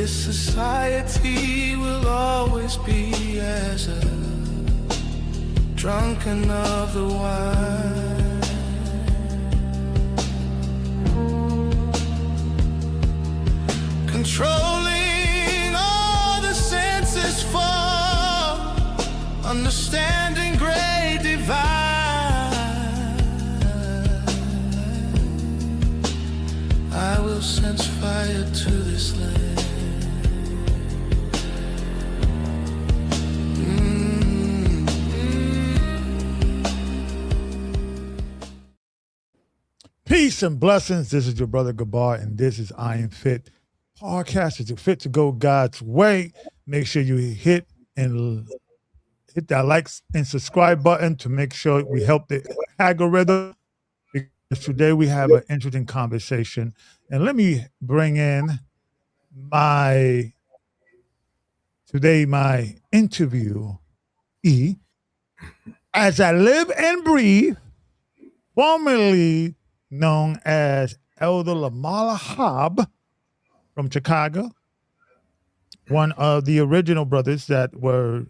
this society will always be as a drunken of the wine. Controlling all the senses for understanding great divine. I will sense fire to this land. Peace and blessings. This is your brother Gabar, and this is IAMFIT Podcast. Is it fit to go God's way? Make sure you hit that like and subscribe button to make sure we help the algorithm. Because today we have an interesting conversation, and let me bring in my interview. As I live and breathe, formerly known as Elder Lamar Hobb from Chicago, one of the original brothers that were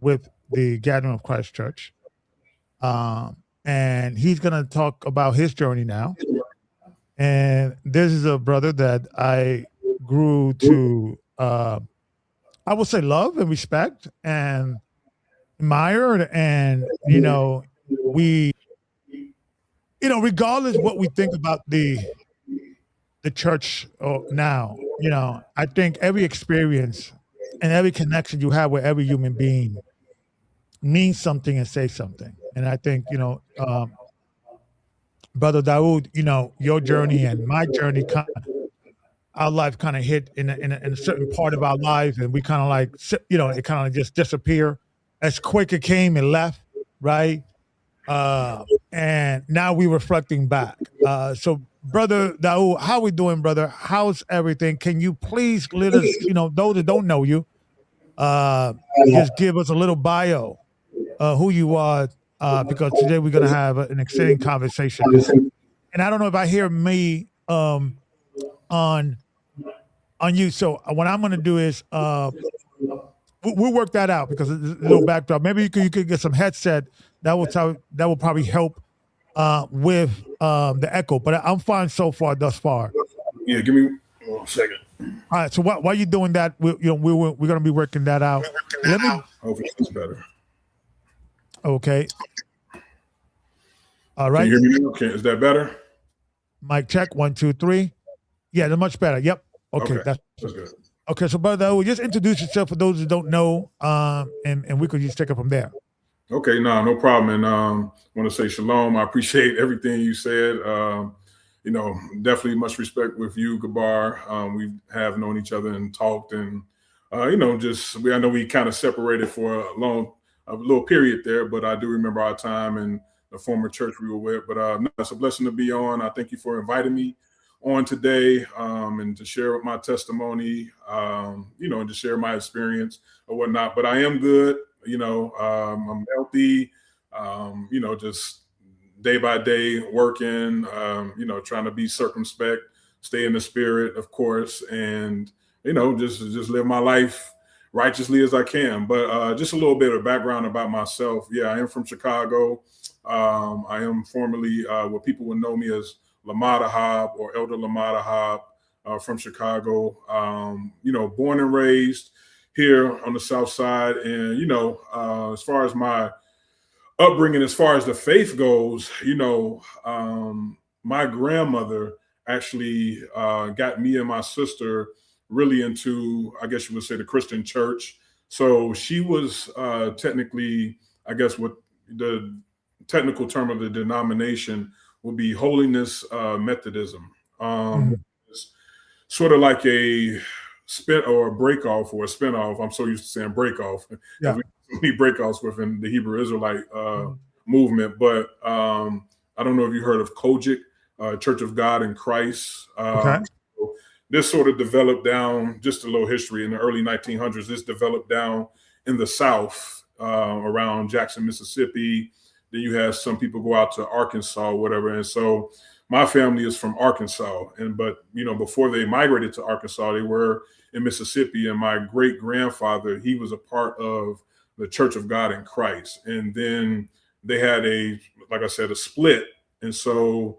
with the Gathering of Christ Church. And he's going to talk about his journey now. And this is a brother that I grew to, I would say, love and respect and admire. And, regardless what we think about the church now, I think every experience and every connection you have with every human being means something and says something. And I think, Brother Dawood, your journey and my journey, our life kind of hit in a certain part of our life, and we kind of it kind of just disappear as quick it came and left, right? And now we're reflecting back. So, Brother Dawood, how we doing, brother? How's everything? Can you please let us, those that don't know you, just give us a little bio, who you are, because today we're going to have an exciting conversation. And I don't know if I hear me on you. So what I'm going to do is we'll work that out, because it's a little backdrop. Maybe you could get some headset that will probably help with the echo. But I'm fine so far, thus far. Yeah, give me 1 second. All right. So while you're doing that, we're going to be working that out. Hopefully it's better. Okay. All right. Can you hear me now? Okay, is that better? Mic check, 1, 2, 3. Yeah, they're much better. Yep. Okay. That's good. Okay, so brother, just introduce yourself for those who don't know, and we could just take it from there. Okay, no problem. And want to say shalom. I appreciate everything you said. Definitely much respect with you, Gabar. We have known each other and talked, and I know we kind of separated for a little period there, but I do remember our time and the former church we were with. But it's a blessing to be on. I thank you for inviting me on today, and to share my testimony, and to share my experience or whatnot. But I am good. I'm healthy, just day by day working, trying to be circumspect, stay in the spirit, of course, and, just live my life righteously as I can. But just a little bit of background about myself. Yeah, I am from Chicago. I am formerly what people would know me as Lamar Hobb, or Elder Lamar Hobb, from Chicago. Born and raised here on the South Side. And, as far as my upbringing, as far as the faith goes, my grandmother actually got me and my sister really into, I guess you would say, the Christian church. So she was technically, I guess what the technical term of the denomination would be Holiness Methodism. It's sort of like a spin or a break off or a spin off. I'm so used to saying break off. Yeah. We need break-offs within the Hebrew Israelite movement. But I don't know if you heard of Kojic, Church of God in Christ. Okay. So this sort of developed down, just a little history, in the early 1900s. This developed down in the South, around Jackson, Mississippi. Then you have some people go out to Arkansas or whatever. And so my family is from Arkansas, but before they migrated to Arkansas, they were in Mississippi, and my great grandfather, he was a part of the Church of God in Christ, and then they had like I said, a split, and so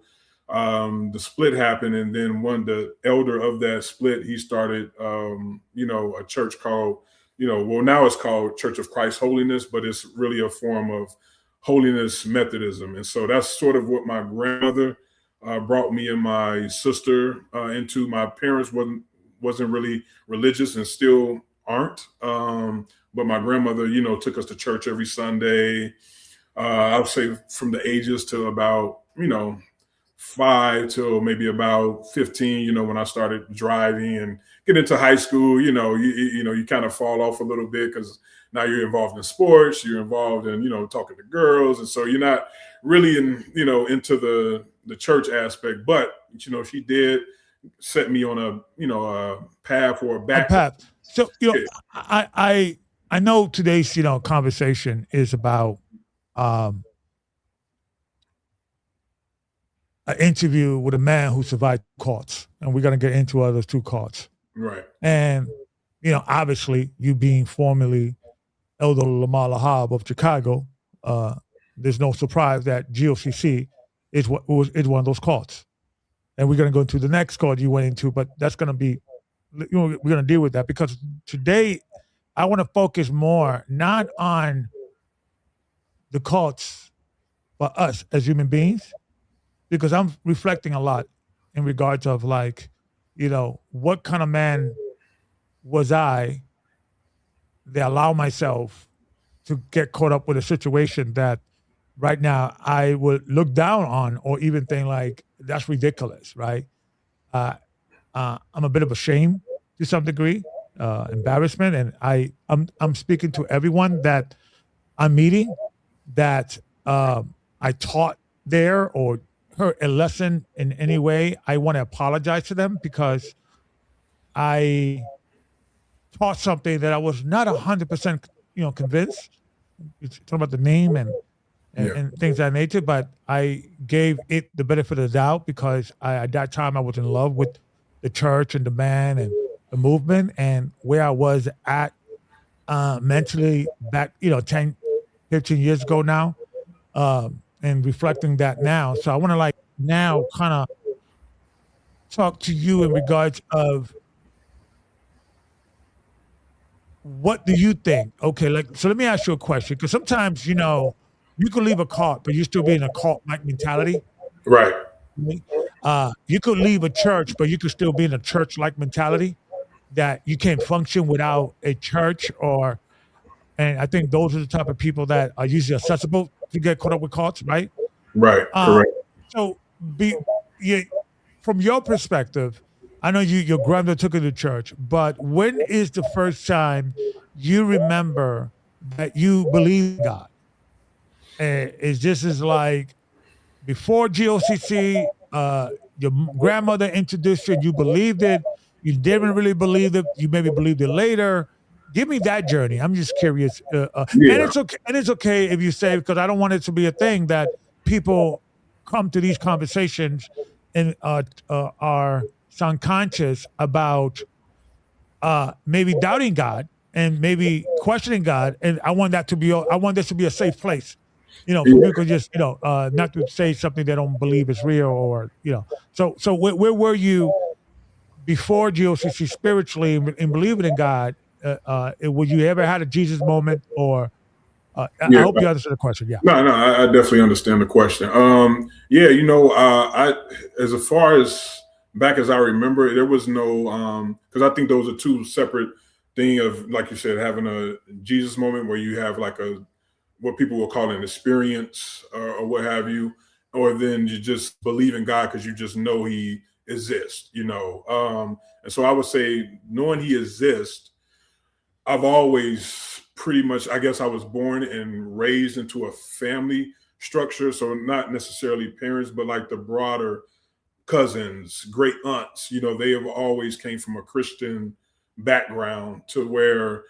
the split happened, and then the elder of that split, he started a church called now it's called Church of Christ Holiness, but it's really a form of Holiness Methodism, and so that's sort of what my grandmother brought me and my sister into. My parents wasn't really religious and still aren't, but my grandmother, took us to church every Sunday. I would say from the ages to about 5 till maybe about 15. When I started driving and get into high school, you kind of fall off a little bit because now you're involved in sports, you're involved in talking to girls, and so you're not really into the church aspect. But she did set me on a path or a back path. So I know today's conversation is about an interview with a man who survived cults, and we're going to get into those 2 cults. Right. And obviously, you being formerly Elder Lamar Lahab of Chicago, there's no surprise that GOCC is one of those cults. And we're going to go into the next cult you went into, but that's going to be, we're going to deal with that, because today I want to focus more not on the cults for us as human beings, because I'm reflecting a lot in regards of what kind of man was I that allow myself to get caught up with a situation that right now I would look down on, or even think like that's ridiculous, right? I'm a bit of a shame to some degree, embarrassment, and I'm speaking to everyone that I'm meeting that I taught there or heard a lesson in any way. I want to apologize to them because I taught something that I was not 100% convinced. It's talking about the name and things of that nature, but I gave it the benefit of the doubt because at that time I was in love with the church and the man and the movement, and where I was at mentally back 10, 15 years ago now, and reflecting that now. So I want to now kind of talk to you in regards of what do you think? Okay, so let me ask you a question, because sometimes you could leave a cult, but you still be in a cult-like mentality. Right. You could leave a church, but you could still be in a church-like mentality that you can't function without a church. And I think those are the type of people that are usually accessible to get caught up with cults, right? Right. Correct. So, from your perspective, I know your grandmother took you to church, but when is the first time you remember that you believe in God? Is this like before GOCC, your grandmother introduced you and you believed it? You didn't really believe it. You maybe believed it later. Give me that journey. I'm just curious. And it's okay. And it's okay if you say, because I don't want it to be a thing that people come to these conversations and are subconscious about maybe doubting God and maybe questioning God. And I want this to be a safe place. For people just, not to say something they don't believe is real or. So where were you before GOCC spiritually in believing in God? Would you ever had a Jesus moment, or I hope you understand the question. Yeah. No, I definitely understand the question. I as far as back as I remember, there was no because I think those are 2 separate things of, like you said, having a Jesus moment where you have like what people will call an experience or what have you, or then you just believe in God because you just know He exists. And so I would say, knowing He exists, I've always pretty much, I guess I was born and raised into a family structure. So not necessarily parents, but like the broader cousins, great aunts, they have always came from a Christian background, to where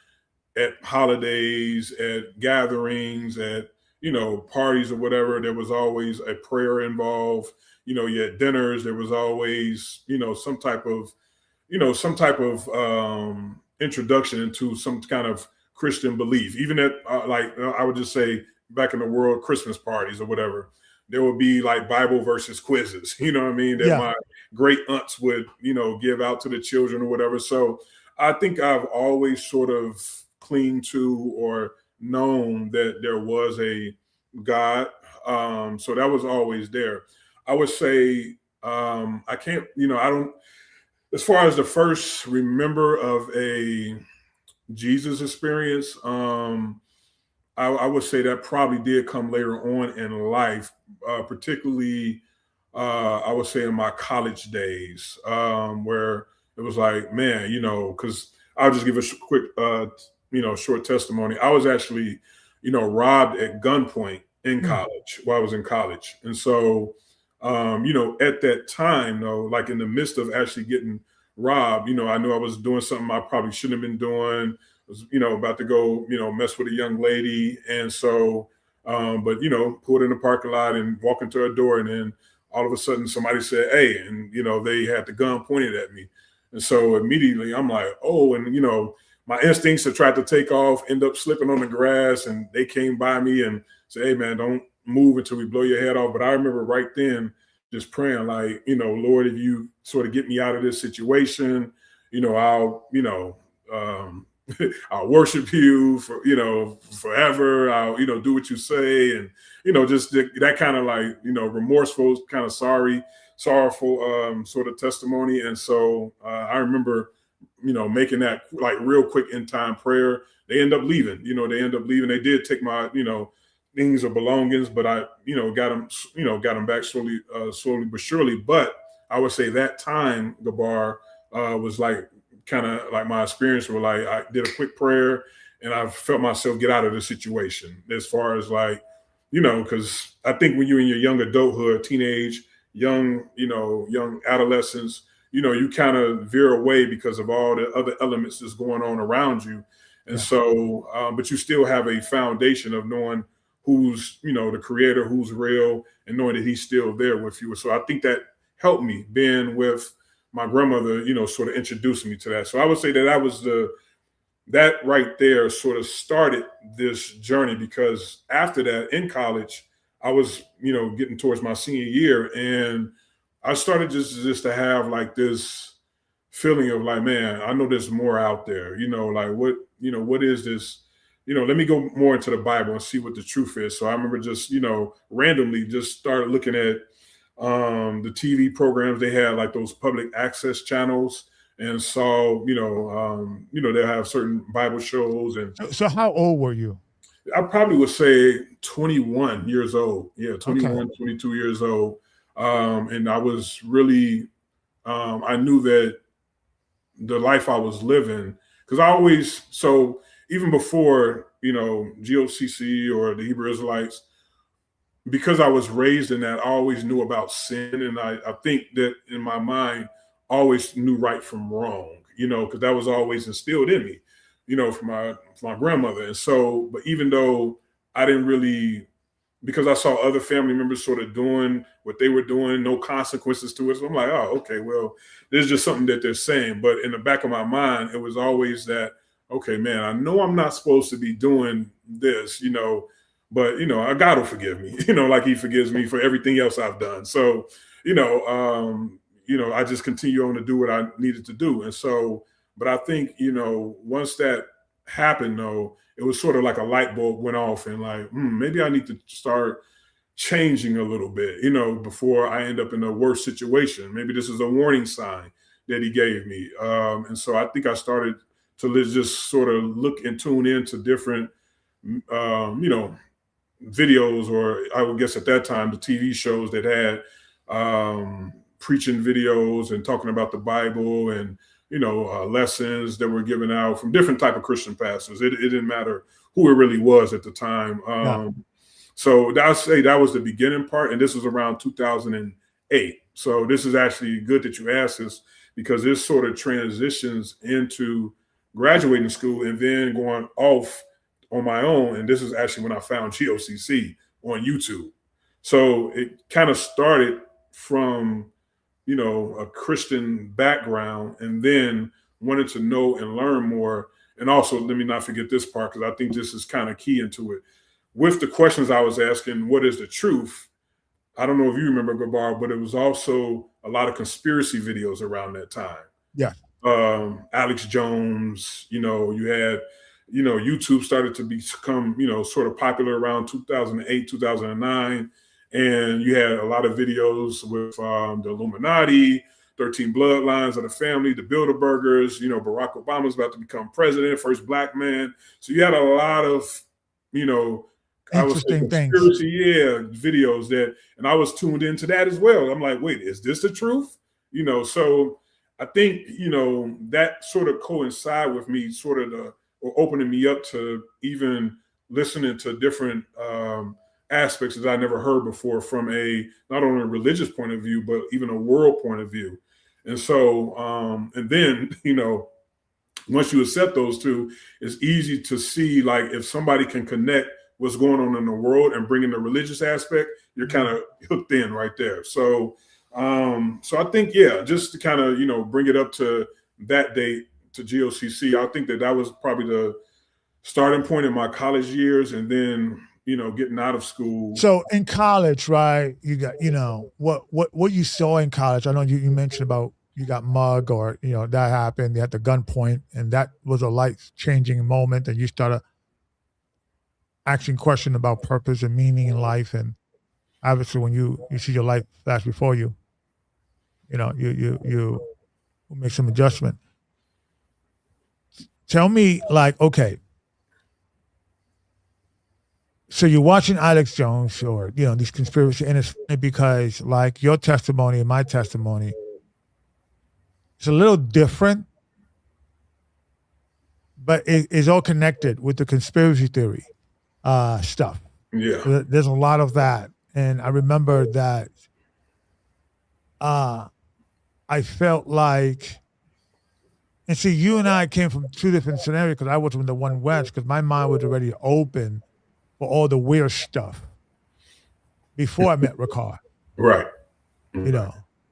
at holidays, at gatherings, at, parties or whatever, there was always a prayer involved. You had dinners. There was always, some type of introduction into some kind of Christian belief. Even at I would just say back in the world, Christmas parties or whatever, there would be like Bible versus quizzes. You know what I mean? That my great aunts would give out to the children or whatever. So I think I've always sort of clinged to or known that there was a God. So that was always there. I would say I can't, I don't, as far as the first remember of a Jesus experience, I would say that probably did come later on in life, particularly I would say in my college days, where it was like, man, because I'll just give a quick, short testimony. I was actually, robbed at gunpoint in college while I was in college. And so, at that time, though, like in the midst of actually getting robbed, I knew I was doing something I probably shouldn't have been doing. I was, about to go, mess with a young lady. And so, but, pulled in the parking lot and walk into her door. And then all of a sudden somebody said, hey, and, they had the gun pointed at me. And so immediately I'm like, oh, and, my instincts to try to take off, end up slipping on the grass, and they came by me and said, hey, man, don't move until we blow your head off. But I remember right then just praying like, Lord, if you sort of get me out of this situation, I'll, I'll worship you for, forever. I'll, do what you say. And, just that kind of like, remorseful, kind of sorrowful sort of testimony. And so I remember, making that like real quick in time prayer. They end up leaving, They did take my, things or belongings, but I, got them back slowly but surely. But I would say that time, Gabar, was like kind of like my experience where like I did a quick prayer and I felt myself get out of the situation as far as like, because I think when you're in your young adulthood, teenage, young adolescence, you kind of veer away because of all the other elements that's going on around you. And so, but you still have a foundation of knowing who's, the creator, who's real, and knowing that he's still there with you. So I think that helped me being with my grandmother, sort of introduced me to that. So I would say that that right there sort of started this journey, because after that in college, I was, getting towards my senior year, and I started just to have like this feeling of like, man, I know there's more out there, like what is this? Let me go more into the Bible and see what the truth is. So I remember just, randomly just started looking at the TV programs. They had like those public access channels, and saw, they have certain Bible shows. And so how old were you? I probably would say 21 years old. Yeah, 21, 22 years old. And I was really, I knew that the life I was living, because so even before, GOCC or the Hebrew Israelites, because I was raised in that, I always knew about sin. And I think that in my mind, I always knew right from wrong, because that was always instilled in me, from my grandmother. And so, but even though I didn't really, because I saw other family members sort of doing what they were doing, no consequences to it. So I'm like, oh, okay, well, there's just something that they're saying. But in the back of my mind, it was always that, okay, man, I know I'm not supposed to be doing this, but, God will forgive me, like he forgives me for everything else I've done. So, I just continue on to do what I needed to do. And so, but I think, once that happened, though, it was sort of like a light bulb went off, and like, maybe I need to start changing a little bit, before I end up in a worse situation. Maybe this is a warning sign that he gave me. And so I think I started to just sort of look and tune into different, videos, or I would guess at that time, the TV shows that had preaching videos and talking about the Bible, and lessons that were given out from different type of Christian pastors. It didn't matter who it really was at the time. So I'll say that was the beginning part, and this was around 2008. So this is actually good that you asked this, because this sort of transitions into graduating school and then going off on my own. And this is actually when I found GOCC on YouTube. So it kind of started from, a Christian background, and then wanted to know and learn more. And also, let me not forget this part, because I think this is kind of key into it. With the questions I was asking, what is the truth? I don't know if you remember, Gabar, but it was also a lot of conspiracy videos around that time. Yeah. Alex Jones, you had, YouTube started to become, sort of popular around 2008, 2009. And you had a lot of videos with the Illuminati, 13 Bloodlines of the Family, the Bilderbergers, Barack Obama's about to become president, first black man. So you had a lot of, I would say Interesting things. conspiracy, videos and I was tuned into that as well. I'm like, wait, is this the truth? So I think, that sort of coincide with me or opening me up to even listening to different aspects that I never heard before from not only a religious point of view, but even a world point of view. And so, and then, once you accept those two, it's easy to see, like, if somebody can connect what's going on in the world and bring in the religious aspect, you're kind of hooked in right there. So, so I think, just to kind of, bring it up to that date, to GOCC, I think that was probably the starting point in my college years, and then, getting out of school. So in college, right, you got, what you saw in college, I know you mentioned about you got mugged, or, that happened, you had the gunpoint, and that was a life-changing moment, and you started asking questions about purpose and meaning in life. And obviously when you see your life flash before you, you make some adjustment. Tell me, like, okay, so you're watching Alex Jones or, these conspiracy, and it's funny because, like, your testimony and my testimony, it's a little different, but it's all connected with the conspiracy theory stuff. Yeah. There's a lot of that. And I remember that I felt like, and see, you and I came from two different scenarios, because I was from the one West, because my mind was already open for all the weird stuff before I met Ricard. Right. Yeah.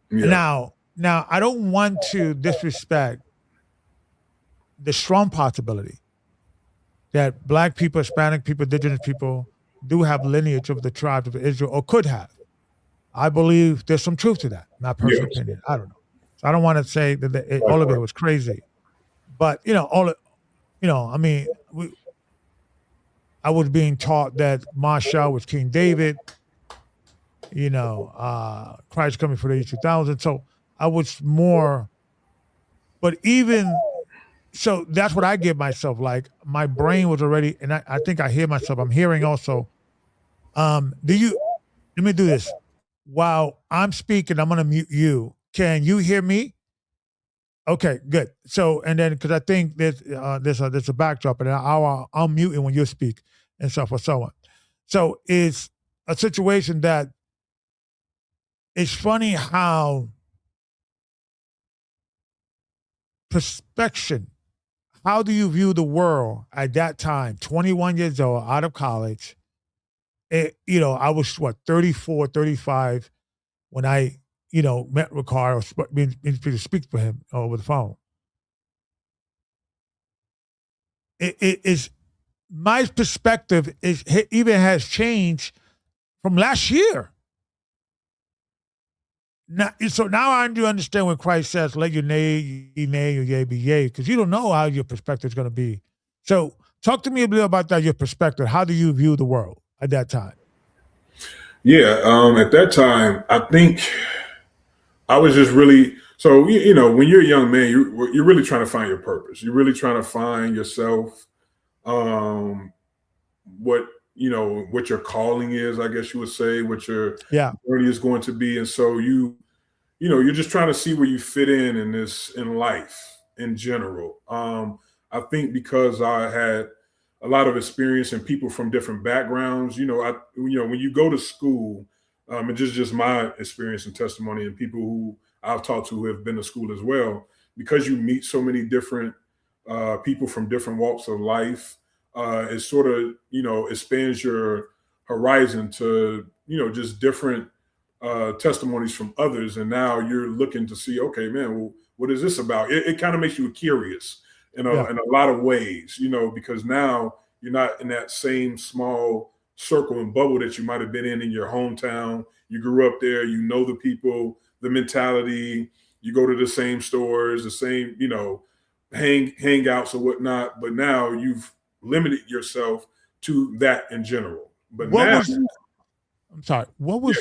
Now I don't want to disrespect the strong possibility that Black people, Hispanic people, indigenous people do have lineage of the tribes of Israel, or could have. I believe there's some truth to that. My personal opinion. I don't know. So I don't want to say that all of it was crazy, but I mean, I was being taught that Marshall was King David. Christ coming for the year 2000. So I was more, but even so, that's what I give myself. Like, my brain was already, and I think I hear myself. I'm hearing also. Let me do this. While I'm speaking, I'm going to mute you. Can you hear me? Okay, good. So, and then, because I think there's a backdrop, and I'll mute it when you speak, and so forth, so on. So it's a situation that it's funny how perspective. How do you view the world at that time? 21 years old, out of college. I was 34, 35 when I, met Ricard, or being to speak for him over the phone. It is, my perspective even has changed from last year. Now I do understand when Christ says, "Let your nay be nay, your yea be yea," because you don't know how your perspective is going to be. So, talk to me a bit about that. Your perspective. How do you view the world at that time? Yeah, at that time, I think I was just really, so, when you're a young man, you're really trying to find your purpose. You're really trying to find yourself, what your calling is, I guess you would say, what your journey is going to be. And so you're just trying to see where you fit in life in general. I think because I had a lot of experience and people from different backgrounds, when you go to school, and just my experience and testimony, and people who I've talked to who have been to school as well, because you meet so many different people from different walks of life, it sort of, expands your horizon to, just different testimonies from others. And now you're looking to see, okay, man, well, what is this about? It kind of makes you curious in a lot of ways, because now you're not in that same small circle and bubble that you might have been in your hometown. You grew up there, the people, the mentality, you go to the same stores, the same, hangouts or whatnot. But now you've limited yourself to that in general. But I'm sorry, what was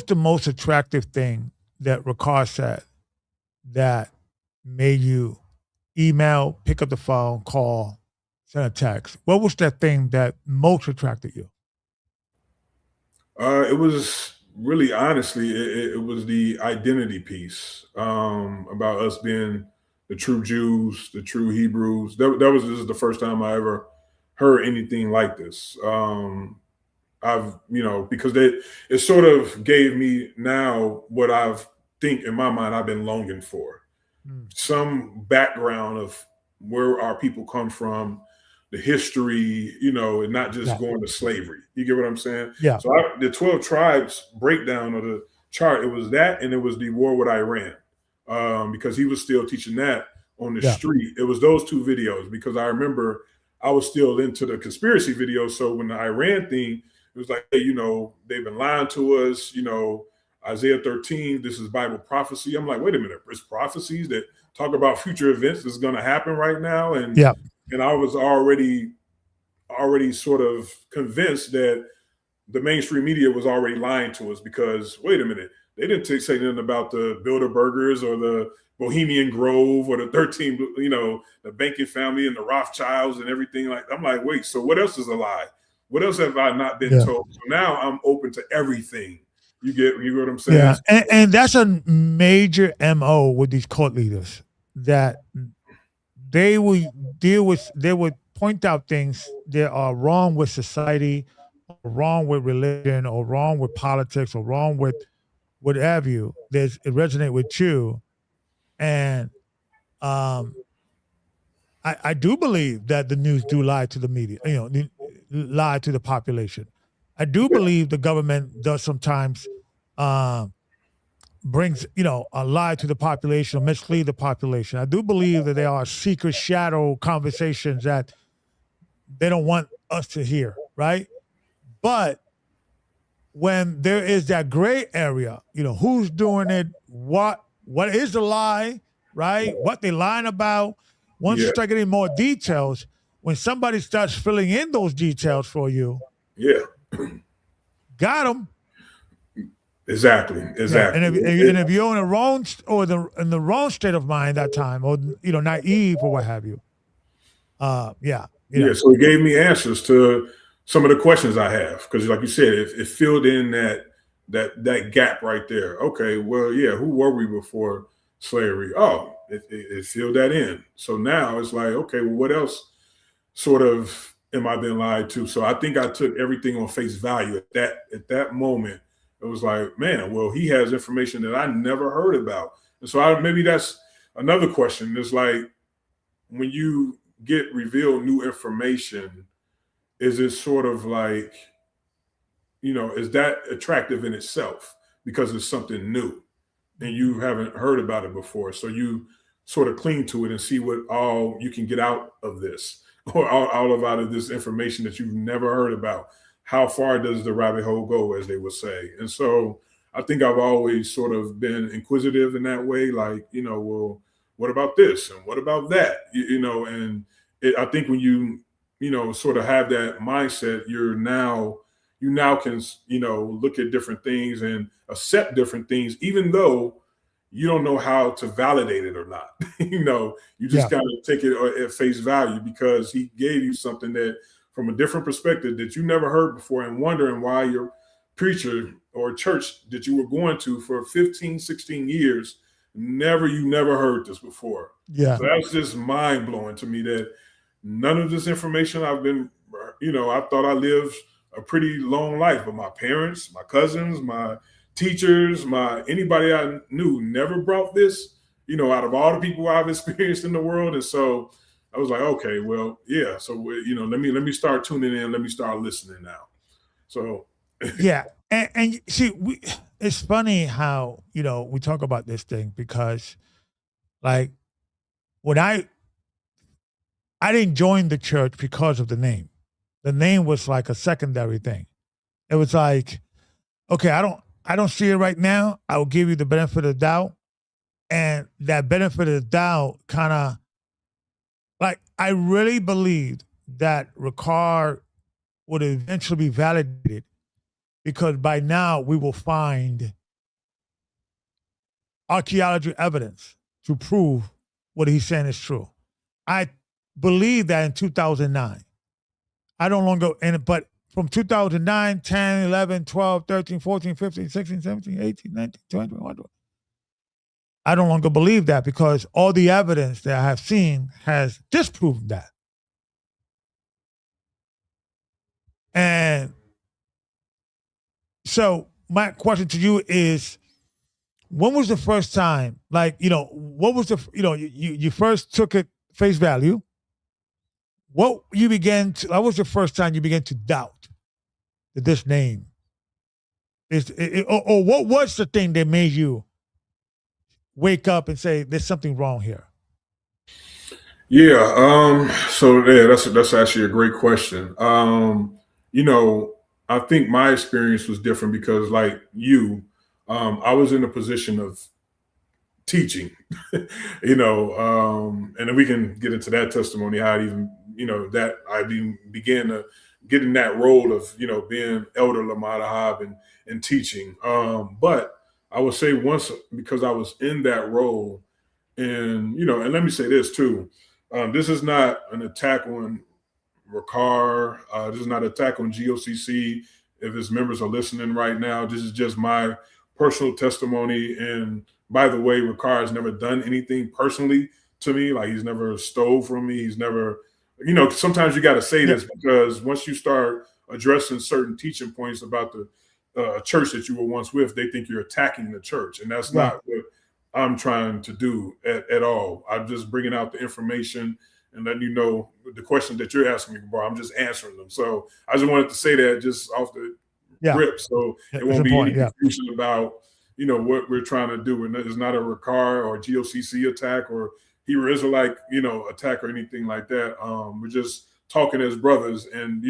the most attractive thing that Ricard said that made you email, pick up the phone, call, send a text? What was that thing that most attracted you? It was really, honestly, it was the identity piece, about us being the true Jews, the true Hebrews. This is the first time I ever heard anything like this. Because it sort of gave me now what think in my mind I've been longing for. Some background of where our people come from, the history, and not just going to slavery. You get what I'm saying? Yeah. So the 12 tribes breakdown of the chart, it was that, and it was the war with Iran, because he was still teaching that on the street. It was those two videos, because I remember I was still into the conspiracy videos. So when the Iran thing, it was like, hey, they've been lying to us, Isaiah 13, this is Bible prophecy. I'm like, wait a minute, it's prophecies that talk about future events that's going to happen right now. And I was already sort of convinced that the mainstream media was already lying to us, because wait a minute, they didn't say anything about the Bilderbergers or the Bohemian Grove or the 13, the banking family and the Rothschilds and everything like that. I'm like, wait, so what else is a lie? What else have I not been told? So now I'm open to everything. You get what I'm saying? Yeah, and that's a major MO with these cult leaders, that they would point out things that are wrong with society, or wrong with religion, or wrong with politics, or wrong with what have you. It resonate with you, and I do believe that the news do lie to the media, lie to the population. I do believe the government does sometimes brings, a lie to the population, or mislead the population. I do believe that there are secret shadow conversations that they don't want us to hear, right? But when there is that gray area, who's doing it, what is the lie, right? What they lying about. Once you start getting more details, when somebody starts filling in those details for you, got them. Exactly. Yeah. And if you're in the wrong in the wrong state of mind that time, or naive or what have you, So it gave me answers to some of the questions I have, because, like you said, it filled in that gap right there. Okay, well, who were we before slavery? Oh, it filled that in. So now it's like, okay, well, what else sort of am I being lied to? So I think I took everything on face value at that moment. It was like, man, well, he has information that I never heard about. And so maybe that's another question. It's like, when you get revealed new information, is it sort of like, is that attractive in itself because it's something new and you haven't heard about it before? So you sort of cling to it and see what all you can get out of this, or out of this information that you've never heard about. How far does the rabbit hole go, as they would say? And so I think I've always sort of been inquisitive in that way, like, well, what about this? And what about that? And I think when you, sort of have that mindset, you now can, look at different things and accept different things, even though you don't know how to validate it or not. You just kind of take it at face value, because he gave you something that from a different perspective that you never heard before, and wondering why your preacher or church that you were going to for 15, 16 years, you never heard this before. Yeah. So that's just mind blowing to me, that none of this information I've been, I thought I lived a pretty long life, but my parents, my cousins, my teachers, anybody I knew never brought this, out of all the people I've experienced in the world. And so I was like, okay, well, yeah. So, let me start tuning in. Let me start listening now. So, yeah. And see, it's funny how, we talk about this thing because like when I didn't join the church because of the name. The name was like a secondary thing. It was like, okay, I don't see it right now. I will give you the benefit of the doubt. And that benefit of the doubt kind of like I really believed that Ricard would eventually be validated because by now we will find archaeology evidence to prove what he's saying is true. I believe that in 2009. I no longer, but from 2009, 10, 11, 12, 13, 14, 15, 16, 17, 18, 19, 20, 21, I no longer believe that because all the evidence that I have seen has disproven that. And so my question to you is, when was the first time, like, what was you first took it face value? What was the first time you began to doubt that this name or what was the thing that made you wake up and say, there's something wrong here? Yeah. So yeah, that's actually a great question. I think my experience was different because like you, I was in a position of teaching, and then we can get into that testimony, how I even, that I even began to get in that role of, being elder Lamadahab and teaching. But I would say once, because I was in that role, and, and let me say this too, this is not an attack on Ricard. This is not an attack on GOCC. If his members are listening right now, this is just my personal testimony. And by the way, Ricard has never done anything personally to me. Like he's never stole from me. He's never, sometimes you got to say this because once you start addressing certain teaching points about the church that you were once with, they think you're attacking the church. And that's not what I'm trying to do at all. I'm just bringing out the information and letting you know the questions that you're asking me, bro. I'm just answering them. So I just wanted to say that just off the rip, so it won't be any confusion about what we're trying to do. And it's not a Ricard or GOCC attack or Hebrew Israelite attack or anything like that. We're just talking as brothers and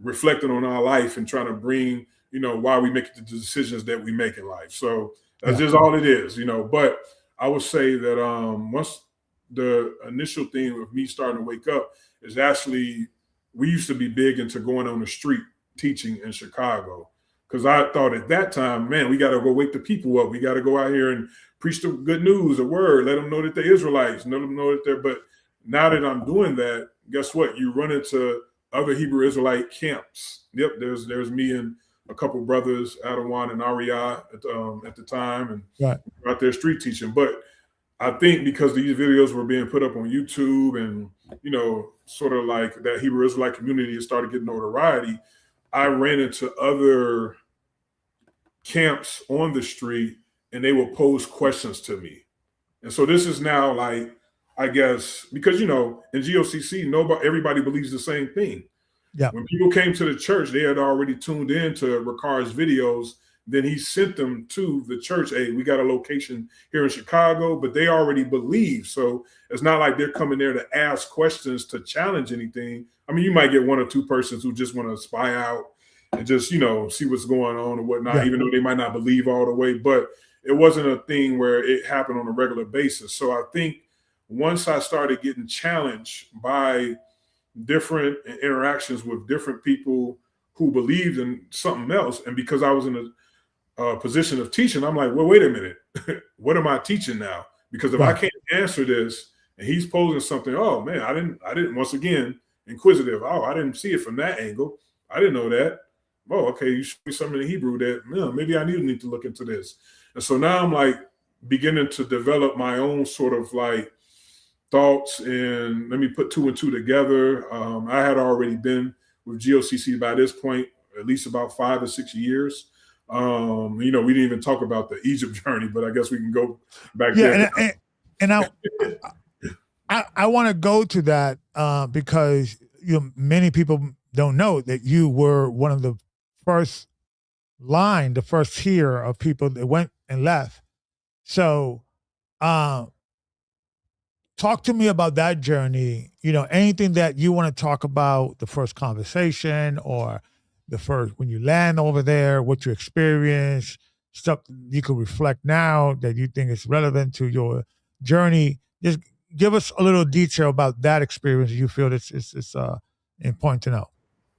reflecting on our life and trying to bring why we make the decisions that we make in life. So that's just all it is, But I would say that once the initial thing of me starting to wake up is actually, we used to be big into going on the street teaching in Chicago. Because I thought at that time, man, we got to go wake the people up. We got to go out here and preach the good news, the word, let them know that they're Israelites, let them know that they're, but now that I'm doing that, guess what? You run into other Hebrew Israelite camps. Yep, there's me and a couple brothers, Adawan and Ariah at the time, and out there street teaching. But I think because these videos were being put up on YouTube and, sort of like that Hebrew Israelite community started getting notoriety, I ran into other camps on the street and they will pose questions to me. And so this is now like, I guess, because, in GOCC, everybody believes the same thing. Yeah. When people came to the church, they had already tuned in to Ricard's videos. Then he sent them to the church. Hey, we got a location here in Chicago, but they already believe. So it's not like they're coming there to ask questions to challenge anything. I mean, you might get one or two persons who just want to spy out and just, see what's going on or whatnot, even though they might not believe all the way. But it wasn't a thing where it happened on a regular basis. So I think once I started getting challenged by different interactions with different people who believed in something else, and because I was in a position of teaching, I'm like, well, wait a minute. What am I teaching now? Because if I can't answer this and he's posing something, oh man, I didn't once again, inquisitive. Oh, I didn't see it from that angle. I didn't know that. Oh, okay. You showed me something in Hebrew that maybe I need to look into this. And so now I'm like beginning to develop my own sort of like thoughts and let me put two and two together. I had already been with GOCC by this point, at least about 5 or 6 years. We didn't even talk about the Egypt journey, but I guess we can go back there. And I want to go to that because many people don't know that you were one of the first the first tier of people that went and left. So talk to me about that journey. Anything that you want to talk about, the first conversation or the first, when you land over there, what you experienced, stuff you could reflect now that you think is relevant to your journey. Just give us a little detail about that experience you feel it's important to know.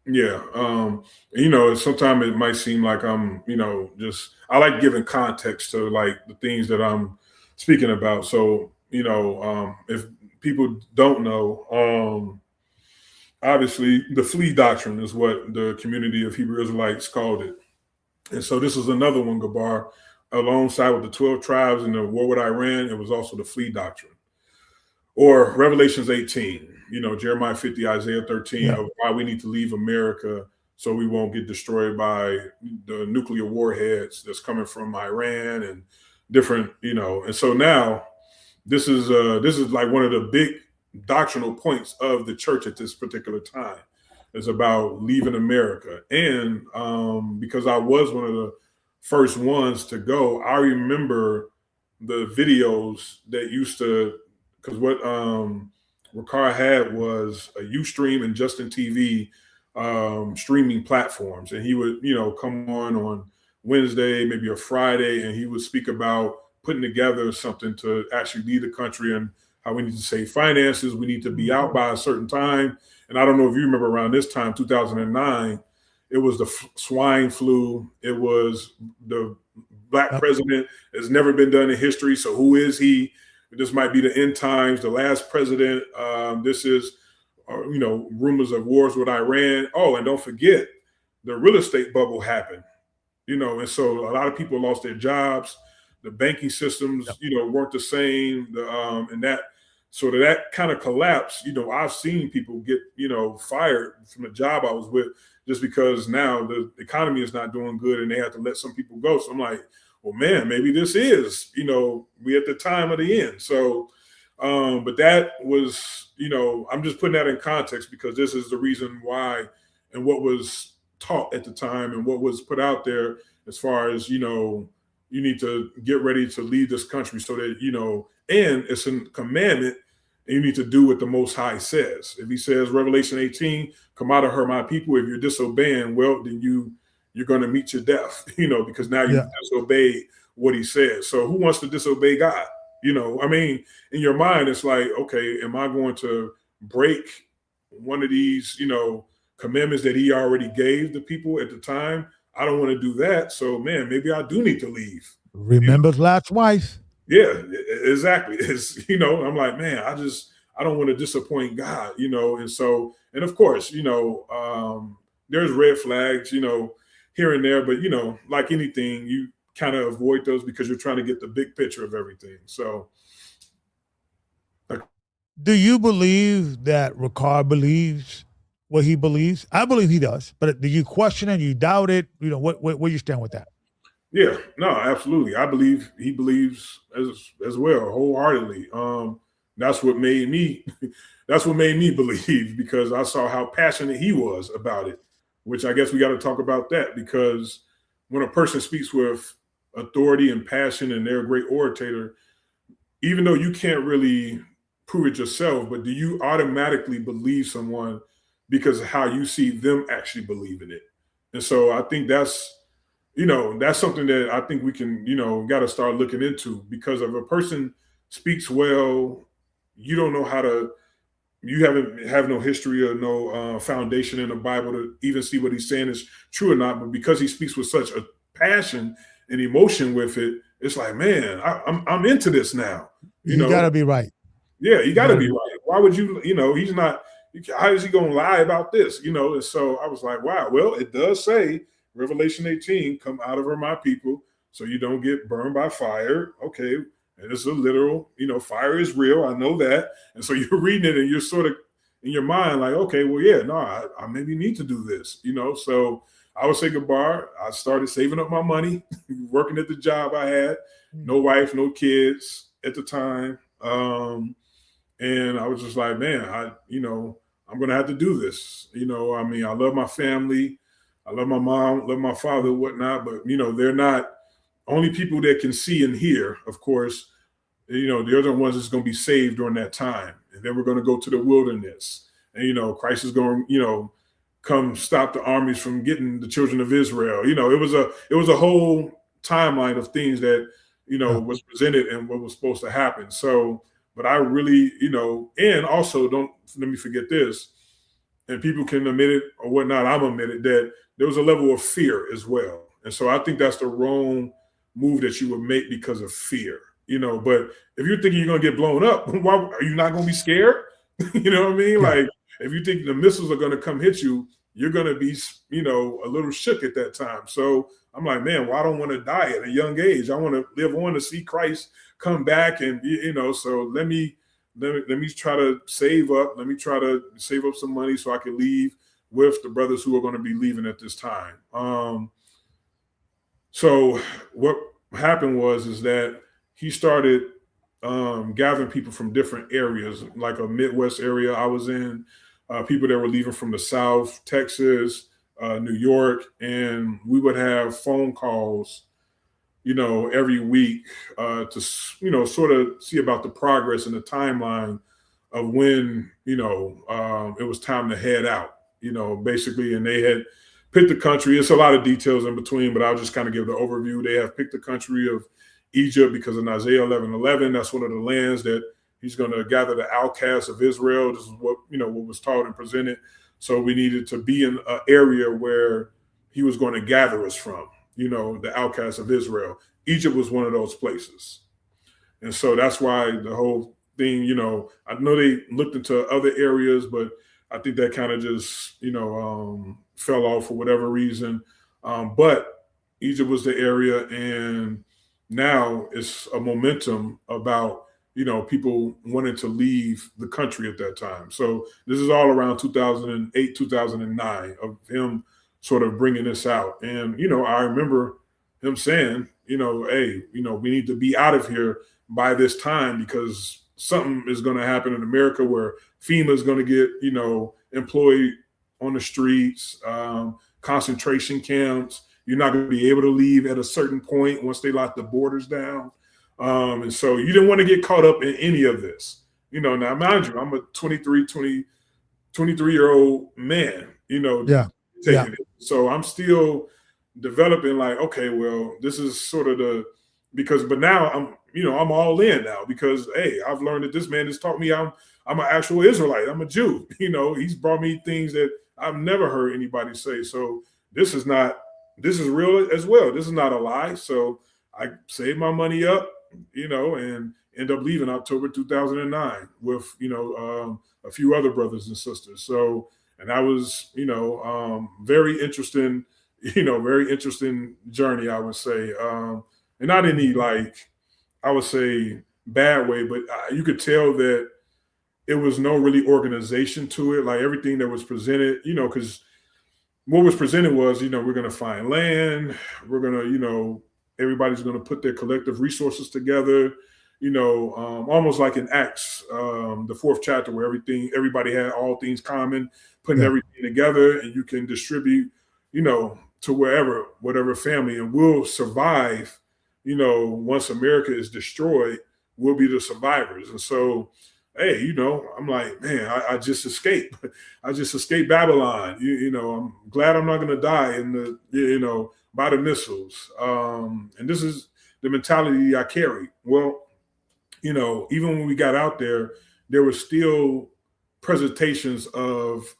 Yeah. Sometimes it might seem like I'm, I like giving context to like the things that I'm speaking about. So, if people don't know, obviously the flea doctrine is what the community of Hebrew Israelites called it. And so this is another one, Gabar, alongside with the 12 tribes in the war with Iran. It was also the flea doctrine. Or Revelations 18, Jeremiah 50, Isaiah 13, of why we need to leave America so we won't get destroyed by the nuclear warheads that's coming from Iran and different, and so now this is like one of the big doctrinal points of the church at this particular time. It's about leaving America. And because I was one of the first ones to go, I remember the videos that used to, because what Ricard had was a Ustream and Justin TV streaming platforms. And he would, come on Wednesday, maybe a Friday, and he would speak about putting together something to actually lead the country and how we need to save finances. We need to be out by a certain time. And I don't know if you remember around this time, 2009, it was the swine flu. It was the black president. Has never been done in history. So who is he? This might be the end times, the last president. This is, rumors of wars with Iran. Oh, and don't forget, the real estate bubble happened, and so a lot of people lost their jobs. The banking systems, weren't the same. And that sort of that kind of collapse, I've seen people get, fired from the job I was with just because now the economy is not doing good and they have to let some people go. So I'm like, well, man, maybe this is, we at the time of the end. So, but that was, I'm just putting that in context because this is the reason why and what was taught at the time and what was put out there as far as, you need to get ready to lead this country so that, and it's a commandment and you need to do what the Most High says. If he says, Revelation 18, come out of her, my people, if you're disobeying, well, then you're going to meet your death, because now you've disobeyed what he says. So who wants to disobey God? In your mind, it's like, okay, am I going to break one of these, commandments that he already gave the people at the time? I don't want to do that. So, man, maybe I do need to leave. Remember Lot's wife. Yeah, exactly. It's, I'm like, man, I don't want to disappoint God, and so, and of course, there's red flags, here and there, but, like anything, you kind of avoid those because you're trying to get the big picture of everything. So. Do you believe that Ricard believes what he believes? I believe he does, but do you question it? You doubt it? Where you stand with that? Yeah, no, absolutely. I believe he believes as well, wholeheartedly. That's what made me believe because I saw how passionate he was about it, which I guess we got to talk about that because when a person speaks with authority and passion and they're a great orator, even though you can't really prove it yourself, but do you automatically believe someone because of how you see them actually believe in it? And so I think that's something that I think we can, got to start looking into because if a person speaks well, you don't know you have no history or no foundation in the Bible to even see what he's saying is true or not. But because he speaks with such a passion and emotion with it, it's like, man, I'm into this now. You got to be right. Yeah, you got to be right. Why would you, he's not, how is he going to lie about this? And so I was like, wow, well, it does say Revelation 18, come out of her, my people, so you don't get burned by fire. Okay. And it's a literal, fire is real. I know that. And so you're reading it and you're sort of in your mind like, okay, well, yeah, no, I maybe need to do this, So I would say goodbye. I started saving up my money, working at the job I had, no wife, no kids at the time. And I was just like, man, I'm going to have to do this. I mean, I love my family. I love my mom, love my father, whatnot, but, they're not only people that can see and hear, of course. The other ones is going to be saved during that time. And then we're going to go to the wilderness. And, Christ is going, come stop the armies from getting the children of Israel. It was a whole timeline of things that, was presented and what was supposed to happen. So, but I really, and also don't let me forget this, and people can admit it or whatnot, I'm admitted that there was a level of fear as well. And so I think that's the wrong move that you would make because of fear. But if you're thinking you're going to get blown up, why are you not going to be scared? You know what I mean? Yeah. Like, if you think the missiles are going to come hit you, you're going to be, a little shook at that time. So I'm like, man, well, I don't want to die at a young age. I want to live on to see Christ come back. And, so let me try to save up. Let me try to save up some money so I can leave with the brothers who are going to be leaving at this time. So what happened is that he started gathering people from different areas, like a Midwest area I was in, people that were leaving from the South, Texas, New York, and we would have phone calls, every week to, sort of see about the progress and the timeline of when, it was time to head out, basically. And they had picked the country. It's a lot of details in between, but I'll just kind of give the overview. They have picked the country of Egypt because in Isaiah 11:11, that's one of the lands that he's going to gather the outcasts of Israel. This is what, what was taught and presented. So we needed to be in an area where he was going to gather us from, the outcasts of Israel. Egypt was one of those places. And so that's why the whole thing, I know they looked into other areas, but I think that kind of just, fell off for whatever reason. But Egypt was the area, and now it's a momentum about, people wanting to leave the country at that time. So this is all around 2008, 2009 of him sort of bringing this out. And, I remember him saying, hey, we need to be out of here by this time because something is going to happen in America where FEMA is going to get, employed on the streets, concentration camps. You're not going to be able to leave at a certain point once they lock the borders down. And so you didn't want to get caught up in any of this. Now, mind you, I'm a 23-year-old man, taking it. So I'm still developing like, okay, well, this is sort of but now I'm all in now because, hey, I've learned that this man has taught me I'm an actual Israelite. I'm a Jew. He's brought me things that I've never heard anybody say. So this is real as well. This is not a lie. So I saved my money up, and end up leaving October 2009 with, a few other brothers and sisters. So, and that was, very interesting, very interesting journey, I would say. And not any I would say bad way, but you could tell that it was no really organization to it. Like everything that was presented, because what was presented was, we're going to find land. We're going to, everybody's going to put their collective resources together, almost like in Acts, the 4th chapter where everybody had all things common, putting everything together, and you can distribute, to whatever family, and we'll survive. Once America is destroyed, we'll be the survivors. And so, hey, I'm like, man, I just escaped. I just escaped Babylon. I'm glad I'm not going to die in the, by the missiles. And this is the mentality I carry. Well, even when we got out there were still presentations of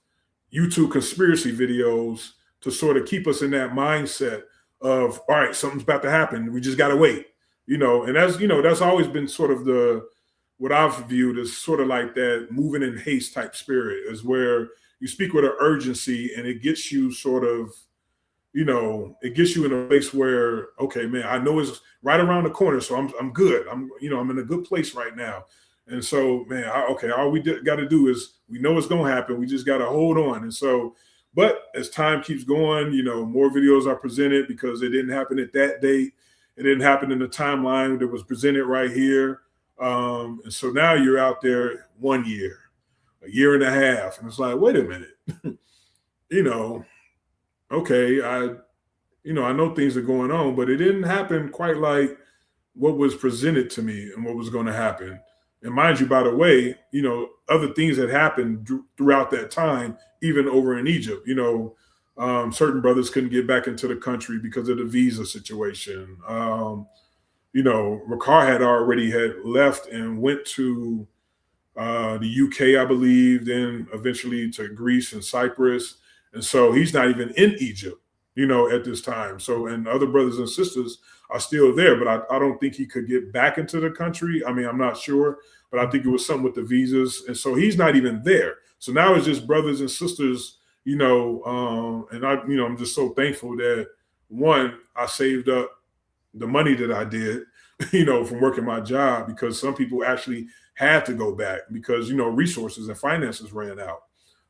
YouTube conspiracy videos to sort of keep us in that mindset of, all right, something's about to happen. We just got to wait, and that's always been sort of what I've viewed as sort of like that moving in haste type spirit, is where you speak with an urgency and it gets you sort of, it gets you in a place where, okay, man, I know it's right around the corner. So I'm good. I'm in a good place right now. And so, man, all we got to do is, we know it's going to happen. We just got to hold on. And so, but as time keeps going, more videos are presented because it didn't happen at that date. It didn't happen in the timeline that was presented right here. And so now you're out there 1 year, a year and a half. And it's like, wait a minute, okay, I know things are going on, but it didn't happen quite like what was presented to me and what was going to happen. And mind you, by the way, other things that happened throughout that time, even over in Egypt, certain brothers couldn't get back into the country because of the visa situation. Ricard had left and went to the UK, I believe, then eventually to Greece and Cyprus. And so he's not even in Egypt, at this time. So, and other brothers and sisters are still there, but I don't think he could get back into the country. I mean, I'm not sure, but I think it was something with the visas. And so he's not even there. So now it's just brothers and sisters, and I'm just so thankful that, one, I saved up the money that I did, from working my job, because some people actually had to go back because, resources and finances ran out.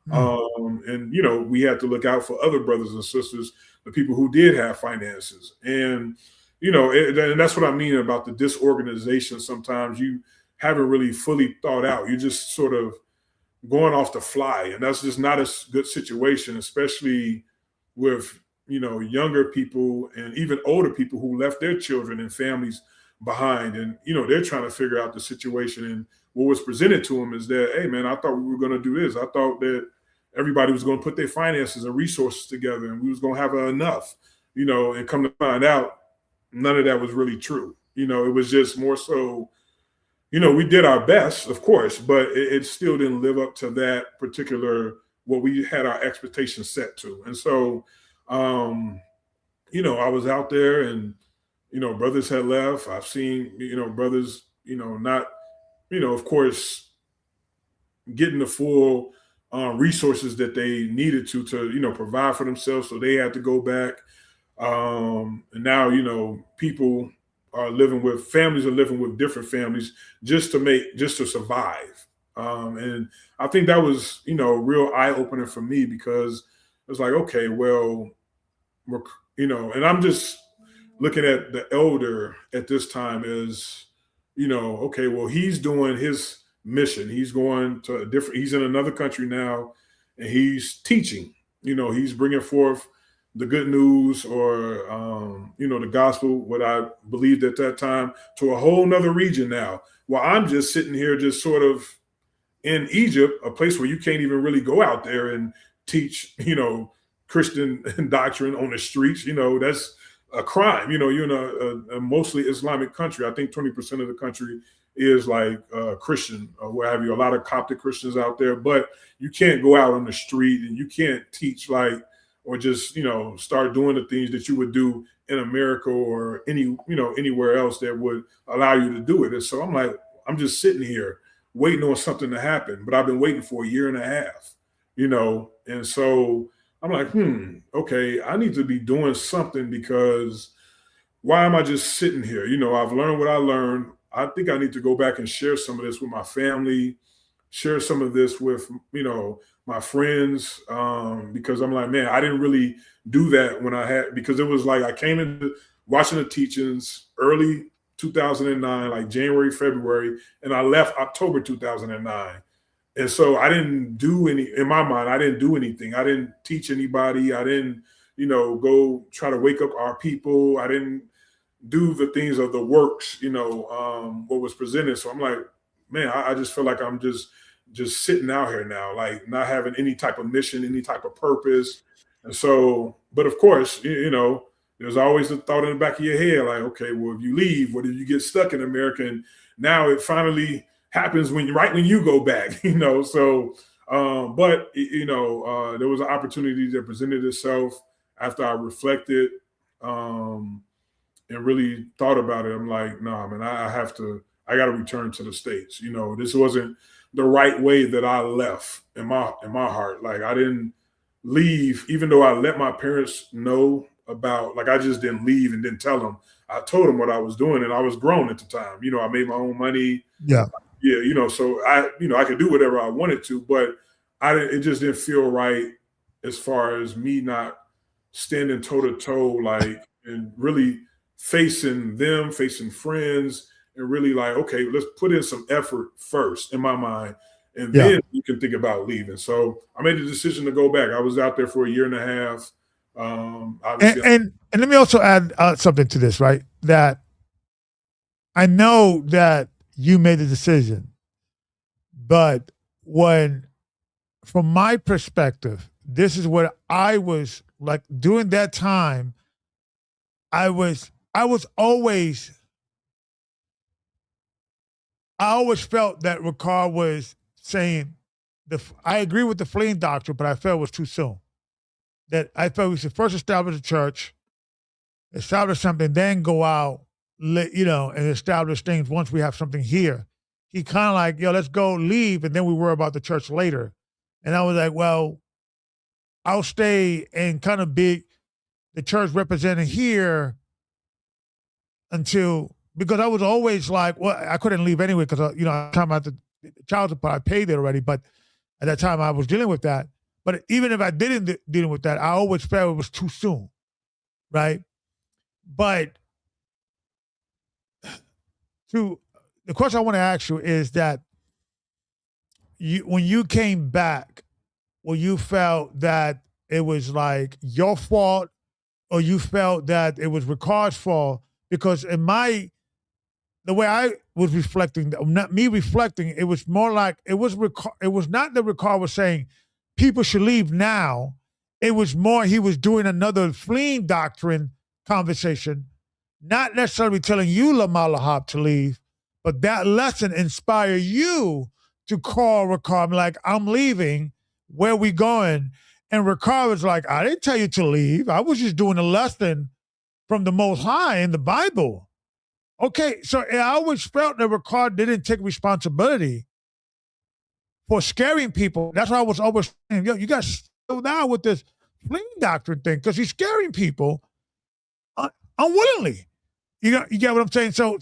And, we had to look out for other brothers and sisters, the people who did have finances. And, and that's what I mean about the disorganization. Sometimes you haven't really fully thought out. You're just sort of going off the fly. And that's just not a good situation, especially with, younger people and even older people who left their children and families behind. And, they're trying to figure out the situation. And what was presented to them is that, hey, man, I thought we were going to do this. I thought that everybody was going to put their finances and resources together and we was going to have enough, and come to find out none of that was really true. It was just more so, we did our best, of course, but it still didn't live up to that particular, what we had our expectations set to. And so, I was out there and, brothers had left. I've seen, brothers, not, of course, getting the full resources that they needed to provide for themselves. So they had to go back. And now, families are living with different families just to survive. And I think that was, real eye opener for me, because it's like, okay, well, and I'm just looking at the elder at this time as, okay, well, he's doing his mission. He's going to he's in another country now and he's teaching, he's bringing forth the good news or, the gospel, what I believed at that time, to a whole nother region now. While I'm just sitting here, just sort of in Egypt, a place where you can't even really go out there and teach, Christian doctrine on the streets. That's a crime. You're in a mostly Islamic country. I think 20% of the country is like Christian or what have you. A lot of Coptic Christians out there, but you can't go out on the street and you can't teach or just, start doing the things that you would do in America or anywhere else that would allow you to do it. And so I'm just sitting here waiting on something to happen, but I've been waiting for a year and a half, and so I'm like, okay, I need to be doing something, because why am I just sitting here? I've learned what I learned. I think I need to go back and share some of this with my family, share some of this with, my friends, because I'm like, man, I didn't really do that because it was like I came into watching the teachings early 2009, like January, February, and I left October 2009. And so I didn't do in my mind, I didn't do anything. I didn't teach anybody. I didn't, go try to wake up our people. I didn't do the things of the works, what was presented. So I'm like, man, I just feel like I'm just sitting out here now, like not having any type of mission, any type of purpose. And so, but of course, there's always the thought in the back of your head, like, okay, well, if you leave, what if you get stuck in America? And now it finally happens right when you go back, so, but, there was an opportunity that presented itself after I reflected and really thought about it. I'm like, nah, man, I got to return to the States. This wasn't the right way that I left in my heart. Like, I didn't leave, even though I let my parents know about, like, I just didn't leave and didn't tell them. I told them what I was doing, and I was grown at the time. I made my own money. Yeah. Yeah, so I could do whatever I wanted to, but it just didn't feel right as far as me not standing toe to toe, like, and really facing them, facing friends, and really like, okay, let's put in some effort first in my mind. And Yeah. then you can think about leaving. So I made the decision to go back. I was out there for a year and a half. Obviously, And let me also add something to this, right? That I know that you made the decision, but from my perspective, this is what I was like during that time. I always felt that Ricard was saying I agree with the fleeing doctrine, but I felt it was too soon. That I felt we should first establish a church, establish something, then go out, and establish things once we have something here. He kind of like, let's go leave, and then we worry about the church later. And I was like, well, I'll stay and kind of be the church represented here because I was always like, well, I couldn't leave anyway because, at the time the child support, I paid it already. But at that time I was dealing with that. But even if I didn't dealing with that, I always felt it was too soon, right? But the question I want to ask you is that when you came back, well, you felt that it was like your fault, or you felt that it was Ricard's fault? Because the way I was reflecting, not me reflecting, it was more like it was not that Ricard was saying people should leave now. It was more he was doing another fleeing doctrine conversation, not necessarily telling you Lamar Lahab to leave, but that lesson inspired you to call Ricard like, I'm leaving. Where we going? And Ricard was like, I didn't tell you to leave. I was just doing a lesson from the Most High in the Bible. Okay, so I always felt that Ricard didn't take responsibility for scaring people. That's why I was always saying, you got to slow down with this fleeing doctrine thing, because he's scaring people unwillingly. You get what I'm saying? So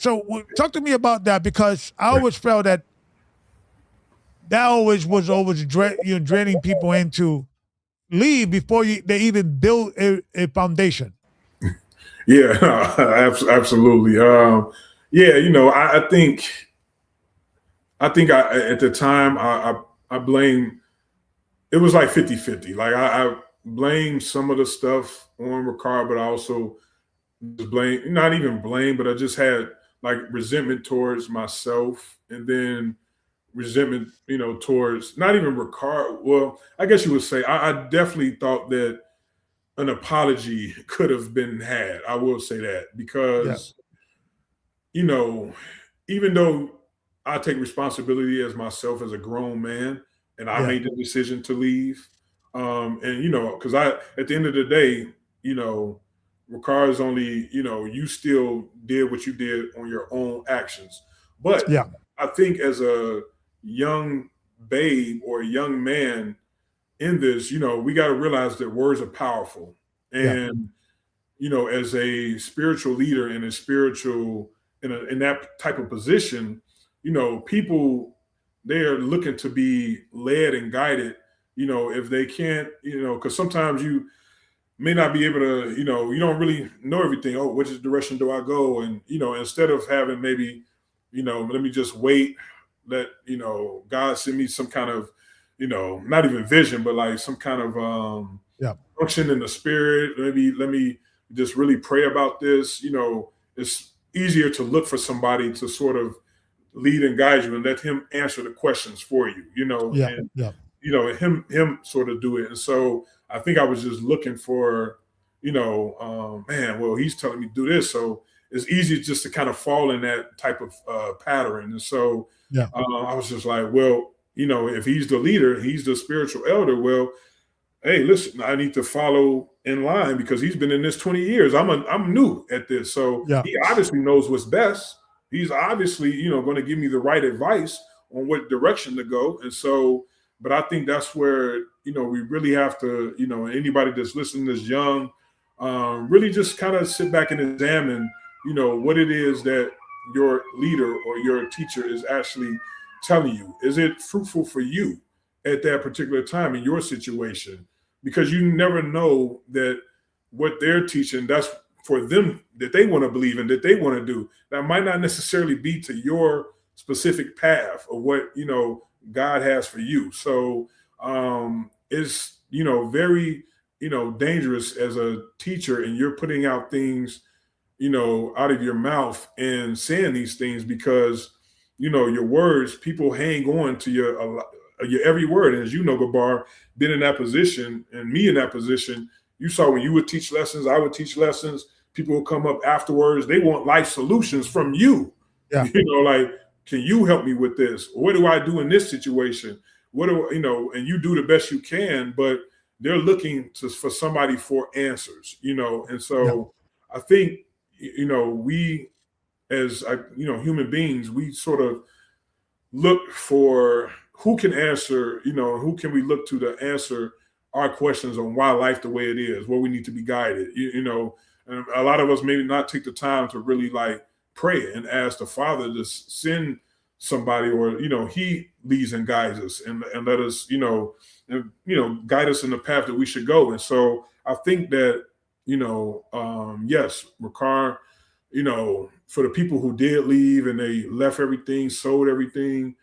talk to me about that, because I always felt that always was draining people into leave before they even build a foundation. Yeah, absolutely. I think at the time I blame, it was like 50-50. Like I blame some of the stuff on Ricard, but I also blame, not even blame, but I just had like resentment towards myself, and then resentment, towards not even Ricard. Well, I guess you would say I definitely thought that an apology could have been had. I will say that, because, even though I take responsibility as myself as a grown man, and I made the decision to leave, because at the end of the day, Ricard is only, you still did what you did on your own actions. But I think as a young babe or a young man in this, we got to realize that words are powerful. And, as a spiritual leader and a spiritual in that type of position, people, they're looking to be led and guided, if they can't, because sometimes you may not be able to, you don't really know everything. Oh, which direction do I go? And, instead of having maybe, let me just wait, let, God send me some kind of, not even vision, but like some kind of function in the spirit. Maybe let me just really pray about this. It's easier to look for somebody to sort of lead and guide you and let him answer the questions for you, him sort of do it. And so I think I was just looking for, well, he's telling me to do this. So it's easy just to kind of fall in that type of pattern. And so I was just like, well, if he's the leader, he's the spiritual elder, well, hey, listen, I need to follow in line, because he's been in this 20 years. I'm new at this. So he obviously knows what's best. He's obviously, going to give me the right advice on what direction to go. And so, but I think that's where, we really have to, anybody that's listening that's young, really just kind of sit back and examine, what it is that your leader or your teacher is actually telling you. Is it fruitful for you at that particular time in your situation? Because you never know that what they're teaching, that's for them that they want to believe in, that they want to do. That might not necessarily be to your specific path of what, God has for you. So it's, very, dangerous as a teacher, and you're putting out things, out of your mouth and saying these things because, your words, people hang on to your every word. And as you know, Gabar, been in that position and me in that position, you saw when you would teach lessons, I would teach lessons, people would come up afterwards. They want life solutions from you. Yeah. Like, can you help me with this? What do I do in this situation? What do and you do the best you can, but they're looking for somebody for answers, and so I think, we as human beings, we sort of look for who can answer, who can we look to answer our questions on why life the way it is, where we need to be guided, and a lot of us maybe not take the time to really like pray and ask the Father to send somebody, or he leads and guides us and let us, guide us in the path that we should go. And so I think that, yes, Ricard, for the people who did leave and they left everything, sold everything,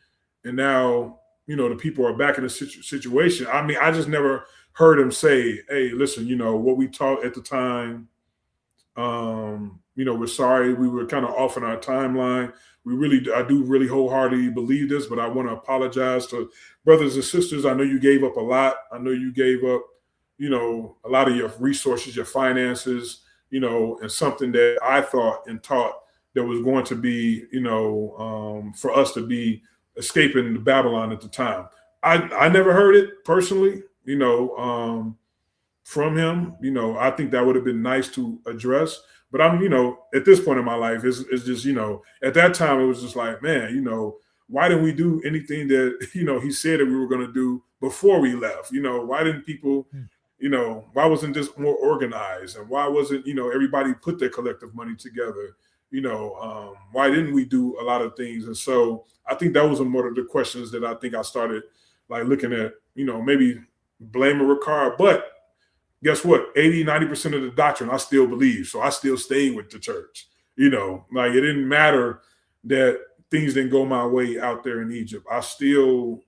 and now, the people are back in a situation. I mean, I just never heard him say, hey, listen, what we taught at the time, we're sorry, we were kind of off in our timeline. I do really wholeheartedly believe this, but I want to apologize to brothers and sisters. I know you gave up a lot. I know you gave up, a lot of your resources, your finances, and something that I thought and taught that was going to be, for us to be escaping Babylon at the time. I never heard it personally, from him. I think that would have been nice to address. But I'm, at this point in my life, it's just, at that time, it was just like, man, why didn't we do anything that, he said that we were going to do before we left? Why didn't people, why wasn't this more organized? And why wasn't, everybody put their collective money together? Why didn't we do a lot of things? And so I think that was one of the questions that I think I started like looking at, maybe blaming Ricard, but guess what? 80-90% of the doctrine I still believe. So I still stayed with the church. Like it didn't matter that things didn't go my way out there in Egypt. I still,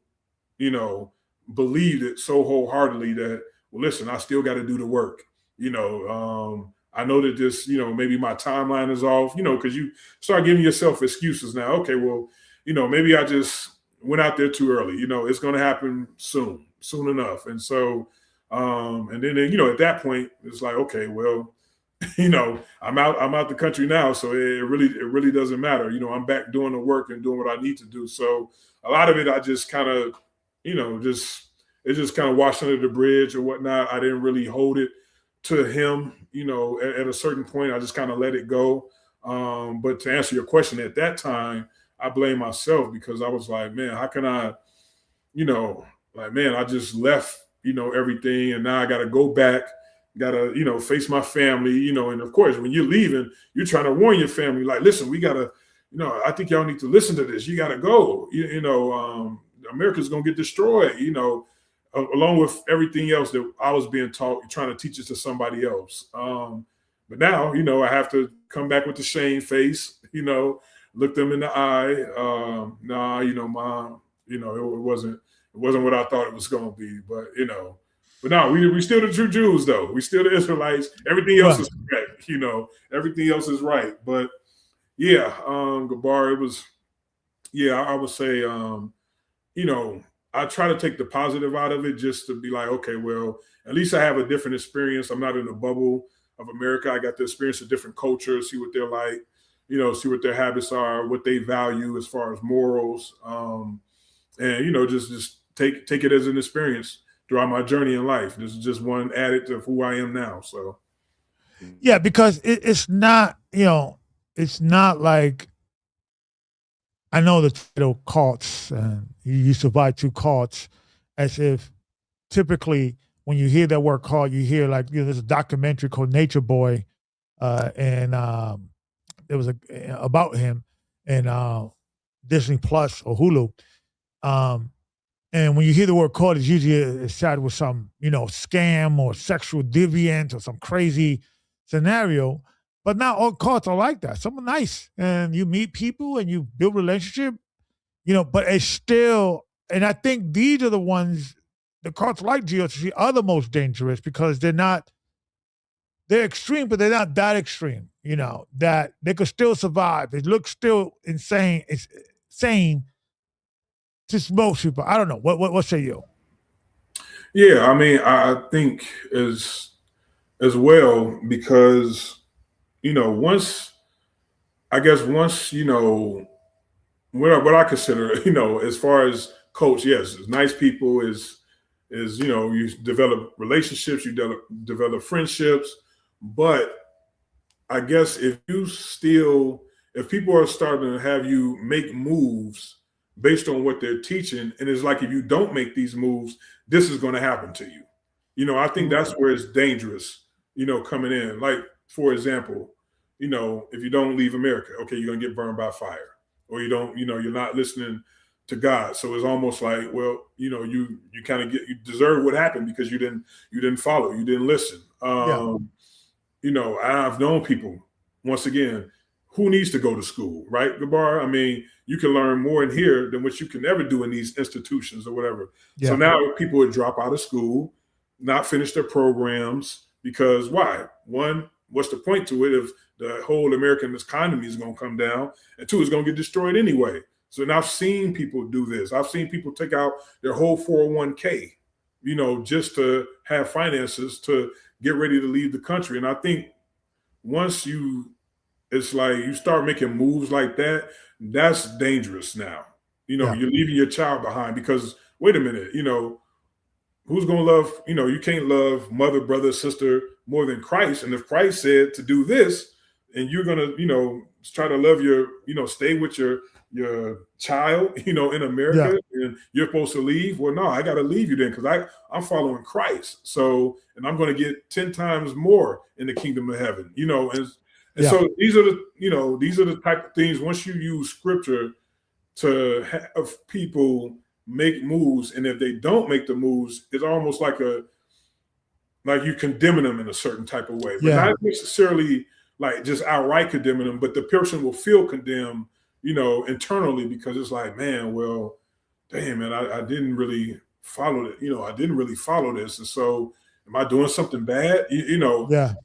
believed it so wholeheartedly that, well, listen, I still got to do the work. I know that this, maybe my timeline is off, because you start giving yourself excuses now. Okay, well, maybe I just went out there too early. It's going to happen soon enough. And so, and then, at that point, it's like, okay, well, I'm out the country now. So it really doesn't matter. I'm back doing the work and doing what I need to do. So a lot of it, I just kind of, it just kind of washed under the bridge or whatnot. I didn't really hold it to him, at a certain point. I just kind of let it go. But to answer your question, at that time, I blame myself because I was like, man, how can I, I just left, everything. And now I got to go back, got to, face my family, and of course, when you're leaving, you're trying to warn your family, like, listen, we got to, I think y'all need to listen to this. You got to go, America's going to get destroyed, along with everything else that I was being taught, trying to teach it to somebody else. But now, I have to come back with the shame face, look them in the eye. Mom, it wasn't what I thought it was going to be, but no, we still the true Jews though. We still the Israelites. Everything else is correct. Everything else is right. But yeah, Gabar, it was, I would say, I try to take the positive out of it just to be like, okay, well, at least I have a different experience. I'm not in the bubble of America. I got to experience a different culture, see what they're like, see what their habits are, what they value as far as morals. And, just take it as an experience throughout my journey in life. This is just one added to who I am now. So. Yeah, because it's not, it's not like, I know the title cults, and you survive two cults, as if typically when you hear that word cult, you hear like, there's a documentary called Nature Boy, and there was about him in Disney Plus or Hulu. And when you hear the word cult, it's usually associated with some, scam or sexual deviant or some crazy scenario. But not all cults are like that. Some are nice, and you meet people and you build relationship, but it's still, and I think these are the ones, the cults like GOTC are the most dangerous because they're extreme, but they're not that extreme, that they could still survive. It looks still insane. It's sane to most people. I don't know. What say you? Yeah, I mean, I think as well because once what I consider as far as coach, yes, nice people is you develop relationships, you develop friendships, but I guess if people are starting to have you make moves based on what they're teaching, and it's like if you don't make these moves, this is going to happen to you. I think that's where it's dangerous, coming in. Like, for example, if you don't leave America, okay, you're going to get burned by fire. Or you don't, you're not listening to God. So it's almost like, well, you kind of you deserve what happened because you didn't follow, you didn't listen. Yeah. I've known people, once again, who needs to go to school, right, Gabar? I mean, you can learn more in here than what you can ever do in these institutions or whatever. Yeah. So now people would drop out of school, not finish their programs because why? One, what's the point to it if the whole American economy is going to come down, and two, it's going to get destroyed anyway. So now I've seen people do this. I've seen people take out their whole 401k, just to have finances to get ready to leave the country. And I think once it's like you start making moves like that, that's dangerous now. You're leaving your child behind because wait a minute, who's going to love, you can't love mother, brother, sister more than Christ. And if Christ said to do this and you're going to, try to love stay with your child, in America, and you're supposed to leave. Well, no, I got to leave you then because I'm following Christ. So, and I'm going to get 10 times more in the kingdom of heaven, and so these are the type of things, once you use scripture to have people make moves, and if they don't make the moves, it's almost like you condemning them in a certain type of way, but not necessarily like just outright condemning them, but the person will feel condemned, internally, because it's like, man, well, damn, man, I didn't really follow it. I didn't really follow this, and so am I doing something bad? But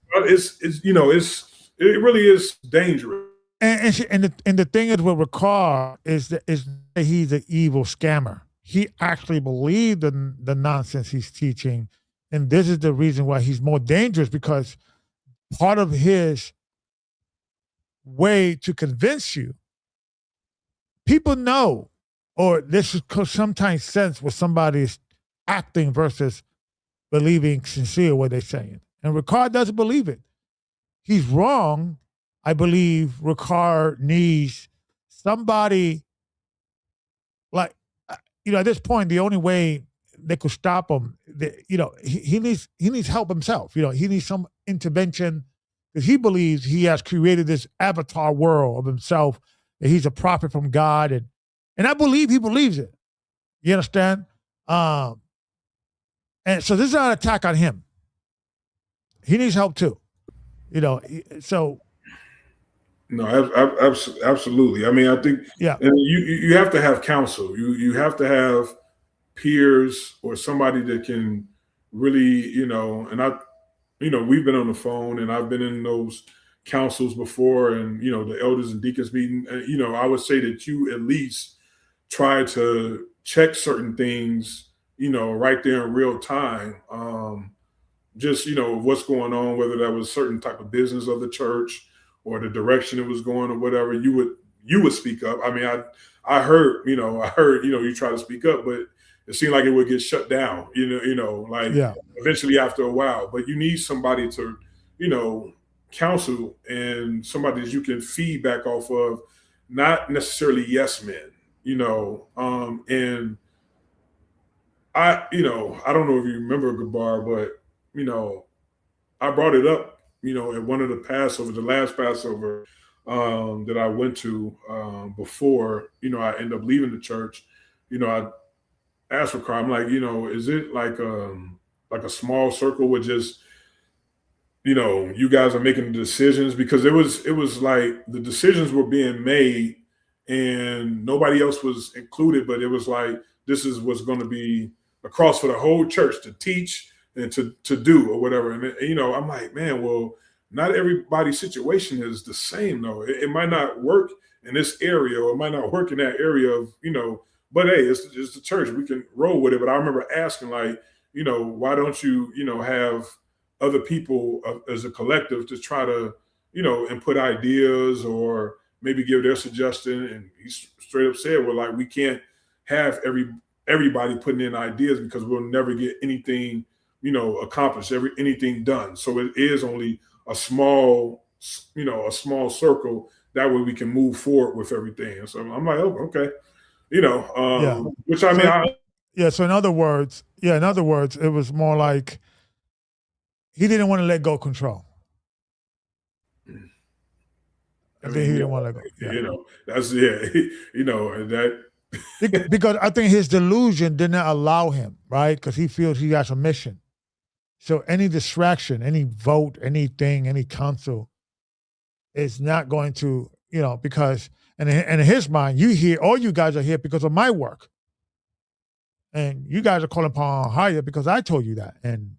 it really is dangerous. And the thing is with Ricard is that he's an evil scammer. He actually believed in the nonsense he's teaching. And this is the reason why he's more dangerous, because part of his way to convince you, people know, or this is sometimes sense what somebody is acting versus believing sincere what they're saying. And Ricard doesn't believe it. He's wrong. I believe Ricard needs somebody like, at this point, the only way they could stop him, he needs help himself. He needs some intervention because he believes he has created this avatar world of himself, that he's a prophet from God. And I believe he believes it. You understand? And so this is not an attack on him. He needs help too. So. No, absolutely. I mean, I think, and you have to have counsel. You have to have peers or somebody that can really, and we've been on the phone and I've been in those councils before, and, the elders and deacons meeting, I would say that you at least try to check certain things, right there in real time. Just, what's going on, whether that was certain type of business of the church or the direction it was going or whatever, you would speak up. I mean, I heard, you try to speak up, but it seemed like it would get shut down, eventually after a while. But you need somebody to, counsel, and somebody that you can feedback off of, not necessarily yes men, and I don't know if you remember, Gabar, but, I brought it up, at one of the last Passover that I went to before, I end up leaving the church. I asked for Christ. I'm like, is it like a small circle with just you guys are making the decisions, because it was like the decisions were being made and nobody else was included, but it was like this is what's going to be across for the whole church to teach and to do or whatever. And I'm like, man, well, not everybody's situation is the same though. It might not work in this area or it might not work in that area of but hey, it's the church. We can roll with it. But I remember asking, like, why don't you have other people as a collective to try to, input ideas or maybe give their suggestion. And he straight up said, well, like, we can't have everybody putting in ideas because we'll never get anything, accomplished, anything done. So it is only a small circle. That way we can move forward with everything. And so I'm like, oh, okay. Which I mean, so in other words, it was more like he didn't want to let go of control. I think he didn't want to let go. Yeah. That's that. Because I think his delusion did not allow him, right? Because he feels he has a mission. So any distraction, any vote, anything, any council is not going to, because and in his mind, all you guys are here because of my work. And you guys are calling upon higher because I told you that. And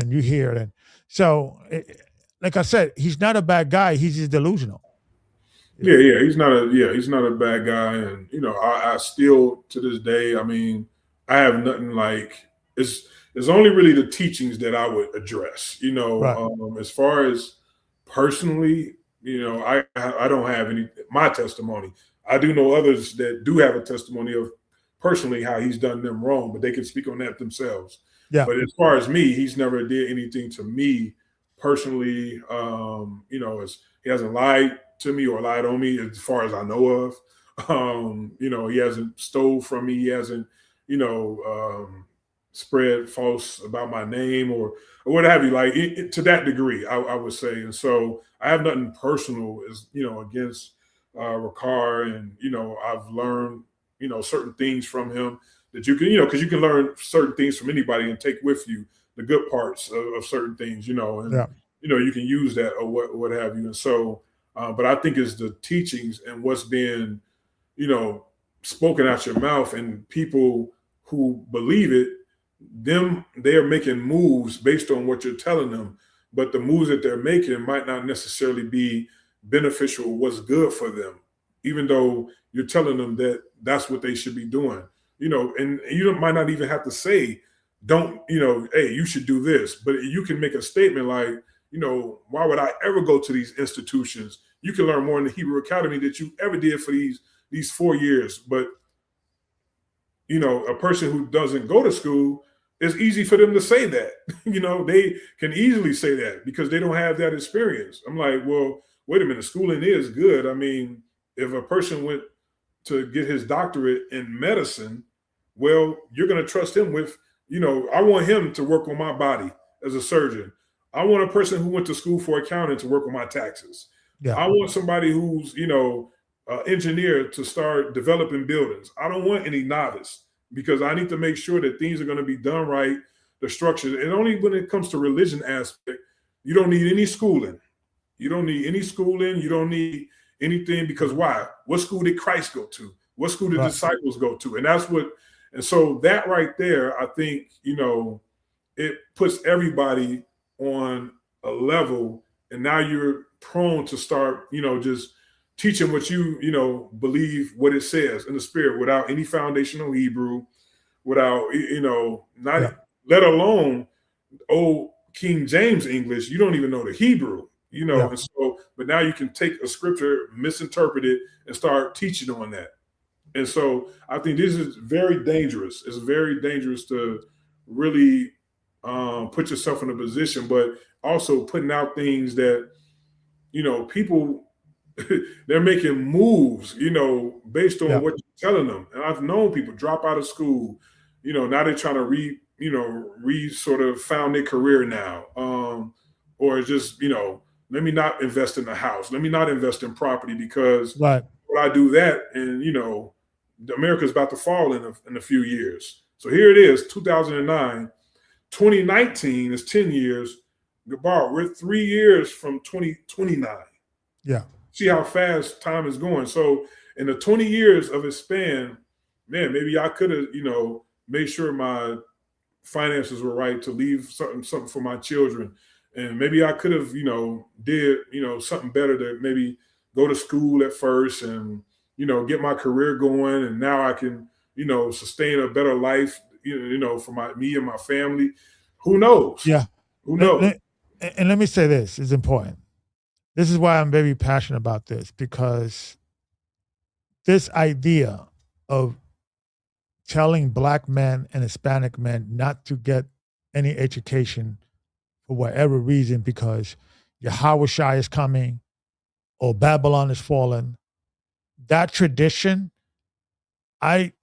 you hear it. And so, like I said, he's not a bad guy. He's just delusional. Yeah. He's not a bad guy. And, I still, to this day, I mean, I have nothing like, it's only really the teachings that I would address, Right. As far as personally, I don't have my testimony. I do know others that do have a testimony of personally how he's done them wrong, but they can speak on that themselves. Yeah. But as far as me, he's never did anything to me personally. As he hasn't lied to me or lied on me as far as I know of. He hasn't stole from me. He hasn't, spread false about my name or what have you, like to that degree, I would say. And so I have nothing personal against Ricard, and I've learned certain things from him that you can because you can learn certain things from anybody and take with you the good parts of certain things, and you can use that or what have you. And so but I think it's the teachings and what's being spoken out your mouth, and people who believe it, they are making moves based on what you're telling them, but the moves that they're making might not necessarily be beneficial or what's good for them, even though you're telling them that that's what they should be doing, and you might not even have to say, don't, hey, you should do this, but you can make a statement like, why would I ever go to these institutions? You can learn more in the Hebrew Academy that you ever did for these 4 years. But, a person who doesn't go to school, it's easy for them to say that. They can easily say that because they don't have that experience. I'm like, well, wait a minute, schooling is good. I mean, if a person went to get his doctorate in medicine, well, you're going to trust him with, I want him to work on my body as a surgeon. I want a person who went to school for accounting to work on my taxes. Yeah. I want somebody who's, engineer to start developing buildings. I don't want any novice, because I need to make sure that things are going to be done right, the structure. And only when it comes to religion aspect, you don't need any schooling. You don't need any schooling. You don't need anything, because why? What school did Christ go to? What school did disciples go to? And so that right there, I think, it puts everybody on a level, and now you're prone to start, just teaching what you believe, what it says in the spirit, without any foundational Hebrew, without, let alone old King James English. You don't even know the Hebrew, and so, but now you can take a scripture, misinterpret it, and start teaching on that. And so I think this is very dangerous. It's very dangerous to really put yourself in a position, but also putting out things that, people, they're making moves, based on what you're telling them. And I've known people drop out of school, now they're trying to sort of found their career now. Or just, let me not invest in the house. Let me not invest in property, because when I do that, and, America's about to fall in a few years. So here it is, 2009, 2019 is 10 years. Gabar, we're 3 years from 2029. Yeah. See how fast time is going. So in the 20 years of its span, man, maybe I could have, made sure my finances were right to leave something for my children. And maybe I could have, did, something better to maybe go to school at first and, get my career going. And now I can, sustain a better life, for me and my family. Who knows? Yeah. Who knows? And let me say this is important. This is why I'm very passionate about this, because this idea of telling Black men and Hispanic men not to get any education for whatever reason, because Yahweh Shai is coming or Babylon is fallen, that tradition, I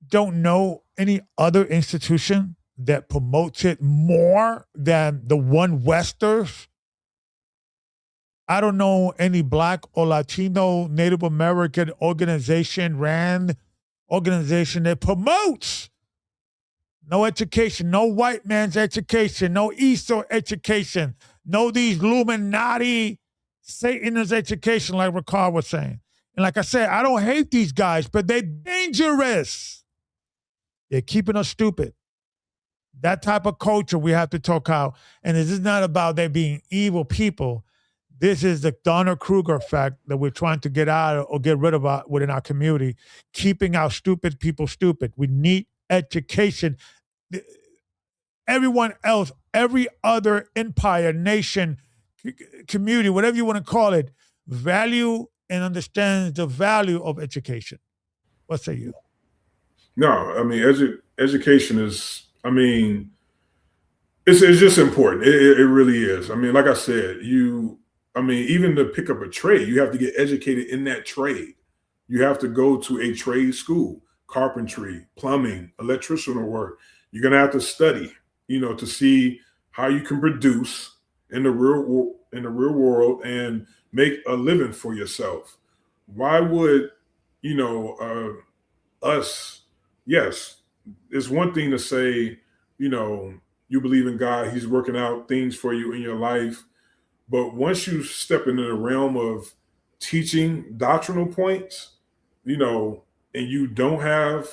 don't know any other institution that promotes it more than the one Westers. I don't know any Black or Latino Native American organization, RAND organization, that promotes no education, no white man's education, no Esau education, no these Illuminati Satanist education, like Ricard was saying. And like I said, I don't hate these guys, but they're dangerous. They're keeping us stupid. That type of culture we have to talk out. And this is not about they being evil people. This is the Donner-Kruger effect that we're trying to get out of or get rid of within our community, keeping our stupid people stupid. We need education. Everyone else, every other empire, nation, community, whatever you want to call it, value and understands the value of education. What say you? No, I mean, education is, it's just important. It really is. I mean, like I said, even to pick up a trade, you have to get educated in that trade. You have to go to a trade school, carpentry, plumbing, electrician work. You're going to have to study, to see how you can produce in the real world and make a living for yourself. Why would, us, yes, it's one thing to say, you believe in God, he's working out things for you in your life. But once you step into the realm of teaching doctrinal points, and you don't have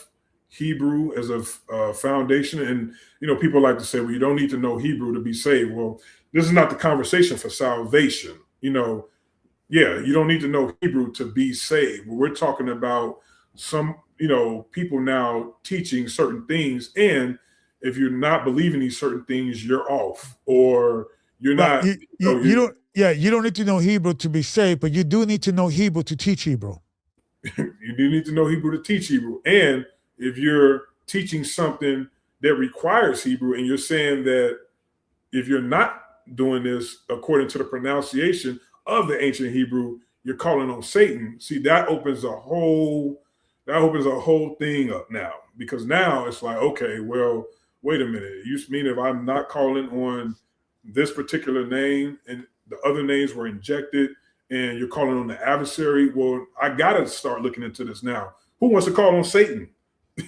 Hebrew as a foundation, and, people like to say, well, you don't need to know Hebrew to be saved. Well, this is not the conversation for salvation. Yeah, you don't need to know Hebrew to be saved. We're talking about some, people now teaching certain things. And if you're not believing these certain things, you're off, or you're not. You don't. Yeah, you don't need to know Hebrew to be saved, but you do need to know Hebrew to teach Hebrew. You do need to know Hebrew to teach Hebrew. And if you're teaching something that requires Hebrew, and you're saying that if you're not doing this according to the pronunciation of the ancient Hebrew, you're calling on Satan. See, that opens a whole thing up now, because now it's like, okay, well, wait a minute. You mean if I'm not calling on this particular name and the other names were injected and you're calling on the adversary? Well, I got to start looking into this now. Who wants to call on Satan?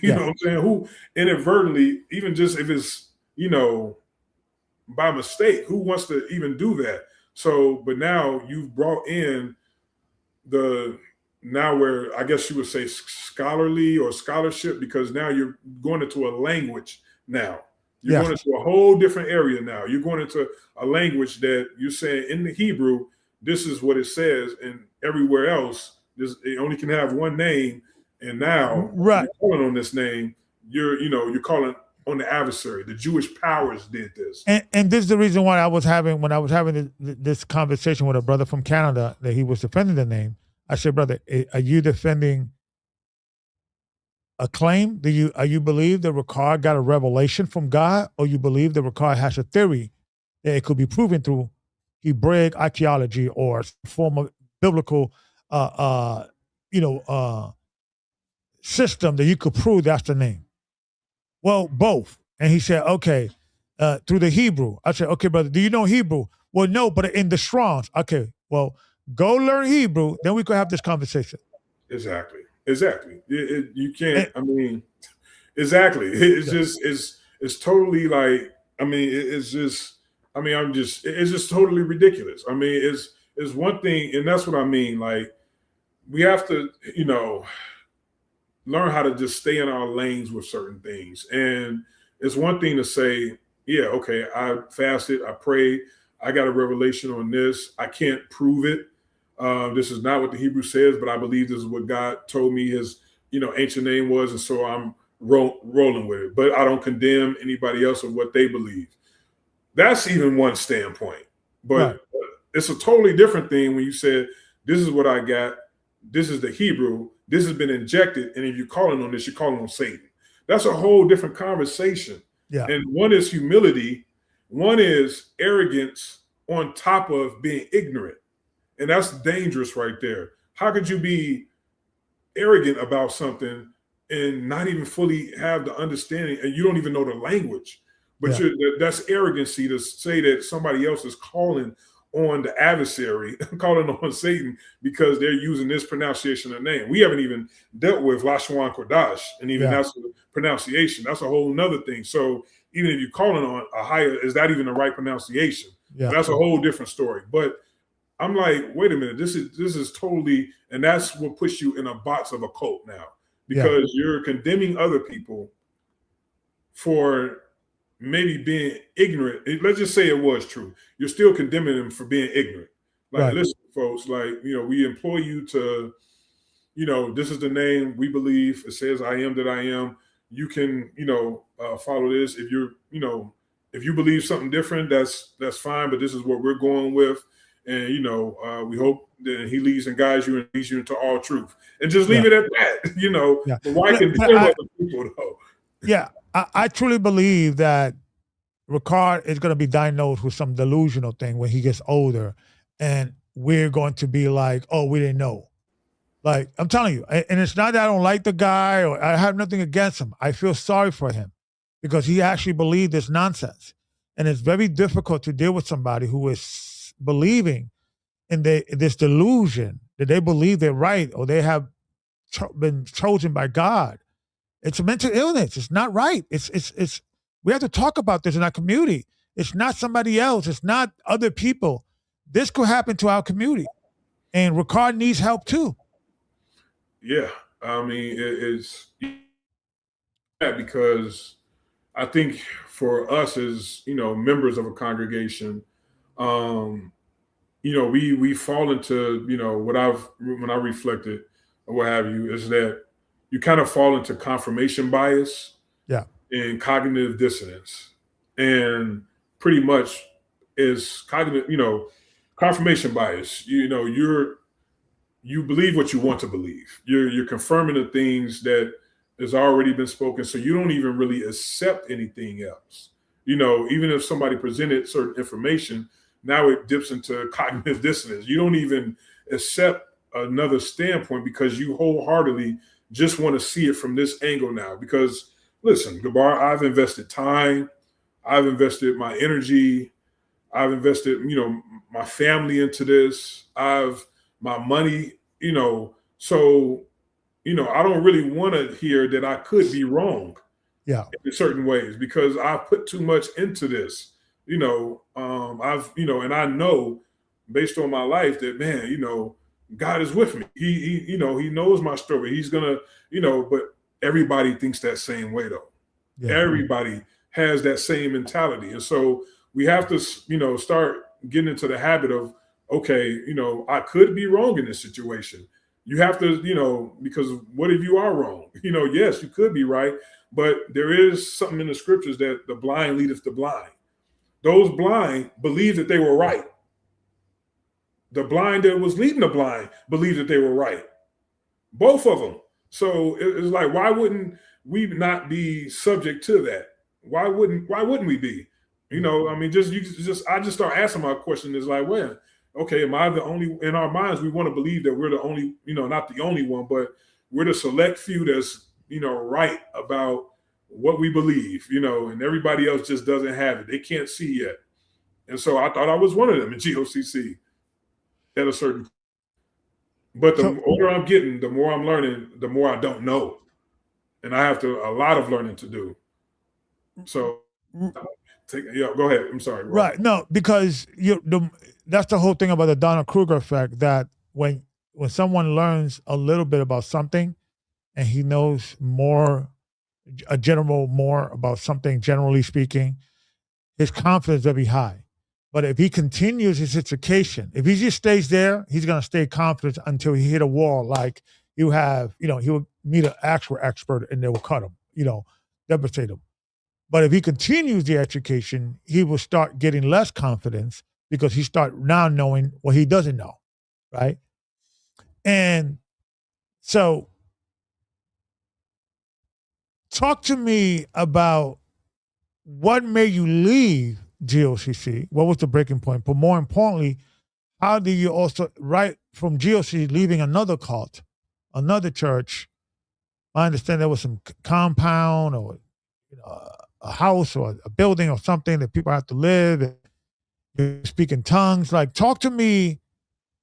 You know what I'm saying? Who inadvertently, even just if it's, by mistake, who wants to even do that? So, but now you've brought in where I guess you would say scholarly or scholarship, because now you're going into a language now. You're going into a whole different area now. You're going into a language that you're saying in the Hebrew, this is what it says, and everywhere else, it only can have one name. And now you're calling on this name, you're calling on the adversary. The Jewish powers did this. And this is the reason why when I was having this conversation with a brother from Canada, that he was defending the name. I said, brother, are you defending a claim? Do you believe that Ricard got a revelation from God, or you believe that Ricard has a theory that it could be proven through Hebraic archaeology or some form of biblical system that you could prove that's the name? Well, both. And he said, okay, through the Hebrew. I said, okay, brother, do you know Hebrew? Well, no, but in the Strong's. Okay, well, go learn Hebrew, then we could have this conversation. Exactly. You can't, exactly. It's just, it's totally like, it's just, I mean, it's just totally ridiculous. I mean, it's one thing, and that's what I mean. Like, we have to, learn how to just stay in our lanes with certain things. And it's one thing to say, yeah, okay, I fasted, I prayed, I got a revelation on this. I can't prove it. This is not what the Hebrew says, but I believe this is what God told me his, ancient name was. And so I'm rolling with it. But I don't condemn anybody else of what they believe. That's even one standpoint. But it's a totally different thing when you said, this is what I got. This is the Hebrew. This has been injected. And if you're calling on this, you're calling on Satan. That's a whole different conversation. Yeah. And one is humility. One is arrogance on top of being ignorant. And that's dangerous right there. How could you be arrogant about something and not even fully have the understanding, and you don't even know the language? But that's arrogancy to say that somebody else is calling on the adversary, calling on Satan because they're using this pronunciation of name. We haven't even dealt with Lashwan Kodash, and even that's a pronunciation. That's a whole nother thing. So even if you're calling on a higher, is that even the right pronunciation? Yeah. That's a whole different story. But I'm like, wait a minute, this is totally, and that's what puts you in a box of a cult now, because you're condemning other people for maybe being ignorant. Let's just say it was true. You're still condemning them for being ignorant. Like, listen, folks, like, we employ you to, this is the name we believe. It says, I am that I am. You can, follow this. If you're, if you believe something different, that's fine. But this is what we're going with. And, we hope that he leads and guides you and leads you into all truth. And just leave it at that, But why condemn other people, though? Yeah. I truly believe that Ricard is going to be diagnosed with some delusional thing when he gets older, and we're going to be like, oh, we didn't know. Like, I'm telling you, and it's not that I don't like the guy or I have nothing against him. I feel sorry for him because he actually believed this nonsense. And it's very difficult to deal with somebody who is believing in this delusion that they believe they're right or they have been chosen by God. It's a mental illness. It's not right. It's. We have to talk about this in our community. It's not somebody else. It's not other people. This could happen to our community, and Ricard needs help too. Yeah, I mean, it's because I think for us as members of a congregation, we fall into when I reflected or what have you, is that you kind of fall into confirmation bias. Yeah. And cognitive dissonance, and pretty much is cognitive, confirmation bias. You believe what you want to believe. You're confirming the things that has already been spoken, so you don't even really accept anything else. Even if somebody presented certain information, now it dips into cognitive dissonance. You don't even accept another standpoint because you wholeheartedly just want to see it from this angle now. Because listen, Gabar, I've invested time, I've invested my energy, I've invested, my family into this, my money, so, I don't really want to hear that I could be wrong in certain ways because I've put too much into this, and I know based on my life that, man, God is with me. He knows my story. He's gonna, but everybody thinks that same way though. Yeah. Everybody has that same mentality. And so we have to, start getting into the habit of, okay, I could be wrong in this situation. You have to, because what if you are wrong? Yes, you could be right, but there is something in the scriptures that the blind leadeth the blind. Those blind believed that they were right. The blind that was leading the blind believed that they were right. Both of them. So it's like, why wouldn't we not be subject to that? Why wouldn't we be? I mean, I just start asking my question is like, well, okay, am I the only, in our minds, we want to believe that we're the only, not the only one, but we're the select few that's, right about what we believe, and everybody else just doesn't have it. They can't see yet. And so I thought I was one of them in GOCC at a certain point. But the older I'm getting, the more I'm learning, the more I don't know. And I have a lot of learning to do. So Go ahead. I'm sorry. Rob. Right. No, because that's the whole thing about the Donald Kruger effect, that when someone learns a little bit about something and he knows more about something, generally speaking, his confidence will be high. But if he continues his education, if he just stays there, he's going to stay confident until he hit a wall. Like he will meet an actual expert and they will cut him, devastate him. But if he continues the education, he will start getting less confidence because he start now knowing what he doesn't know, right? And so talk to me about what made you leave GOCC? What was the breaking point? But more importantly, how do you also, right from GOCC, leaving another cult, another church? I understand there was some compound or a house or a building or something that people have to live and you speak in tongues. Like, talk to me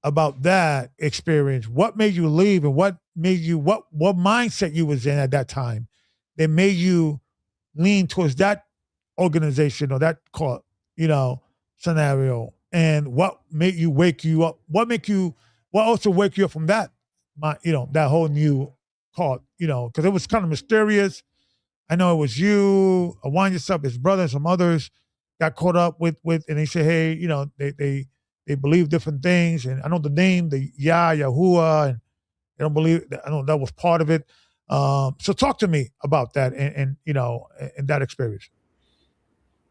about that experience. What made you leave, and what made you, what mindset you was in at that time that made you lean towards that organization or that cult, scenario, and what made you wake you up? What also wake you up from that, that whole new cult, because it was kind of mysterious. I know it was you, Awan yourself, his brother, and some others got caught up with, and they say, hey, they believe different things, and I know the name, the Yahuwah, and they don't believe. I know that was part of it. So talk to me about that, and that experience.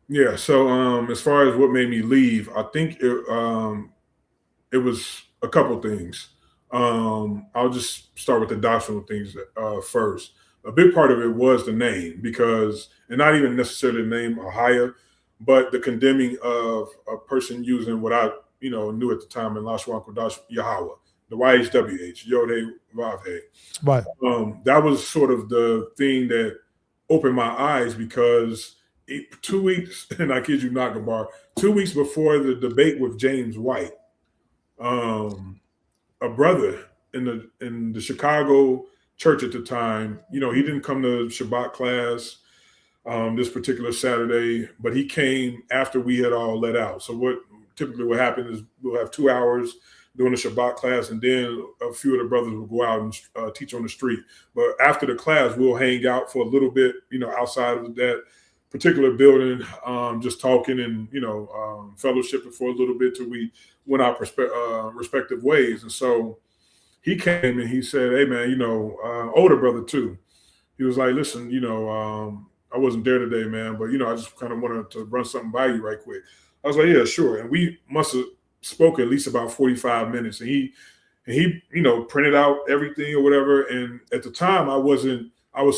Yeah. So as far as what made me leave, I think it was a couple things. I'll just start with the doctrinal things first. A big part of it was the name, and not even necessarily the name Ahaya, but the condemning of a person using what I knew at the time in Lashwan Kodash Yahweh, the YHWH, Yod Vav. Right. That was sort of the thing that opened my eyes, because 2 weeks, and I kid you not, Gabar, 2 weeks before the debate with James White, a brother in the Chicago church at the time, he didn't come to Shabbat class this particular Saturday, but he came after we had all let out. So what typically happen is we'll have 2 hours during the Shabbat class, and then a few of the brothers will go out and teach on the street. But after the class, we'll hang out for a little bit, outside of that particular building, just talking and, fellowshipping for a little bit till we went our respective ways. And so he came and he said, hey, man, older brother too. He was like, listen, I wasn't there today, man, but, I just kind of wanted to run something by you right quick. I was like, yeah, sure. And we must have spoke at least about 45 minutes. And he printed out everything or whatever. And at the time, I was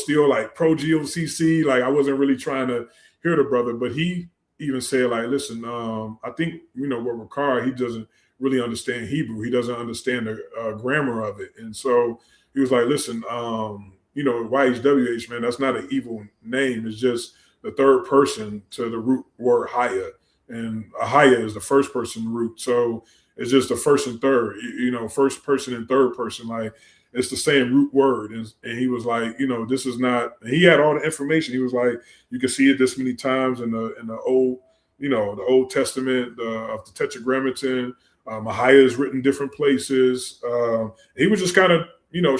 still like pro GOCC. Like, I wasn't really trying to hear the brother, but he even said, like, listen, I think, with Ricard, he doesn't really understand Hebrew. He doesn't understand the grammar of it. And so he was like, listen, YHWH, man, that's not an evil name. It's just the third person to the root word Haya. And Ahaya is the first person root. So it's just the first and third, first person and third person. Like, it's the same root word. And he was like, this is not, he had all the information. He was like, you can see it this many times in the old, the Old Testament of the Tetragrammaton. Ahaya is written different places. He was just kind of,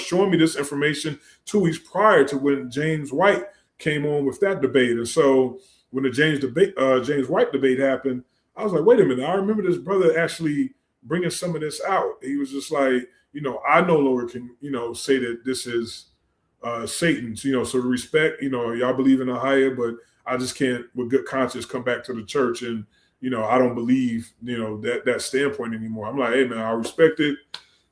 showing me this information 2 weeks prior to when James White came on with that debate. And so when the James White debate happened, I was like, wait a minute, I remember this brother actually bringing some of this out. He was just like, I no longer can, say that this is Satan, so to respect, y'all believe in Ahaya, but I just can't, with good conscience, come back to the church and, I don't believe, that standpoint anymore. I'm like, hey, man, I respect it.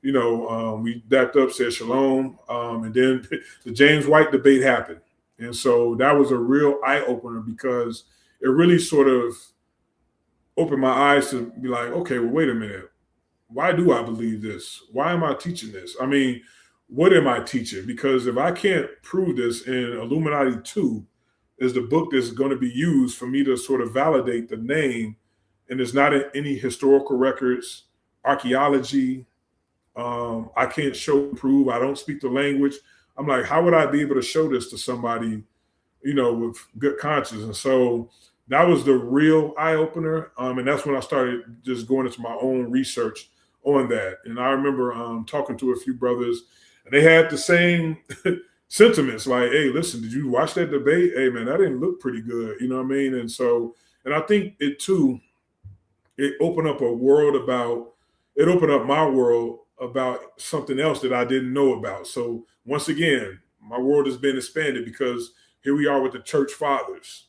We backed up, said shalom. And then the James White debate happened. And so that was a real eye opener, because it really sort of opened my eyes to be like, okay, well, wait a minute. Why do I believe this? Why am I teaching this? I mean, what am I teaching? Because if I can't prove this, in Illuminati 2 is the book that's going to be used for me to sort of validate the name, and it's not in any historical records, archaeology, I can't show and prove. I don't speak the language. I'm like, how would I be able to show this to somebody, with good conscience? And so that was the real eye opener. And that's when I started just going into my own research on that. And I remember talking to a few brothers, and they had the same sentiments. Like, hey, listen, did you watch that debate? Hey, man, that didn't look pretty good. You know what I mean? And so, and I think it opened up it opened up my world about something else that I didn't know about. So once again, my world has been expanded because here we are with the church fathers,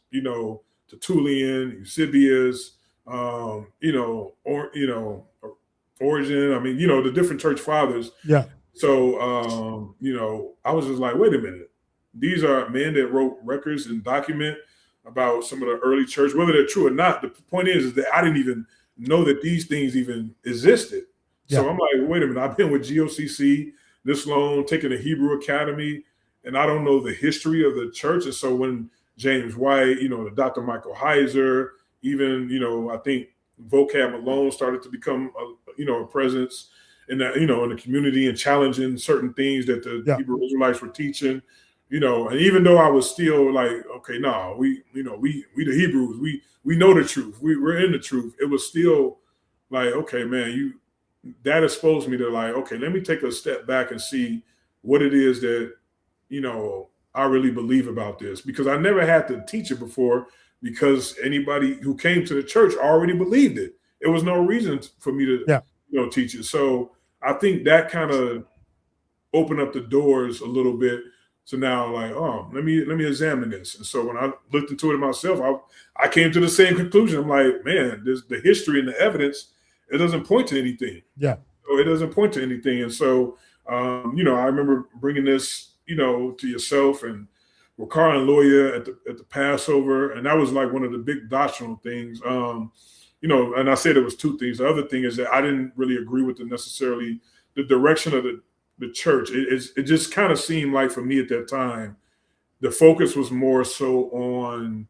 Tertullian, Eusebius, Origin. I mean, the different church fathers. Yeah. So, I was just like, wait a minute. These are men that wrote records and document about some of the early church, whether they're true or not. The point is that I didn't even know that these things even existed. So I'm like, wait a minute. I've been with GOCC this long, taking a Hebrew Academy, and I don't know the history of the church. And so when James White, the Dr. Michael Heiser, even, I think Vocab Malone started to become, a presence in that, in the community and challenging certain things that the Hebrew Israelites were teaching, and even though I was still like, okay, no, we the Hebrews, we know the truth. We're in the truth. It was still like, okay, man, that exposed me to like, okay, let me take a step back and see what it is that, I really believe about this, because I never had to teach it before, because anybody who came to the church already believed it. It was no reason for me to, teach it. So I think that kind of opened up the doors a little bit to now like, oh, let me examine this. And so when I looked into it myself, I came to the same conclusion. I'm like, man, the history and the evidence, it doesn't point to anything. Yeah. So it doesn't point to anything. And so, I remember bringing this, to yourself and Wakar and Loya at the Passover. And that was like one of the big doctrinal things. And I said it was two things. The other thing is that I didn't really agree with necessarily the direction of the church. It just kind of seemed like for me at that time, the focus was more so on,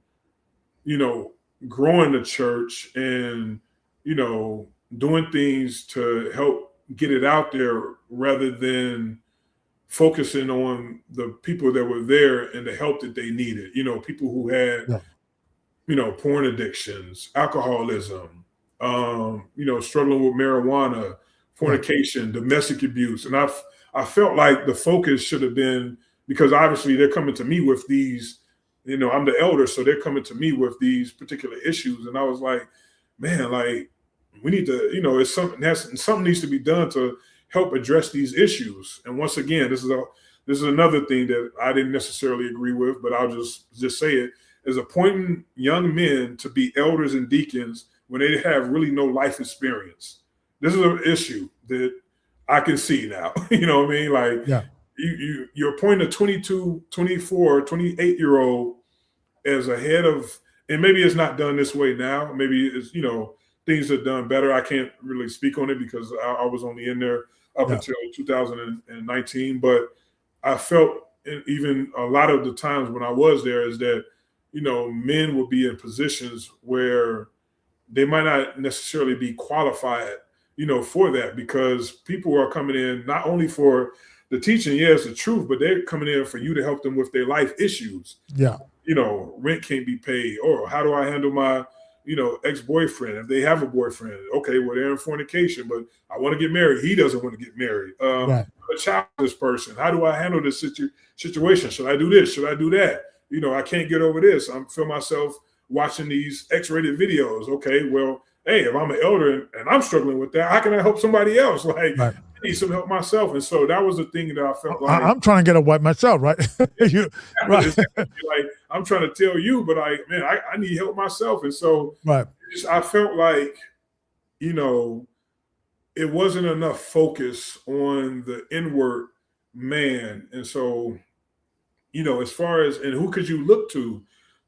growing the church and, doing things to help get it out there rather than focusing on the people that were there and the help that they needed, people who had, porn addictions, alcoholism, struggling with marijuana, fornication, domestic abuse. And I felt like the focus should have been, because obviously they're coming to me with these, I'm the elder, so they're coming to me with these particular issues. And I was like, man, like, we need to, it's something needs to be done to help address these issues. And once again, this is another thing that I didn't necessarily agree with, but I'll just say it, is appointing young men to be elders and deacons when they have really no life experience. This is an issue that I can see now. You know what I mean? Like, you're appointing a 22, 24, 28-year-old as a head of, and maybe it's not done this way now. Maybe it's, things are done better. I can't really speak on it because I was only in there up until 2019. But I felt even a lot of the times when I was there is that, men will be in positions where they might not necessarily be qualified, for that, because people are coming in not only for the teaching, it's the truth, but they're coming in for you to help them with their life issues. Yeah. Rent can't be paid, or how do I handle my, ex-boyfriend, if they have a boyfriend? Okay, well, they're in fornication, but I want to get married. He doesn't want to get married. A childless person. How do I handle this situation? Should I do this? Should I do that? I can't get over this. I feel myself watching these X-rated videos. Okay, well, hey, if I'm an elder and I'm struggling with that, how can I help somebody else? Like, I need some help myself. And so that was the thing that I felt like I'm trying to get a wipe myself, right? Like, I'm trying to tell you, but I need help myself. And so I felt like, it wasn't enough focus on the inward man. And so, as far as, and who could you look to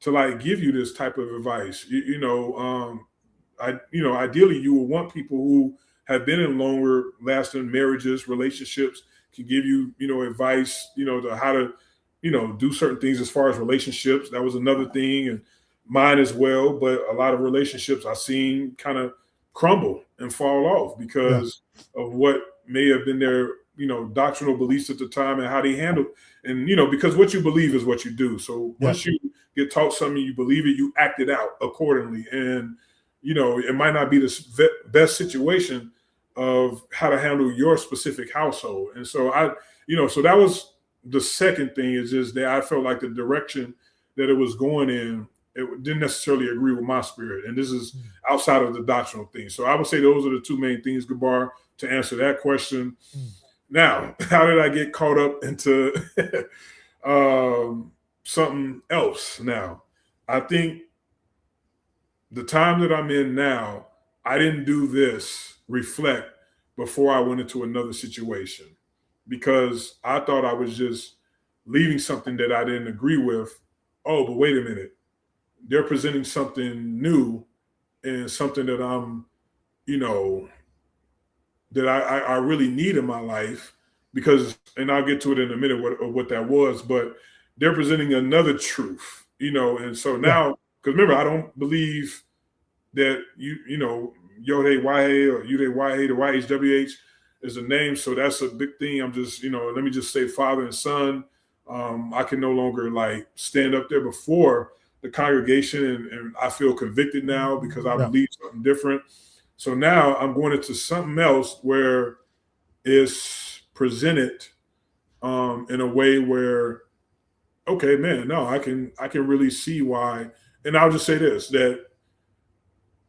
like give you this type of advice? Ideally you would want people who have been in longer lasting marriages, relationships, can give you, advice, to how to, do certain things as far as relationships. That was another thing, and mine as well. But a lot of relationships I've seen kind of crumble and fall off because of what may have been their, doctrinal beliefs at the time and how they handled, and because what you believe is what you do. So once you get taught something, you believe it, you act it out accordingly. And it might not be the best situation of how to handle your specific household. And so so that was the second thing, is just that I felt like the direction that it was going in, it didn't necessarily agree with my spirit. And this is outside of the doctrinal thing. So I would say those are the two main things, Gabar, to answer that question. Now, how did I get caught up into something else now? I think the time that I'm in now, I didn't do this reflect before I went into another situation, because I thought I was just leaving something that I didn't agree with. Oh, but wait a minute. They're presenting something new and something that I'm, that I really need in my life, because, and I'll get to it in a minute what that was, but they're presenting another truth, and so now, because remember, I don't believe that Yod-Heh Wah-Heh or Yud-Heh Wah-Heh, the Y-H-W-H is a name. So that's a big thing. I'm just, let me just say Father and Son. I can no longer stand up there before the congregation and I feel convicted now because I believe something different. So now I'm going into something else where it's presented in a way where, okay, man, no, I can really see why. And I'll just say this, that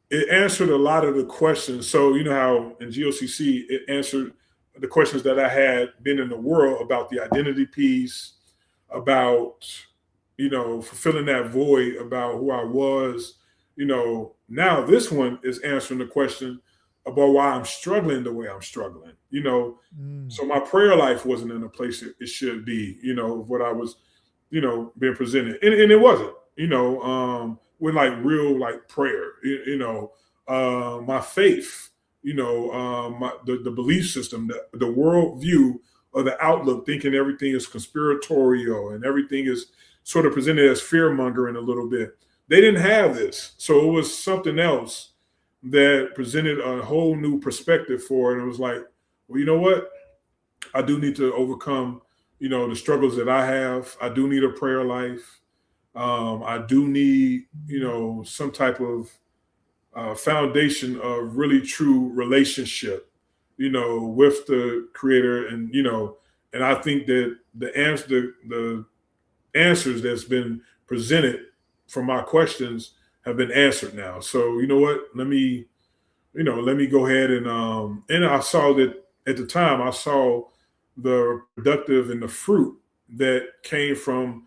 it answered a lot of the questions. So how in GOCC, it answered the questions that I had been in the world about the identity piece, about, fulfilling that void about who I was. Now this one is answering the question about why I'm struggling the way I'm struggling. So my prayer life wasn't in a place it should be, what I was, being presented. And it wasn't, with real prayer, my faith, the belief system, the world view or the outlook, thinking everything is conspiratorial and everything is sort of presented as fear mongering a little bit. They didn't have this. So it was something else that presented a whole new perspective for it. And it was like, well, you know what? I do need to overcome, the struggles that I have. I do need a prayer life. I do need, some type of foundation of really true relationship, with the Creator. And, and I think that the answers that's been presented from my questions have been answered now. So, you know what, let me go ahead and I saw that at the time I saw the productive and the fruit that came from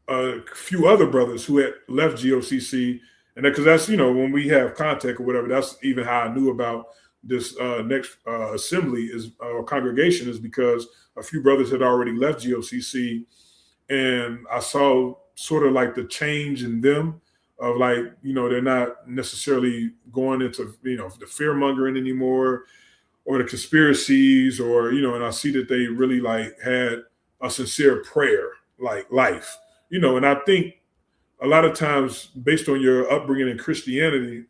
a few other brothers who had left GOCC. And because that's, when we have contact or whatever, that's even how I knew about this next assembly is congregation, is because a few brothers had already left GOCC. And I saw sort of the change in them of they're not necessarily going into, the fear mongering anymore or the conspiracies or, and I see that they really had a sincere prayer life, and I think a lot of times based on your upbringing in Christianity,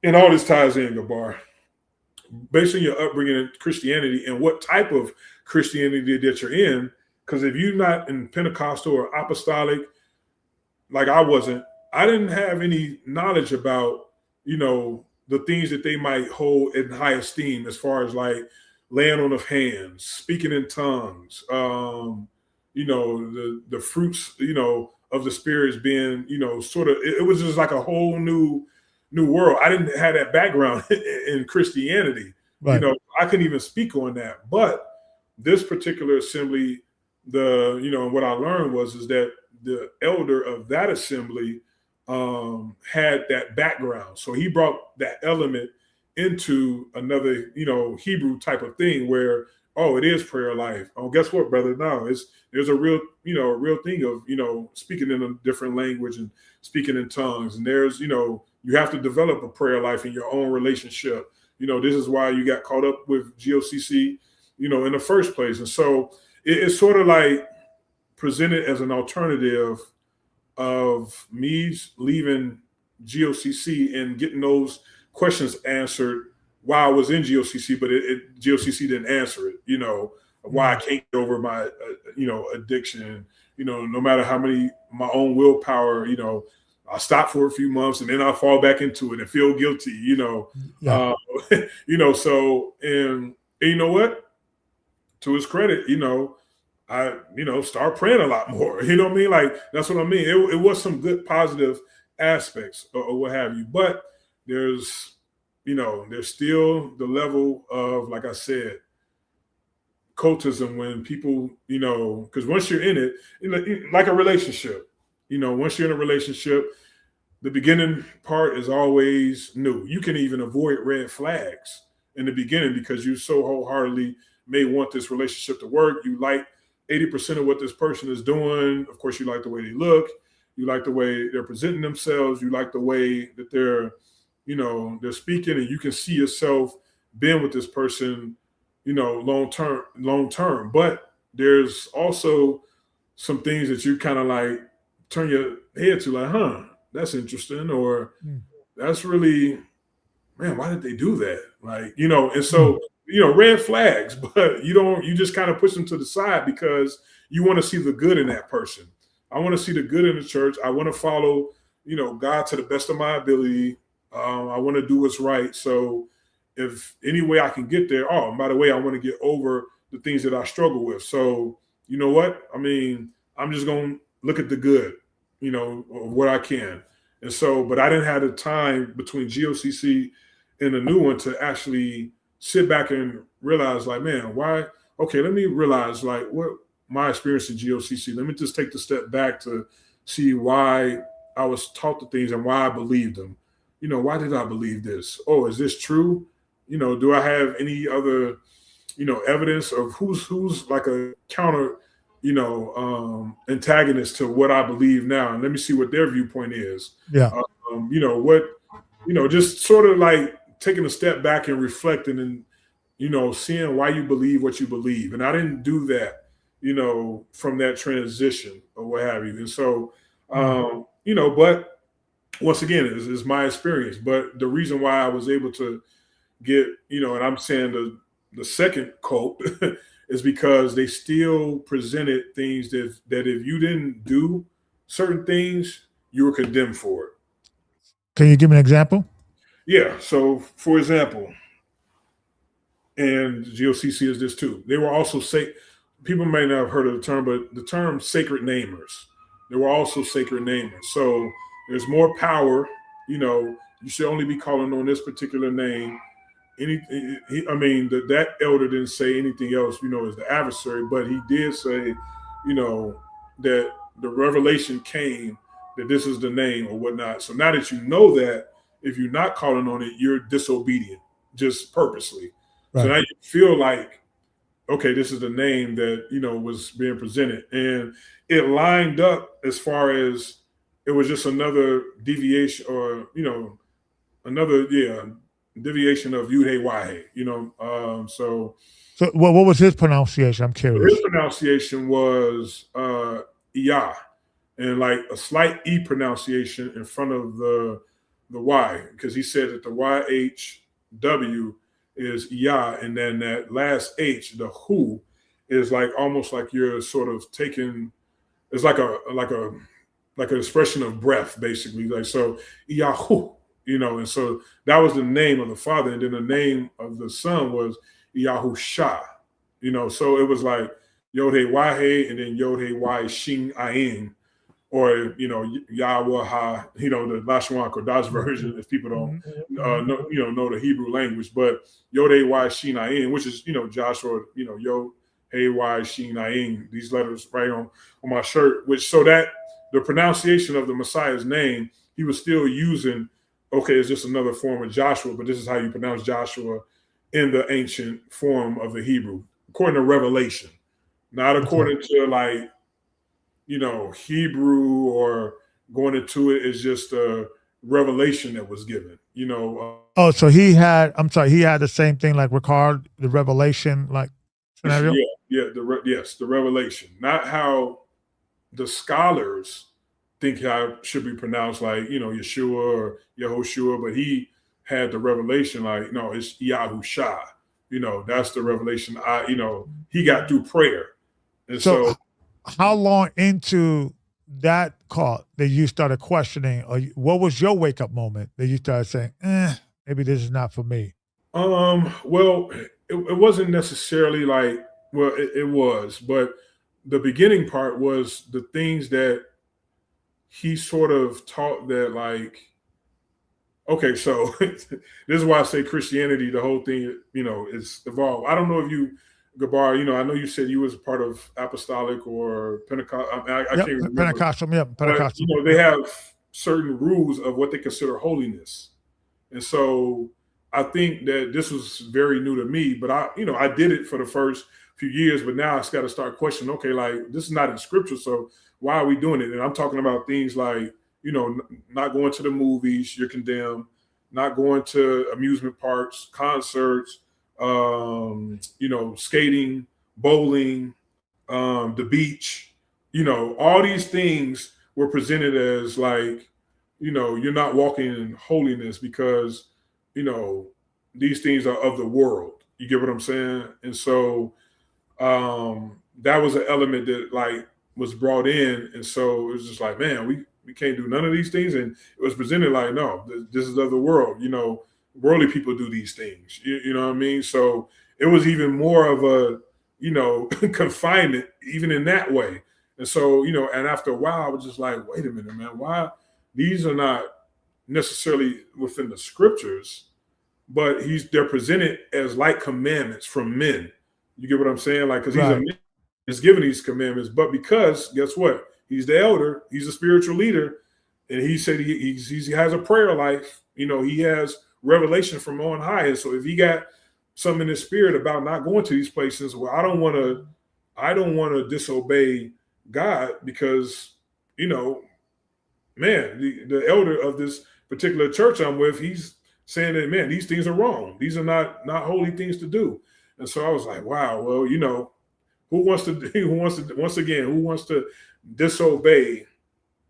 and all this ties in, Gabar, based on your upbringing in Christianity and what type of Christianity that you're in, because if you're not in Pentecostal or apostolic, like I wasn't, I didn't have any knowledge about, the things that they might hold in high esteem as far as laying on of hands, speaking in tongues, the fruits, of the spirits being, sort of, it was just a whole new world. I didn't have that background in Christianity. Right. I couldn't even speak on that. But this particular assembly, what I learned is that the elder of that assembly had that background. So he brought that element into another, Hebrew type of thing where, oh, it is prayer life. Oh, guess what, brother? No, there's a real, a real thing of, speaking in a different language and speaking in tongues. And there's, you have to develop a prayer life in your own relationship. This is why you got caught up with GOCC, in the first place. And so it's sort of presented as an alternative of me leaving GOCC and getting those questions answered why I was in GOCC, but GOCC didn't answer it, you know, why I can't get over my, you know, addiction, you know, no matter how many, my own willpower, you know, I'll stop for a few months and then I'll fall back into it and feel guilty, you know. Yeah. You know, so, and you know what? To his credit, you know, I, you know, start praying a lot more. You know what I mean? Like, that's what I mean. It was some good positive aspects or what have you. But there's, you know, there's still the level of, like I said, cultism when people, you know, because once you're in it, you know, like a relationship, you know, once you're in a relationship, the beginning part is always new. You can even avoid red flags in the beginning because you so wholeheartedly may want this relationship to work. You like 80% of what this person is doing. Of course, you like the way they look. You like the way they're presenting themselves. You like the way that they're, you know, they're speaking, and you can see yourself being with this person, you know, long term. But there's also some things that you kind of like turn your head to, like, huh, that's interesting, or that's really, man, why did they do that? Like, you know, and so, you know, red flags, but you just kind of push them to the side because you want to see the good in that person. I want to see the good in the church. I want to follow, you know, God to the best of my ability. I want to do what's right. So if any way I can get there, oh, and by the way, I want to get over the things that I struggle with. So, you know what? I mean, I'm just going to look at the good, you know, of what I can. And so, but I didn't have the time between GOCC and the new one to actually sit back and realize, like, man, why? Okay, let me realize, like, what my experience in GOCC. Let me just take the step back to see why I was taught the things and why I believed them. You know, why did I believe this? Oh, is this true? You know, do I have any other, you know, evidence of who's like a counter, you know, antagonist to what I believe now, and let me see what their viewpoint is. Yeah. You know, what, you know, just sort of like taking a step back and reflecting and, you know, seeing why you believe what you believe. And I didn't do that, you know, from that transition or what have you. And so, you know, but once again, it's my experience. But the reason why I was able to get, you know, and I'm saying the second cult is because they still presented things that if you didn't do certain things, you were condemned for it. Can you give me an example? Yeah. So, for example, and GOCC is this too. They were also people may not have heard of the term, but the term sacred namers. They were also sacred namers. So there's more power. You know, you should only be calling on this particular name. I mean, that elder didn't say anything else, you know, as the adversary, but he did say, you know, that the revelation came that this is the name or whatnot. So now that you know that, if you're not calling on it, you're disobedient, just purposely. Right. So now you feel like, okay, this is the name that, you know, was being presented. And it lined up as far as it was just another deviation or, you know, another, deviation of Yud Hey Wah Hey, you know. So what was his pronunciation? I'm curious. His pronunciation was Iyah, and like a slight E pronunciation in front of the Y, because he said that the YHW is Iyah, and then that last H, the Hu, is like almost like you're sort of taking. It's like an expression of breath, basically. Like, so Iyahu, you know, and so that was the name of the father, and then the name of the son was Yahusha, you know. So it was like Yod Hey Wah Hey, and then Yod Hey Wah Shin Ayin, or, you know, Yahweh Ha, you know, the Lashon Kodash version, if people don't know the Hebrew language, but Yod Hey Wah Shin Ayin, which is, you know, Joshua, you know, Yod Hey Wah Shin Ayin, these letters right on my shirt, which, so that the pronunciation of the Messiah's name, he was still using, okay, it's just another form of Joshua, but this is how you pronounce Joshua in the ancient form of the Hebrew, according to Revelation, not according to, like, you know, Hebrew or going into it. Is just a revelation that was given, you know. So he had the same thing like Ricard, the revelation, like scenario? The revelation, not how the scholars think how it should be pronounced, like, you know, Yeshua or Yehoshua, but he had the revelation, like, no, it's Yahushua. That's the revelation. He got through prayer. And so how long into that call that you started questioning, or what was your wake up moment that you started saying, maybe this is not for me? Well, it wasn't necessarily like, well, it was, but the beginning part was the things that he sort of taught that, like, okay, so this is why I say Christianity, the whole thing, is evolved. I don't know if you, Gabar, I know you said you was a part of apostolic or Pentecost. I can't remember. Pentecostal, Pentecostal. But, they have certain rules of what they consider holiness. And so I think that this was very new to me, but I did it for the first few years, but now it's got to start questioning, okay, like, this is not in scripture, so why are we doing it? And I'm talking about things like, not going to the movies, you're condemned, not going to amusement parks, concerts, skating, bowling, the beach, all these things were presented as like, you're not walking in holiness because, these things are of the world. You get what I'm saying? And so that was an element that like was brought in. And so it was just like, man, we can't do none of these things. And it was presented like, no, this is of the world. Worldly people do these things. You know what I mean? So it was even more of a, confinement, even in that way. And so, and after a while, I was just like, wait a minute, man, why these are not necessarily within the scriptures, but they're presented as like commandments from men. You get what I'm saying? Like, because he's a man, is giving these commandments, but because guess what? He's the elder, he's a spiritual leader, and he said he has a prayer life. He has revelation from on high. And so if he got something in his spirit about not going to these places, well, I don't want to disobey God because, man, the elder of this particular church I'm with, he's saying that, man, these things are wrong. These are not holy things to do. And so I was like, wow, well, who wants to disobey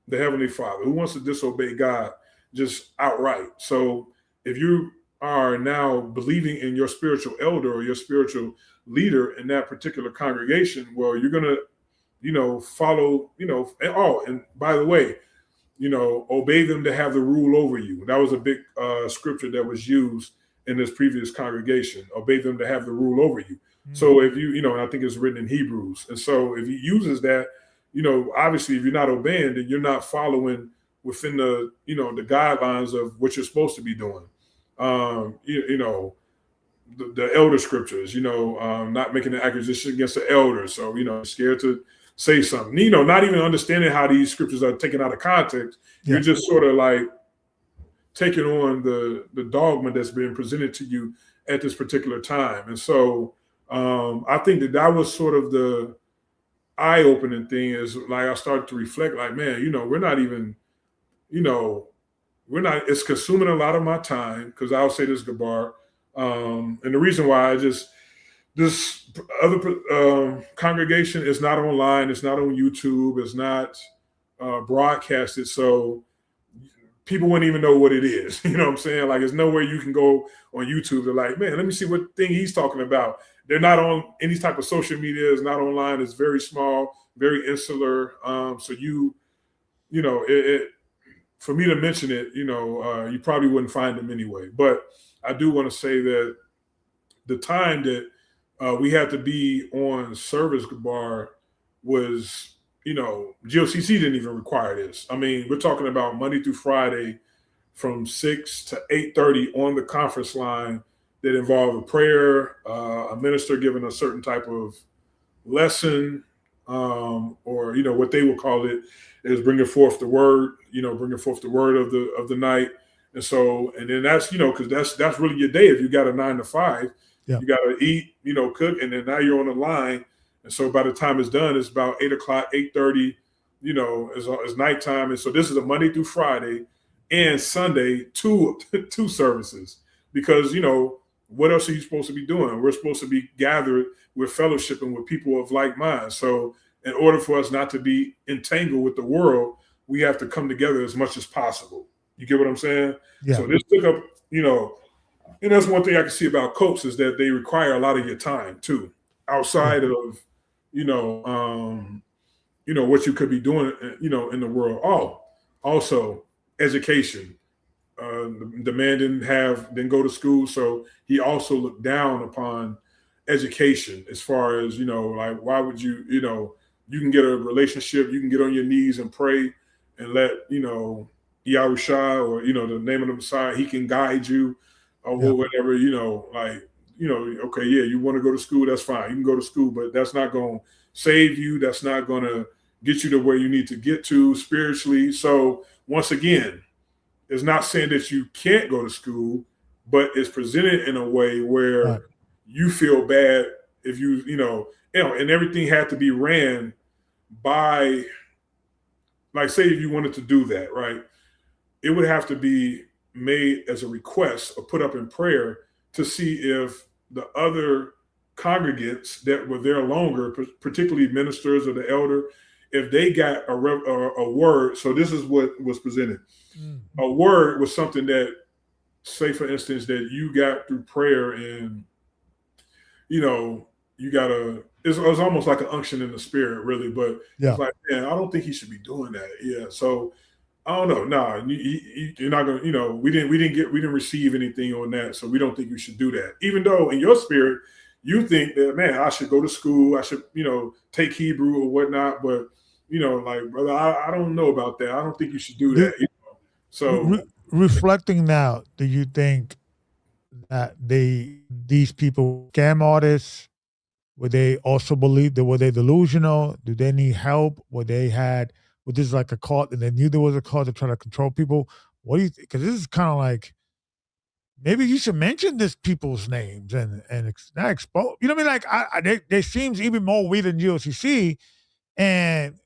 the Heavenly Father? Who wants to disobey God just outright? So if you are now believing in your spiritual elder or your spiritual leader in that particular congregation, well, you're going to, follow, and by the way, obey them to have the rule over you. That was a big scripture that was used in this previous congregation. Obey them to have the rule over you. Mm-hmm. So if and I think it's written in Hebrews. And so if he uses that, obviously if you're not obeying, then you're not following within the, the guidelines of what you're supposed to be doing. The elder scriptures, not making an accusation against the elder. So, scared to say something, not even understanding how these scriptures are taken out of context. Yeah. You're just sort of like taking on the dogma that's been presented to you at this particular time. And so I think that was sort of the eye-opening thing is like, I started to reflect like, man, we're not even, it's consuming a lot of my time because I'll say this, Gabar. And the reason why this other congregation is not online, it's not on YouTube, it's not broadcasted. So people wouldn't even know what it is. You know what I'm saying? Like, there's nowhere you can go on YouTube. They're like, man, let me see what thing he's talking about. They're not on any type of social media. It's not online. It's very small, very insular. So for me to mention it, you probably wouldn't find them anyway. But I do want to say that the time that we had to be on service bar was, GOCC didn't even require this. I mean, we're talking about Monday through Friday from 6 to 8:30 on the conference line that involved a prayer, a minister giving a certain type of lesson, or, what they would call it is bringing forth the word, bringing forth the word of the night. And so, and then that's, because that's really your day. If you got a 9 to 5, yeah. You got to eat, cook, and then now you're on the line. And so by the time it's done, it's about 8 o'clock, 8:30, it's nighttime. And so this is a Monday through Friday and Sunday, two services, because, what else are you supposed to be doing? We're supposed to be gathered with fellowshipping with people of like mind. So in order for us not to be entangled with the world, we have to come together as much as possible. You get what I'm saying? Yeah. So this took up you know, and that's one thing I can see about cults is that they require a lot of your time too, outside of, you know, what you could be doing, in the world. Oh, also education. The man didn't go to school, so he also looked down upon education as far as, like, why would you can get a relationship, you can get on your knees and pray and let, Yahushua, or, the name of the Messiah, he can guide you or whatever, like, okay, yeah, you want to go to school, that's fine. You can go to school, but that's not going to save you. That's not going to get you to where you need to get to spiritually. So once again, it's not saying that you can't go to school, but it's presented in a way where you feel bad if and everything had to be ran by, like, say if you wanted to do that, right? It would have to be made as a request or put up in prayer to see if the other congregants that were there longer, particularly ministers or the elder, if they got a word. So this is what was presented. A word was something that, say for instance, that you got through prayer, and you got it was almost like an unction in the spirit, really. But it's like, man, I don't think he should be doing that. Yeah. So I don't know. Nah, you're not gonna. We didn't receive anything on that, so we don't think you should do that. Even though in your spirit you think that, man, I should go to school, I should take Hebrew or whatnot. But like, brother, I don't know about that. I don't think you should do that. So reflecting now, do you think that these people scam artists? Were they also believed that were they delusional? Do they need help? Was this like a cult and they knew there was a cult to try to control people? What do you think? Because this is kind of like, maybe you should mention this people's names and not expose. You know what I mean? Like they seems even more weird than GOCC. And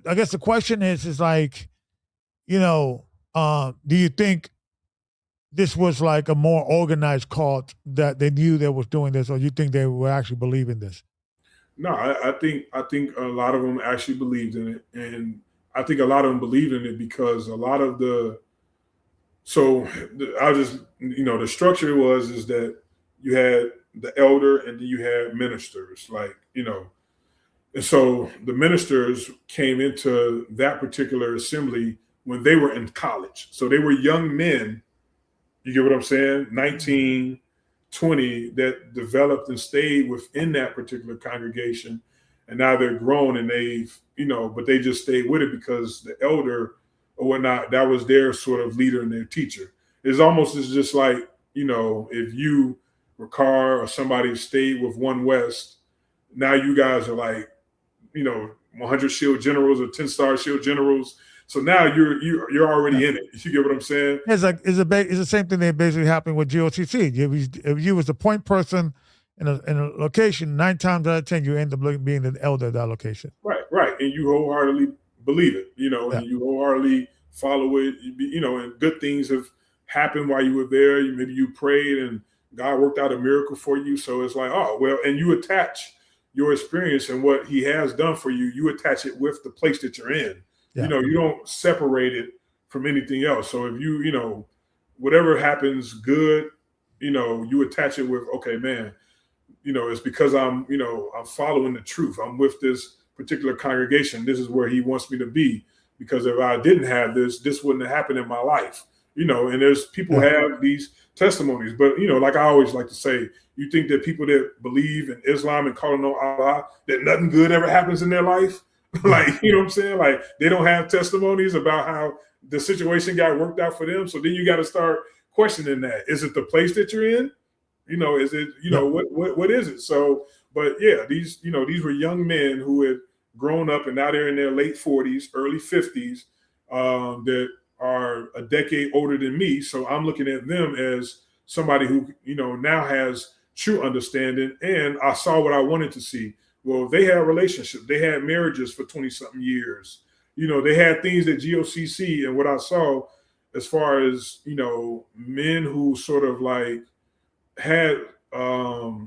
I guess the question is like, do you think this was like a more organized cult that they knew they was doing this, or you think they were actually believing this? No, I think a lot of them actually believed in it, and I think a lot of them believed in it because a lot of the structure is that you had the elder and then you had ministers, like, and so the ministers came into that particular assembly when they were in college. So they were young men, you get what I'm saying? 19, 20, that developed and stayed within that particular congregation. And now they're grown and but they just stayed with it because the elder or whatnot, that was their sort of leader and their teacher. It's just like, if you, Ricard, or somebody stayed with One West, now you guys are like, 100 shield generals or 10-star shield generals. So now you're already in it. You get what I'm saying? It's the same thing that basically happened with GOCC. If you was the point person in a location, 9 times out of 10 you end up being the elder of that location. Right, and you wholeheartedly believe it, and you wholeheartedly follow it. And good things have happened while you were there. Maybe you prayed and God worked out a miracle for you. So it's like, oh well, and you attach your experience and what He has done for you. You attach it with the place that you're in. You don't separate it from anything else. So if you whatever happens good, you attach it with, okay, man, it's because I'm following the truth. I'm with this particular congregation. This is where He wants me to be. Because if I didn't have this wouldn't have happened in my life. And there's people have these testimonies, but like I always like to say, you think that people that believe in Islam and calling on Allah, that nothing good ever happens in their life? Like, you know what I'm saying? Like, they don't have testimonies about how the situation got worked out for them. So then you got to start questioning that. Is it the place that you're in? Is it, what is it? So, but yeah, these were young men who had grown up and now they're in their late 40s, early 50s, that are a decade older than me. So I'm looking at them as somebody who, now has true understanding. And I saw what I wanted to see. Well, they had relationships. They had marriages for 20-something years. They had things that GOCC, and what I saw as far as, men who sort of like had, they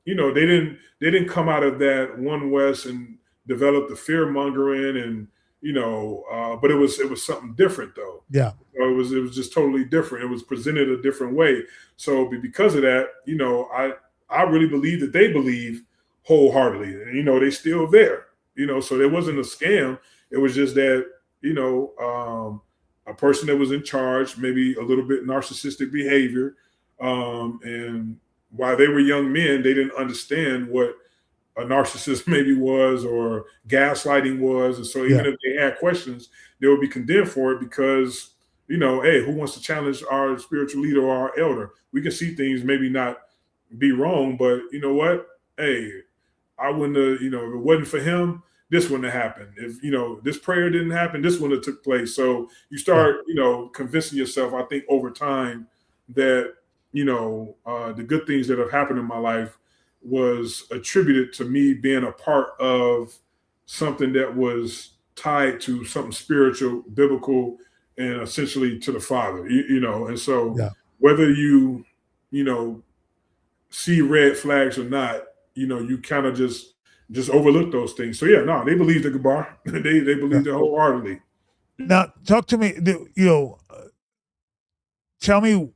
didn't come out of that One West and develop the fear mongering and, but it was something different though. Yeah. So it was just totally different. It was presented a different way. So because of that, I really believe that they believe wholeheartedly, and they still there. So there wasn't a scam. It was just that a person that was in charge, maybe a little bit narcissistic behavior, and while they were young men, they didn't understand what a narcissist maybe was or gaslighting was. And so even if they had questions, they would be condemned for it because, hey, who wants to challenge our spiritual leader or our elder? We can see things maybe not be wrong, but you know what? Hey, I wouldn't have, if it wasn't for him, this wouldn't have happened. If, this prayer didn't happen, this wouldn't have took place. So you start, convincing yourself, I think over time that, the good things that have happened in my life was attributed to me being a part of something that was tied to something spiritual, biblical, and essentially to the Father, and so whether you see red flags or not, you kind of just overlook those things. So they believe the Gabar. they believe it wholeheartedly. Now talk to me, tell me,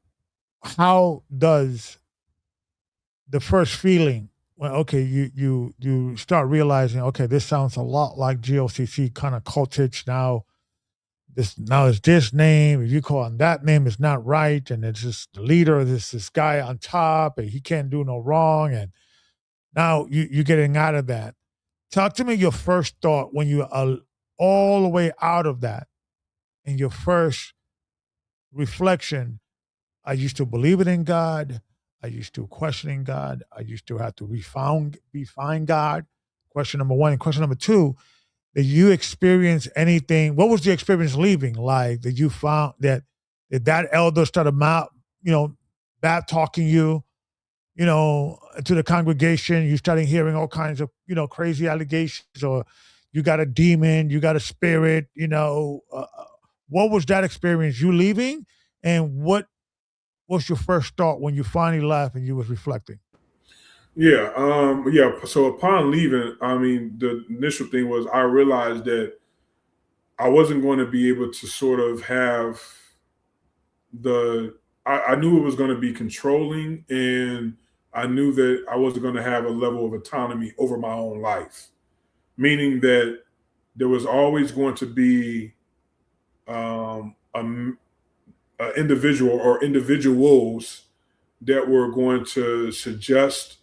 how does the first feeling when you start realizing, okay, this sounds a lot like GOCC kind of cultish now. Now it's this name. If you call him that name, it's not right, and it's just the leader. This guy on top, and he can't do no wrong. And now you're getting out of that. Talk to me your first thought when you are all the way out of that, and your first reflection. I used to believe it in God. I used to questioning God. I used to have to refine God. Question number one. And question number two, did you experience anything? What was the experience leaving like that you found that elder started bad talking you, to the congregation? You started hearing all kinds of, crazy allegations, or you got a demon, you got a spirit, what was that experience, you leaving? And what was your first thought when you finally left and you was reflecting? So upon leaving, I mean, the initial thing was I realized that I wasn't going to be able to sort of have I knew it was going to be controlling, and I knew that I wasn't going to have a level of autonomy over my own life, meaning that there was always going to be an individual or individuals that were going to suggest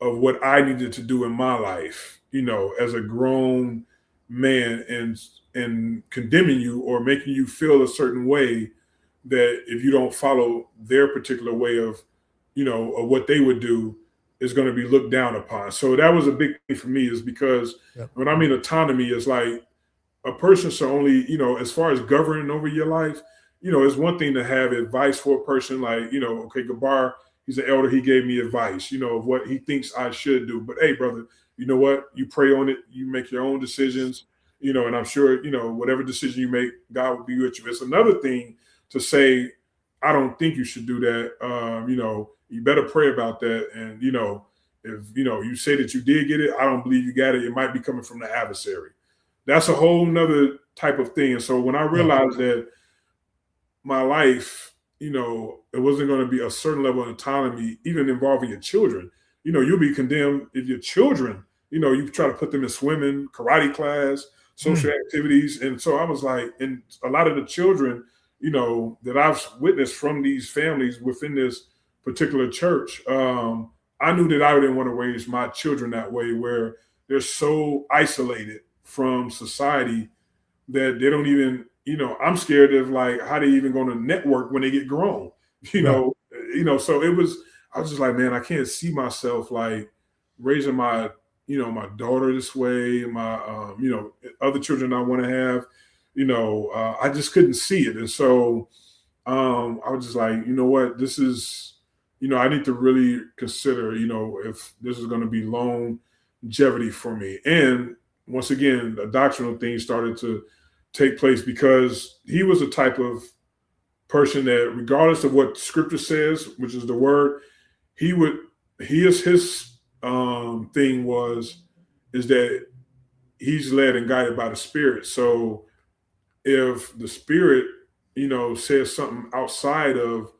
of what I needed to do in my life, as a grown man, and condemning you or making you feel a certain way that if you don't follow their particular way of, of what they would do, is going to be looked down upon. So that was a big thing for me, is because when I mean autonomy, is like a person should only, as far as governing over your life, it's one thing to have advice for a person like, okay, Gabar, he's an elder, he gave me advice, of what he thinks I should do. But hey, brother, you know what? You pray on it, you make your own decisions, and I'm sure, whatever decision you make, God will be with you. It's another thing to say, I don't think you should do that. You better pray about that. And, if, you say that you did get it, I don't believe you got it. It might be coming from the adversary. That's a whole nother type of thing. And so when I realized that my life, it wasn't going to be a certain level of autonomy, even involving your children. You'll be condemned if your children, you try to put them in swimming, karate class, social activities. And so I was like, and a lot of the children, that I've witnessed from these families within this particular church, I knew that I didn't want to raise my children that way, where they're so isolated from society that they don't even, I'm scared of like how they even going to network when they get grown, so I was just like, man, I can't see myself like raising my, my daughter this way, my, other children I want to have, I just couldn't see it. And so I was just like, you know what, this is, I need to really consider, if this is going to be longevity for me. And once again, the doctrinal thing started to take place, because he was a type of person that, regardless of what scripture says, which is the word, his thing is that he's led and guided by the Spirit. So if the Spirit, says something outside of,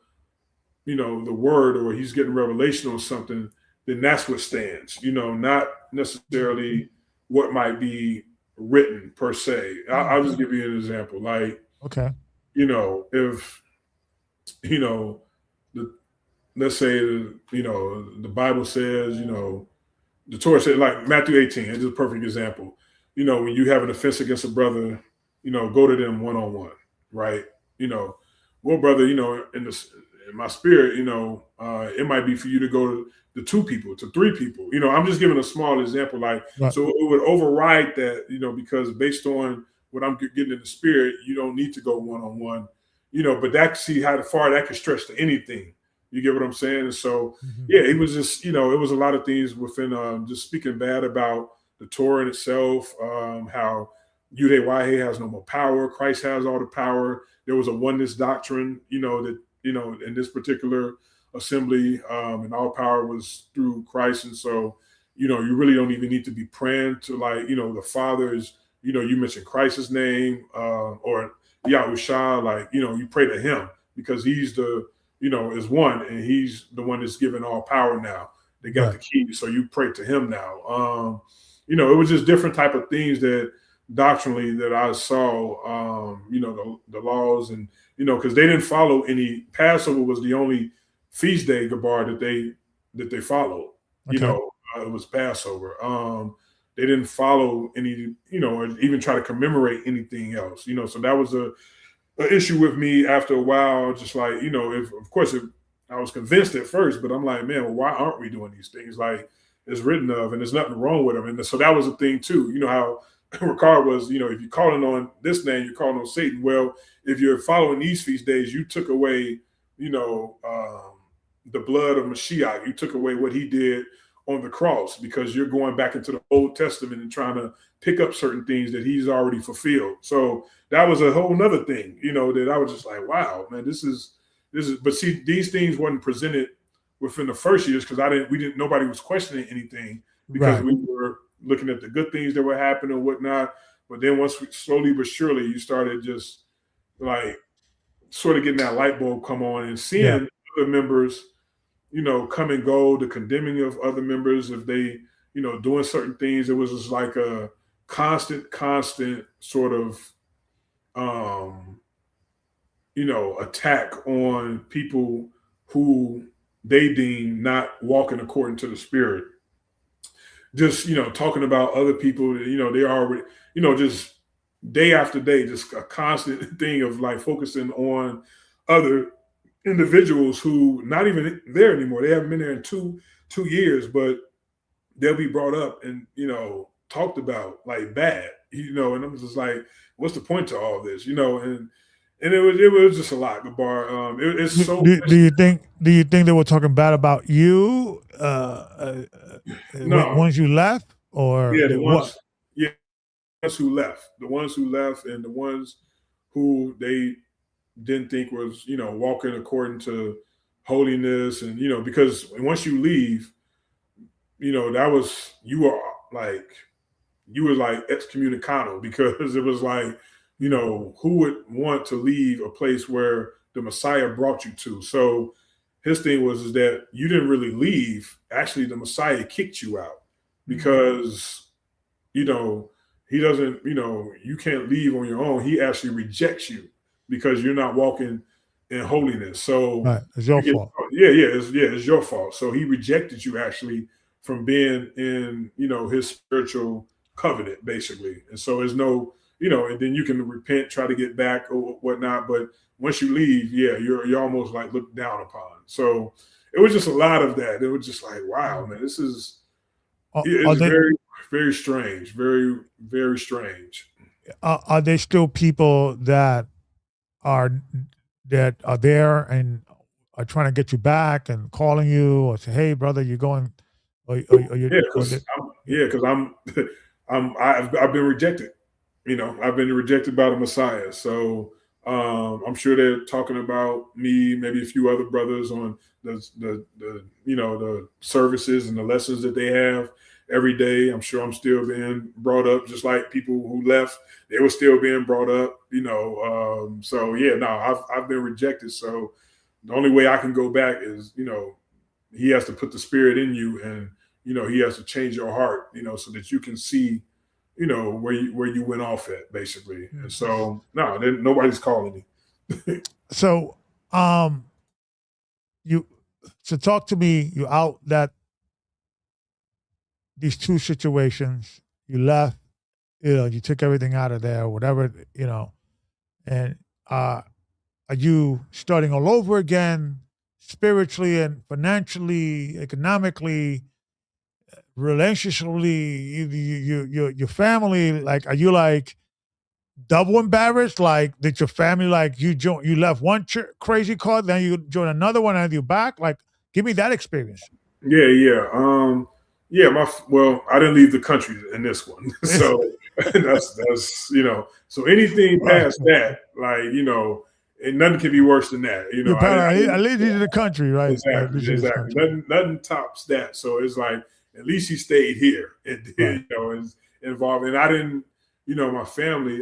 the word, or he's getting revelation on something, then that's what stands, not necessarily what might be written per se. I'll just give you an example. Like, Okay. If, let's say, the Bible says, the Torah said, like Matthew 18, it's a perfect example. When you have an offense against a brother, go to them one-on-one, right? Well, brother, in my spirit, it might be for you to go to 2 people, to 3 people. I'm just giving a small example, like, Right. so it would override that, because based on what I'm getting in the spirit, you don't need to go one-on-one, but see how far that could stretch to anything. You get what I'm saying? And so, yeah, it was just, it was a lot of things within just speaking bad about the Torah in itself, how Yude has no more power. Christ has all the power. There was a oneness doctrine, that, in this particular assembly, and all power was through Christ. And so, you really don't even need to be praying to, like, the Father's, you mentioned Christ's name, or Yahushua, like, you pray to him because he's the, is one, and he's the one that's given all power now. They got the key, so you pray to him now. It was just different type of things that doctrinally that I saw, the laws, and, because they didn't follow any. Passover was the only feast day, Gabar, that they followed. Okay. It was Passover. They didn't follow any, or even try to commemorate anything else. So that was an issue with me after a while. Just like, if of course I was convinced at first, but I'm like, man, well, why aren't we doing these things like it's written of, and there's nothing wrong with them? And so that was a thing too. How Ricard was, if you're calling on this name, you're calling on Satan. Well, if you're following these feast days, you took away, the blood of Mashiach. You took away what he did on the cross, because you're going back into the Old Testament and trying to pick up certain things that he's already fulfilled. So that was a whole nother thing, that I was just like, wow, man, this is, but see, these things wasn't presented within the first years, because nobody was questioning anything, because we were looking at the good things that were happening and whatnot. But then once slowly but surely, you started just like sort of getting that light bulb come on and seeing other members, come and go, the condemning of other members if they, doing certain things. It was just like a constant sort of, attack on people who they deem not walking according to the Spirit. Just, talking about other people that, they already, just day after day, just a constant thing of like focusing on other individuals who not even there anymore. They haven't been there in two years, but they'll be brought up and, talked about like bad, and I'm just like, what's the point to all this, and it was just a lot, Gabar. It's so. Do you think they were talking bad about you No. once you left, or the what? Who left, the ones who left, and the ones who they didn't think was, walking according to holiness, and, because once you leave, that was, you were like excommunicado, because it was like, who would want to leave a place where the Messiah brought you to? So his thing was that you didn't really leave. Actually, the Messiah kicked you out, because, he doesn't, you can't leave on your own. He actually rejects you because you're not walking in holiness. So it's your fault. It's your fault. So he rejected you actually from being in, his spiritual covenant, basically. And so there's no, and then you can repent, try to get back or whatnot. But once you leave, you're almost like looked down upon. So it was just a lot of that. It was just like, wow, man, this is very, very strange. Very, very strange. Are there still people that are there and are trying to get you back and calling you or say, hey, brother, you're going, or you? Because I've been rejected. I've been rejected by the Messiah. So I'm sure they're talking about me, maybe a few other brothers on the services and the lessons that they have. every day. I'm sure I'm still being brought up, just like people who left, they were still being brought up, so yeah, no, I've been rejected. So the only way I can go back is, he has to put the spirit in you, and, he has to change your heart, so that you can see, where you went off at, basically. And so, no, nobody's calling me. So, talk to me. You out that these two situations. You left. You took everything out of there, whatever. And are you starting all over again, spiritually and financially, economically, relationshiply, your family? Like, are you like double embarrassed? Like, did your family, like, you left one crazy cult, then you join another one, and you back? Like, give me that experience. Yeah. I didn't leave the country in this one, so that's So anything past that, like, and nothing can be worse than that. At least he's in the country, right? Exactly. Nothing tops that. So it's like, at least he stayed here and did, is involved. And I didn't, my family,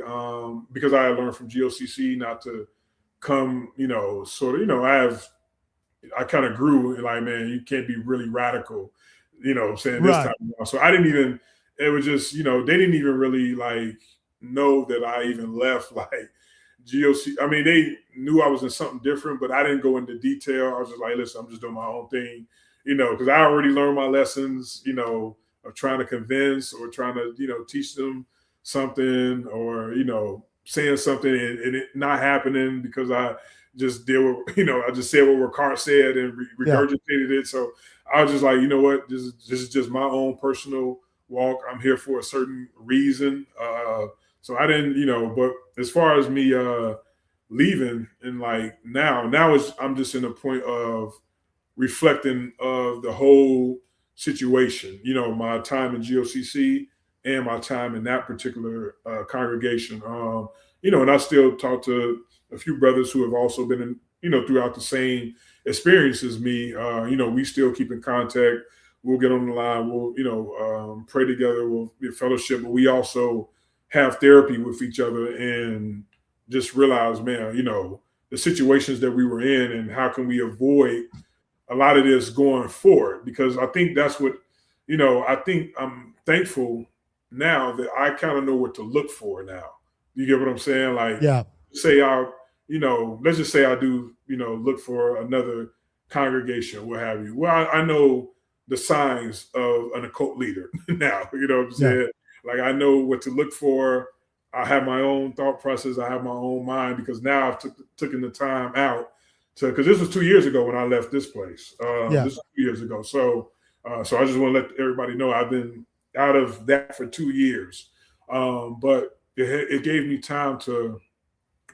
because I learned from GOCC not to come, I kind of grew like, man, you can't be really radical, saying this time. So I didn't even, it was just, they didn't even really like know that I even left like GOC. I mean, they knew I was in something different, but I didn't go into detail. I was just like, listen, I'm just doing my own thing, because I already learned my lessons, of trying to convince or trying to, teach them something, or, saying something and it not happening because I just did what, I just said what Ricard said and regurgitated it. So I was just like, you know what, this is just my own personal walk. I'm here for a certain reason. So I didn't, but as far as me leaving, and like now I'm just in a point of reflecting of the whole situation, my time in GOCC and my time in that particular congregation. And I still talk to a few brothers who have also been in, throughout the same experience as me. We still keep in contact. We'll get on the line. We'll, pray together. We'll be a fellowship, but we also have therapy with each other and just realize, man, the situations that we were in and how can we avoid a lot of this going forward, because I think that's what, I think I'm thankful now that I kind of know what to look for now. You get what I'm saying? Like, say let's just say I do, look for another congregation, what have you. Well, I know the signs of an occult leader now, you know what I'm saying? Like, I know what to look for. I have my own thought process. I have my own mind, because now I've taken the time out because this was 2 years ago when I left this place. This was 2 years ago. So I just want to let everybody know I've been out of that for 2 years. But it gave me time to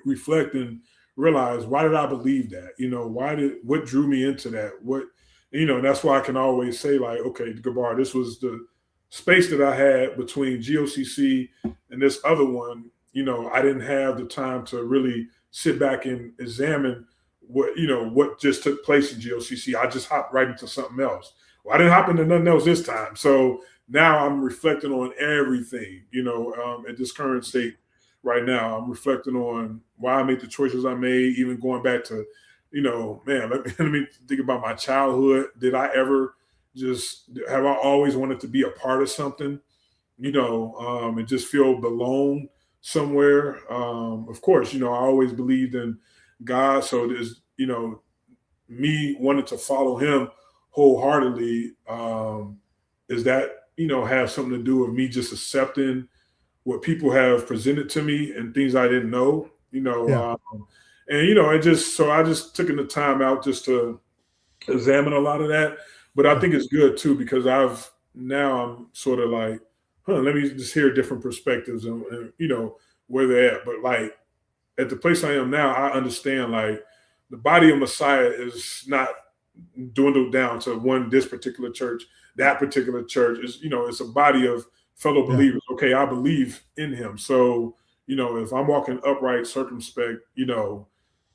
reflect and realize, why did I believe that? What drew me into that? That's why I can always say, like, okay, Gabar, this was the space that I had between GOCC and this other one. I didn't have the time to really sit back and examine what just took place in GOCC. I just hopped right into something else. Well, I didn't hop into nothing else this time. So now I'm reflecting on everything, at this current state right now. I'm reflecting on why I made the choices I made, even going back to, man, let me think about my childhood. Did I ever have I always wanted to be a part of something, and just feel belong somewhere? Of course, I always believed in God. So there's, me wanting to follow him wholeheartedly, is that, have something to do with me just accepting what people have presented to me and things I didn't know, I just took the time out just to examine a lot of that. But I think it's good too, because I'm sort of like, let me just hear different perspectives and where they're at. But like, at the place I am now, I understand, like, the body of Messiah is not dwindled down to this particular church, that particular church. Is, it's a body of fellow believers. Okay, I believe in him. So, if I'm walking upright, circumspect,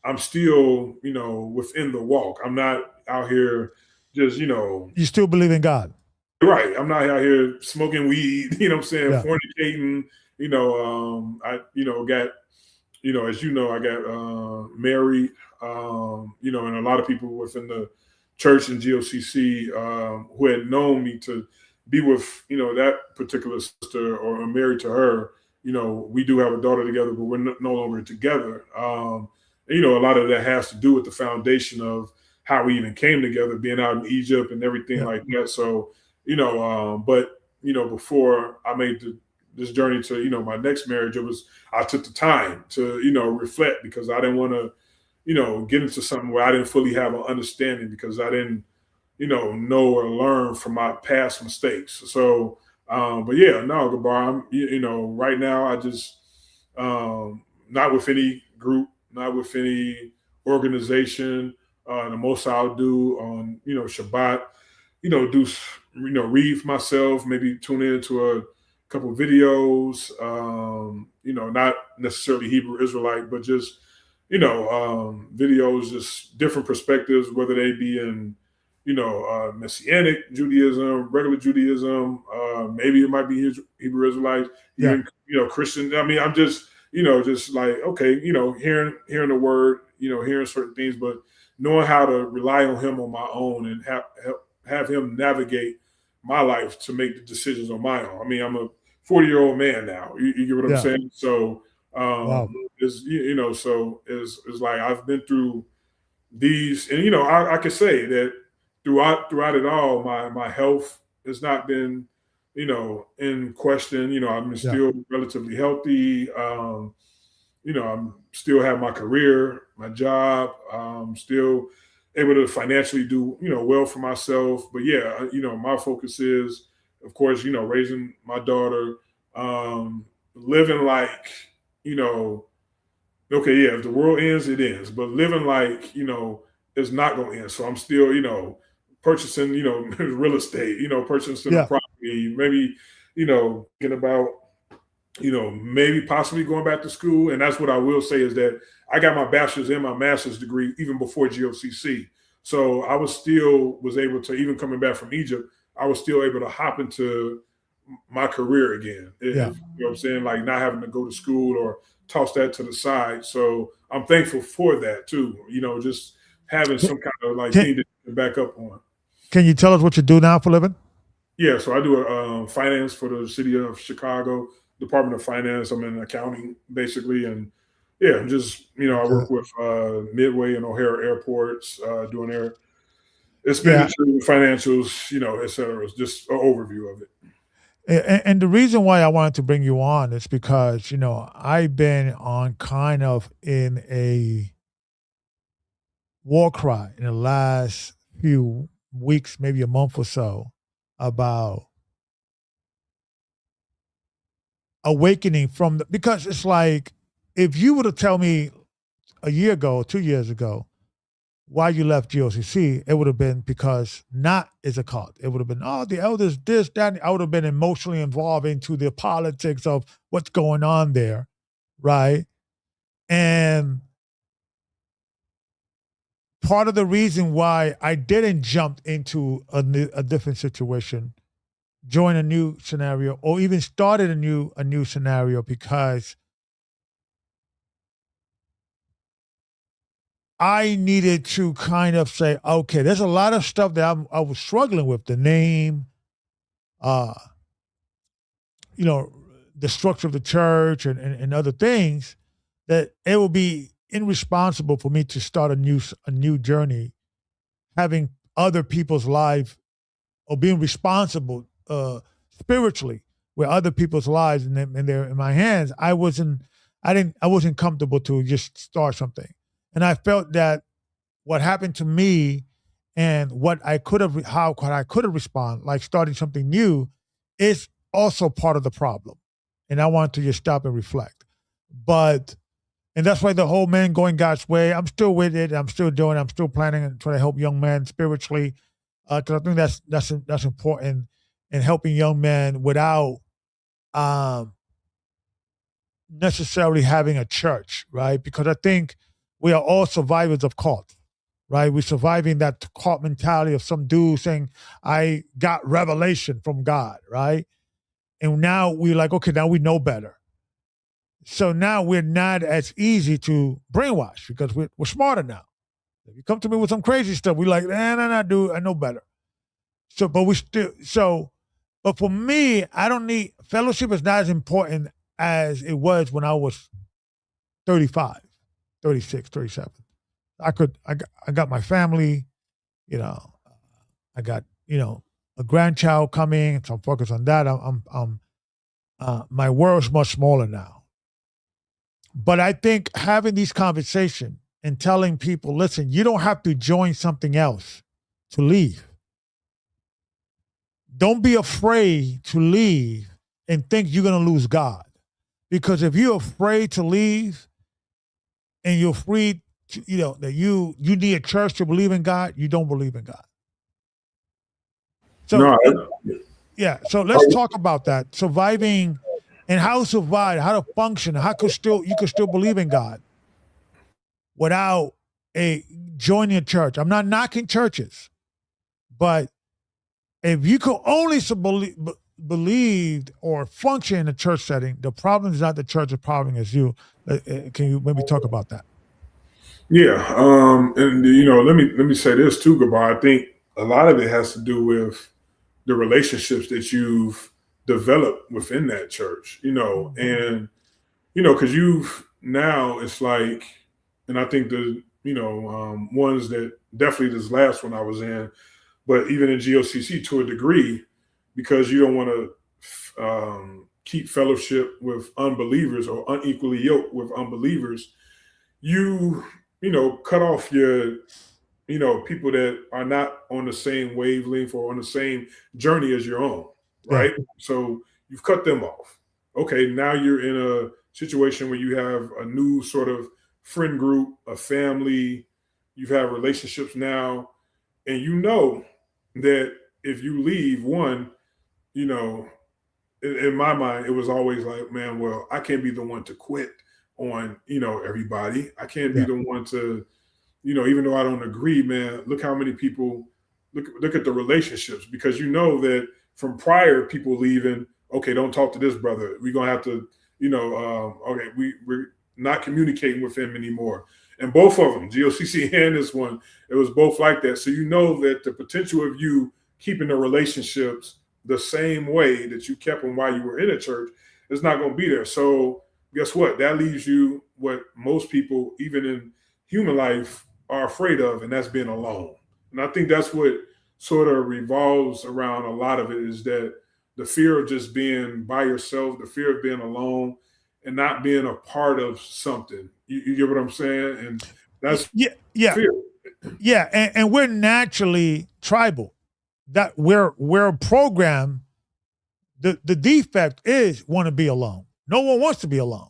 I'm still, within the walk. I'm not out here just, You still believe in God? Right. I'm not out here smoking weed, you know what I'm saying, Yeah. fornicating, I, got, as you know, I got married, and a lot of people within the church and GOCC who had known me to be with, that particular sister or married to her. We do have a daughter together, but we're no longer together. A lot of that has to do with the foundation of how we even came together, being out in Egypt and everything Yeah. like that. So, but before I made this journey to my next marriage, I took the time to reflect, because I didn't want to get into something where I didn't fully have an understanding, because I didn't know or learn from my past mistakes. So, but yeah, no, Gabar, right now I just not with any group, not with any organization. The most I'll do on Shabbat, do read for myself, maybe tune into a couple videos. Not necessarily Hebrew Israelite, but just videos, just different perspectives, whether they be in Messianic Judaism, regular Judaism, maybe it might be Hebrew Israelites, even Christian. I mean, I'm just just like, okay, hearing the word, hearing certain things, but knowing how to rely on Him on my own and have Him navigate my life to make the decisions on my own. I mean, I'm a 40-year-old man now. You get what I'm saying? So Wow. is so it's like I've been through these, and I can say that throughout it all, my health has not been in question. I'm Yeah. still relatively healthy. I'm still have my career, my job. Still able to financially do well for myself. But yeah, my focus is, of course, raising my daughter, living like okay, yeah, if the world ends, it ends. But living like, it's not going to end. So I'm still, purchasing, real estate, purchasing a Yeah. property, maybe, thinking about, maybe possibly going back to school. And that's what I will say, is that I got my bachelor's and my master's degree even before GOCC. So I was able to, even coming back from Egypt, I was still able to hop into my career again. Yeah. You know what I'm saying? Like not having to go to school or toss that to the side. So I'm thankful for that too. Just having some kind of like Can, thing to back up on. can you tell us what you do now for a living? Yeah, so I do finance for the city of Chicago, Department of Finance. I'm in accounting basically, and yeah, I'm just I work with Midway and O'Hare airports, doing their expenditure, financials, et cetera. It's just an overview of it. And the reason why I wanted to bring you on is because, I've been on kind of in a war cry in the last few weeks, maybe a month or so, about awakening because it's like, if you were to tell me a year ago or 2 years ago why you left GOCC, it would have been because not as a cult. It would have been, oh, the elders, this, that. I would have been emotionally involved into the politics of what's going on there, right? And part of the reason why I didn't jump into a different situation, join a new scenario, or even started a new scenario, because I needed to kind of say, okay, there's a lot of stuff that I was struggling with. The name, uh, the structure of the church and other things, that it will be irresponsible for me to start a new journey, having other people's life, or being responsible spiritually with other people's lives, and they're in my hands. I wasn't comfortable to just start something, and I felt that what happened to me and how I could have responded, like starting something new, is also part of the problem. And I wanted to just stop and reflect. And that's why the whole man going God's way, I'm still with it. I'm still doing it. I'm still planning and trying to help young men spiritually. Because I think that's important in helping young men without necessarily having a church, right? Because I think we are all survivors of cults, right? We're surviving that cult mentality of some dude saying, I got revelation from God, right? And now we're like, okay, now we know better. So now we're not as easy to brainwash because we're smarter now. If you come to me with some crazy stuff, we're like, no, dude, I know better. So, but we still, so, but for me, I don't need, fellowship is not as important as it was when I was 35, 36, 37. I got my family, you know, I got, a grandchild coming, so I'm focused on that. My world's much smaller now. But I think having these conversations and telling people, listen, you don't have to join something else to leave. Don't be afraid to leave and think you're going to lose God. Because if you're afraid to leave and you're afraid to, that you need a church to believe in God, you don't believe in God. So, so let's talk about that. Surviving and how to survive, how to function, how you could still believe in God without joining a church. I'm not knocking churches, but if you could only believe or function in a church setting, the problem is not the church, the problem is you. Can you maybe talk about that? Yeah, and let me say this too, Gabar. I think a lot of it has to do with the relationships that you've developed within that church, and because you've now it's like, and I think the ones that definitely this last one I was in, but even in GOCC to a degree, because you don't want to keep fellowship with unbelievers or unequally yoked with unbelievers, you cut off your people that are not on the same wavelength or on the same journey as your own, right? Yeah. So you've cut them off. Okay, now you're in a situation where you have a new sort of friend group, a family, you've had relationships now, and that if you leave one, in my mind, it was always like, man, well, I can't be the one to quit on, everybody. I can't be the one to, even though I don't agree, man, look how many people look at the relationships, because that from prior people leaving, okay, don't talk to this brother. We're going to have to, okay, we're not communicating with him anymore. And both of them, GOCC and this one, it was both like that. So that the potential of you keeping the relationships the same way that you kept them while you were in a church is not going to be there. So guess what? That leaves you what most people, even in human life, are afraid of, and that's being alone. And I think that's what sort of revolves around a lot of it, is that the fear of just being by yourself, the fear of being alone and not being a part of something. You get what I'm saying? And that's fear. Yeah, and we're naturally tribal. That we're programmed. The defect is want to be alone. No one wants to be alone,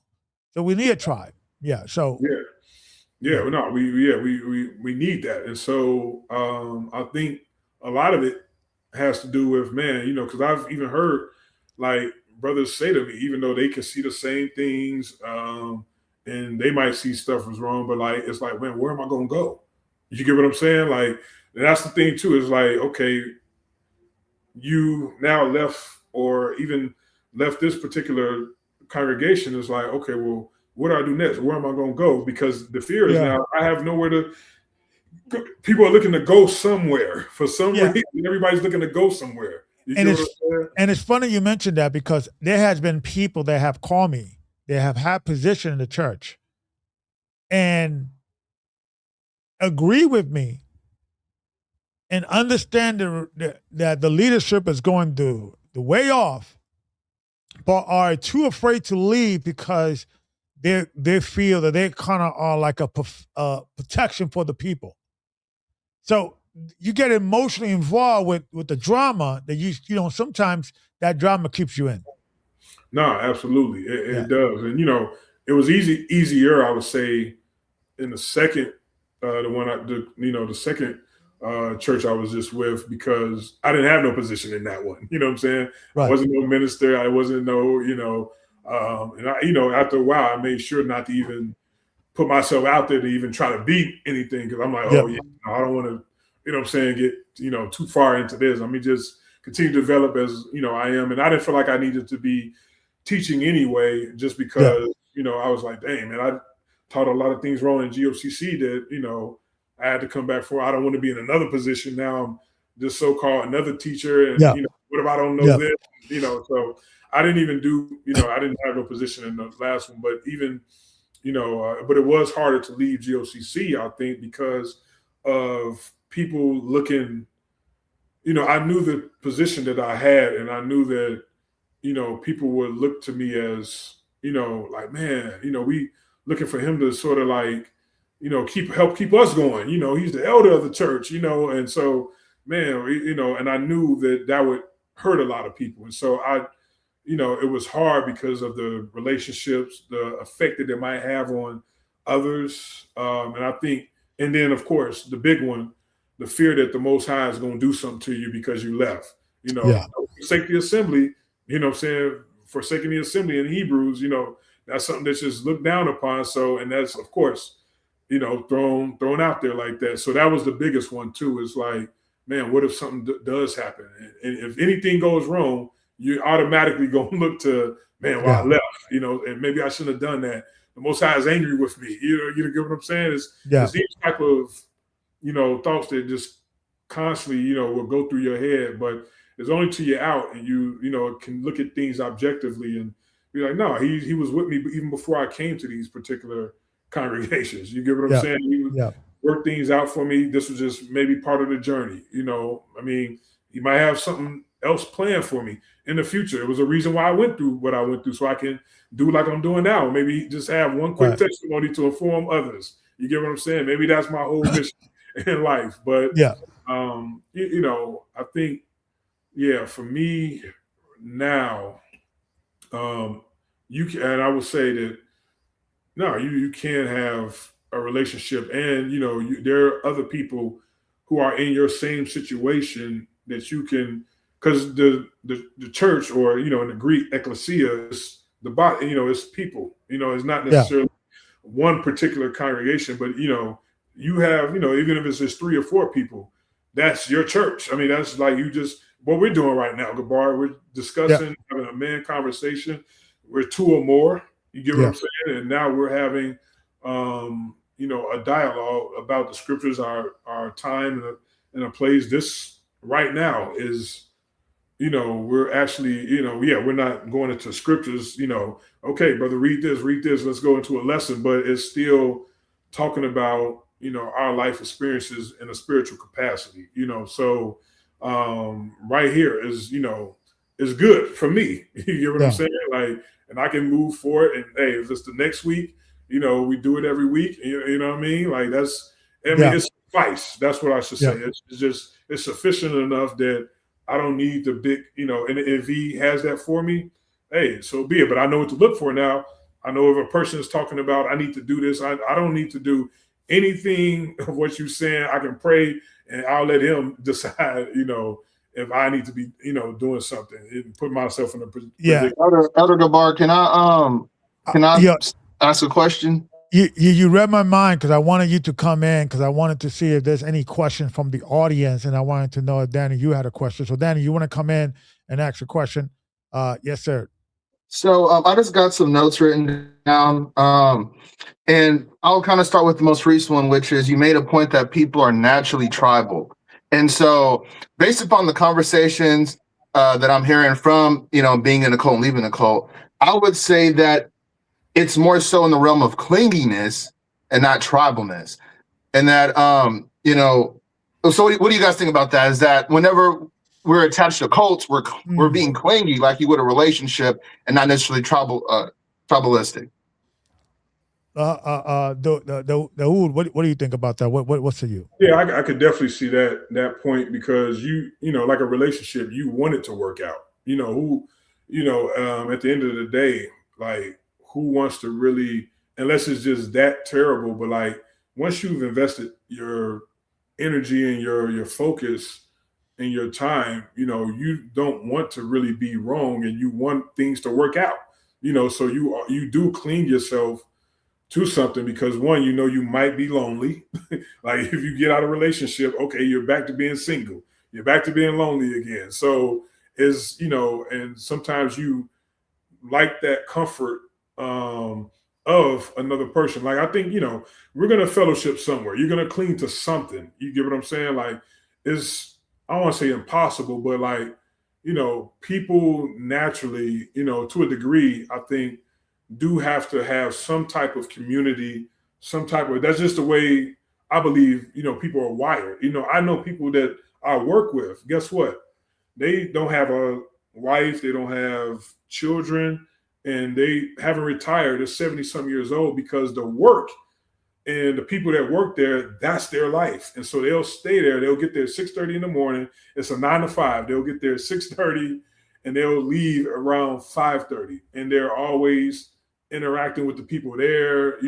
so we need a tribe. Yeah. So no, we need that, and so I think a lot of it has to do with, man, because I've even heard like brothers say to me, even though they can see the same things, and they might see stuff as wrong, but like it's like, man, where am I going to go? You get what I'm saying? Like, and that's the thing too. Is like, okay, you now left or even left this particular congregation, is like, okay, well, what do I do next? Where am I going to go? Because the fear is now I have nowhere to go. People are looking to go somewhere for some reason. Everybody's looking to go somewhere. And it's funny you mentioned that, because there has been people that have called me. They have had position in the church and agree with me and understand that the leadership is going the way off, but are too afraid to leave because they feel that they kind of are like a protection for the people. So you get emotionally involved with the drama that sometimes that drama keeps you in. No, absolutely, it does, and it was easier, I would say, in the second, the second church I was just with, because I didn't have no position in that one. You know what I'm saying? Right. I wasn't no minister. I wasn't no, and I, after a while, I made sure not to even put myself out there to even try to beat anything, because I'm like, oh yeah, I don't want to, you know what I'm saying, get, you know, too far into this. Let me just continue to develop as, you know, I am. And I didn't feel like I needed to be teaching anyway, just because, you know, I was like, dang, man, I taught a lot of things wrong in GOCC that, you know, I had to come back for. I don't want to be in another position. Now I'm just so-called another teacher. And, you know, what if I don't know this? You know, so I didn't even do, you know, I didn't have no position in the last one, but even, you know, but it was harder to leave GOCC, I think, because of people looking, you know, I knew the position that I had, and I knew that, you know, people would look to me as, you know, like, man, you know, we looking for him to sort of like, you know, help keep us going. You know, he's the elder of the church, you know, and so, man, you know, and I knew that that would hurt a lot of people. And so you know, it was hard because of the relationships, the effect that it might have on others. And I think, and then of course, the big one, the fear that the Most High is going to do something to you because you left, you know, forsake the assembly, you know what I'm saying? Forsaking the assembly in Hebrews, you know, that's something that's just looked down upon. So, and that's, of course, you know, thrown out there like that. So that was the biggest one too. Is like, man, what if something does happen? And if anything goes wrong, you automatically gonna look to, man, well, I left, you know, and maybe I shouldn't have done that. The Most High is angry with me. You get what I'm saying? It's these type of, you know, thoughts that just constantly, you know, will go through your head, but it's only till you're out and you know, can look at things objectively and be like, no, he was with me even before I came to these particular congregations. You get what I'm saying? He would work things out for me. This was just maybe part of the journey. You know, I mean, he might have something else planned for me in the future. It was a reason why I went through what I went through, so I can do like I'm doing now. Maybe just have one quick testimony to inform others. You get what I'm saying? Maybe that's my whole mission in life. But you know, I think, for me now, you can, and I would say that no, you can have a relationship, and you know, there are other people who are in your same situation that you can, because the church, or you know, in the Greek, ecclesia, is the body. You know, it's people. You know, it's not necessarily one particular congregation, but you know, you have, you know, even if it's just 3 or 4 people, that's your church. I mean, that's like you just what we're doing right now, Gabar. We're discussing, having a man conversation. We're 2 or more. You get what I'm saying? And now we're having, you know, a dialogue about the scriptures, our time and a place. This right now is, you know, we're actually, you know, we're not going into scriptures, you know, okay, brother, read this, let's go into a lesson, but it's still talking about, you know, our life experiences in a spiritual capacity, you know. So right here is, you know, is good for me. You get what I'm saying? Like, and I can move forward. And hey, if it's the next week, you know, we do it every week. You know what I mean? Like that's, I mean, it's suffice. That's what I should say. It's just, it's sufficient enough that I don't need the big, you know, and if he has that for me, hey, so be it. But I know what to look for now. I know if a person is talking about, I need to do this, I don't need to do anything of what you're saying. I can pray and I'll let him decide, you know, if I need to be, you know, doing something and put myself in a position. Elder Gabar, can I ask a question? You read my mind because I wanted you to come in because I wanted to see if there's any questions from the audience, and I wanted to know if Danny, you had a question. So Danny, you want to come in and ask a question? Yes, sir. So I just got some notes written down, and I'll kind of start with the most recent one, which is you made a point that people are naturally tribal. And so based upon the conversations that I'm hearing from, you know, being in a cult and leaving a cult, I would say that it's more so in the realm of clinginess and not tribalness. And that, you know, so what do you guys think about that? Is that whenever we're attached to cults, we're being clingy like you would a relationship and not necessarily tribalistic? Dawood, what do you think about that? What's to you? Yeah, I could definitely see that point, because you know, like a relationship, you want it to work out. You know, who, you know, at the end of the day, like who wants to really, unless it's just that terrible, but like once you've invested your energy and your focus and your time, you know, you don't want to really be wrong and you want things to work out, you know, so you do clean yourself to something, because one, you might be lonely. Like if you get out of a relationship, okay, you're back to being single. You're back to being lonely again. So and sometimes you like that comfort of another person. Like I think, we're gonna fellowship somewhere. You're gonna cling to something. You get what I'm saying? Like it's I don't want to say impossible, but like, people naturally, to a degree, I think do have to have some type of community, that's just the way I believe, people are wired. I know people that I work with, guess what? They don't have a wife, they don't have children, and they haven't retired. They're 70 some years old because the work and the people that work there, that's their life. And so they'll stay there. They'll get there at 6:30 in the morning. It's a 9 to 5. They'll get there at 6:30 and they'll leave around 5:30. And they're always interacting with the people there,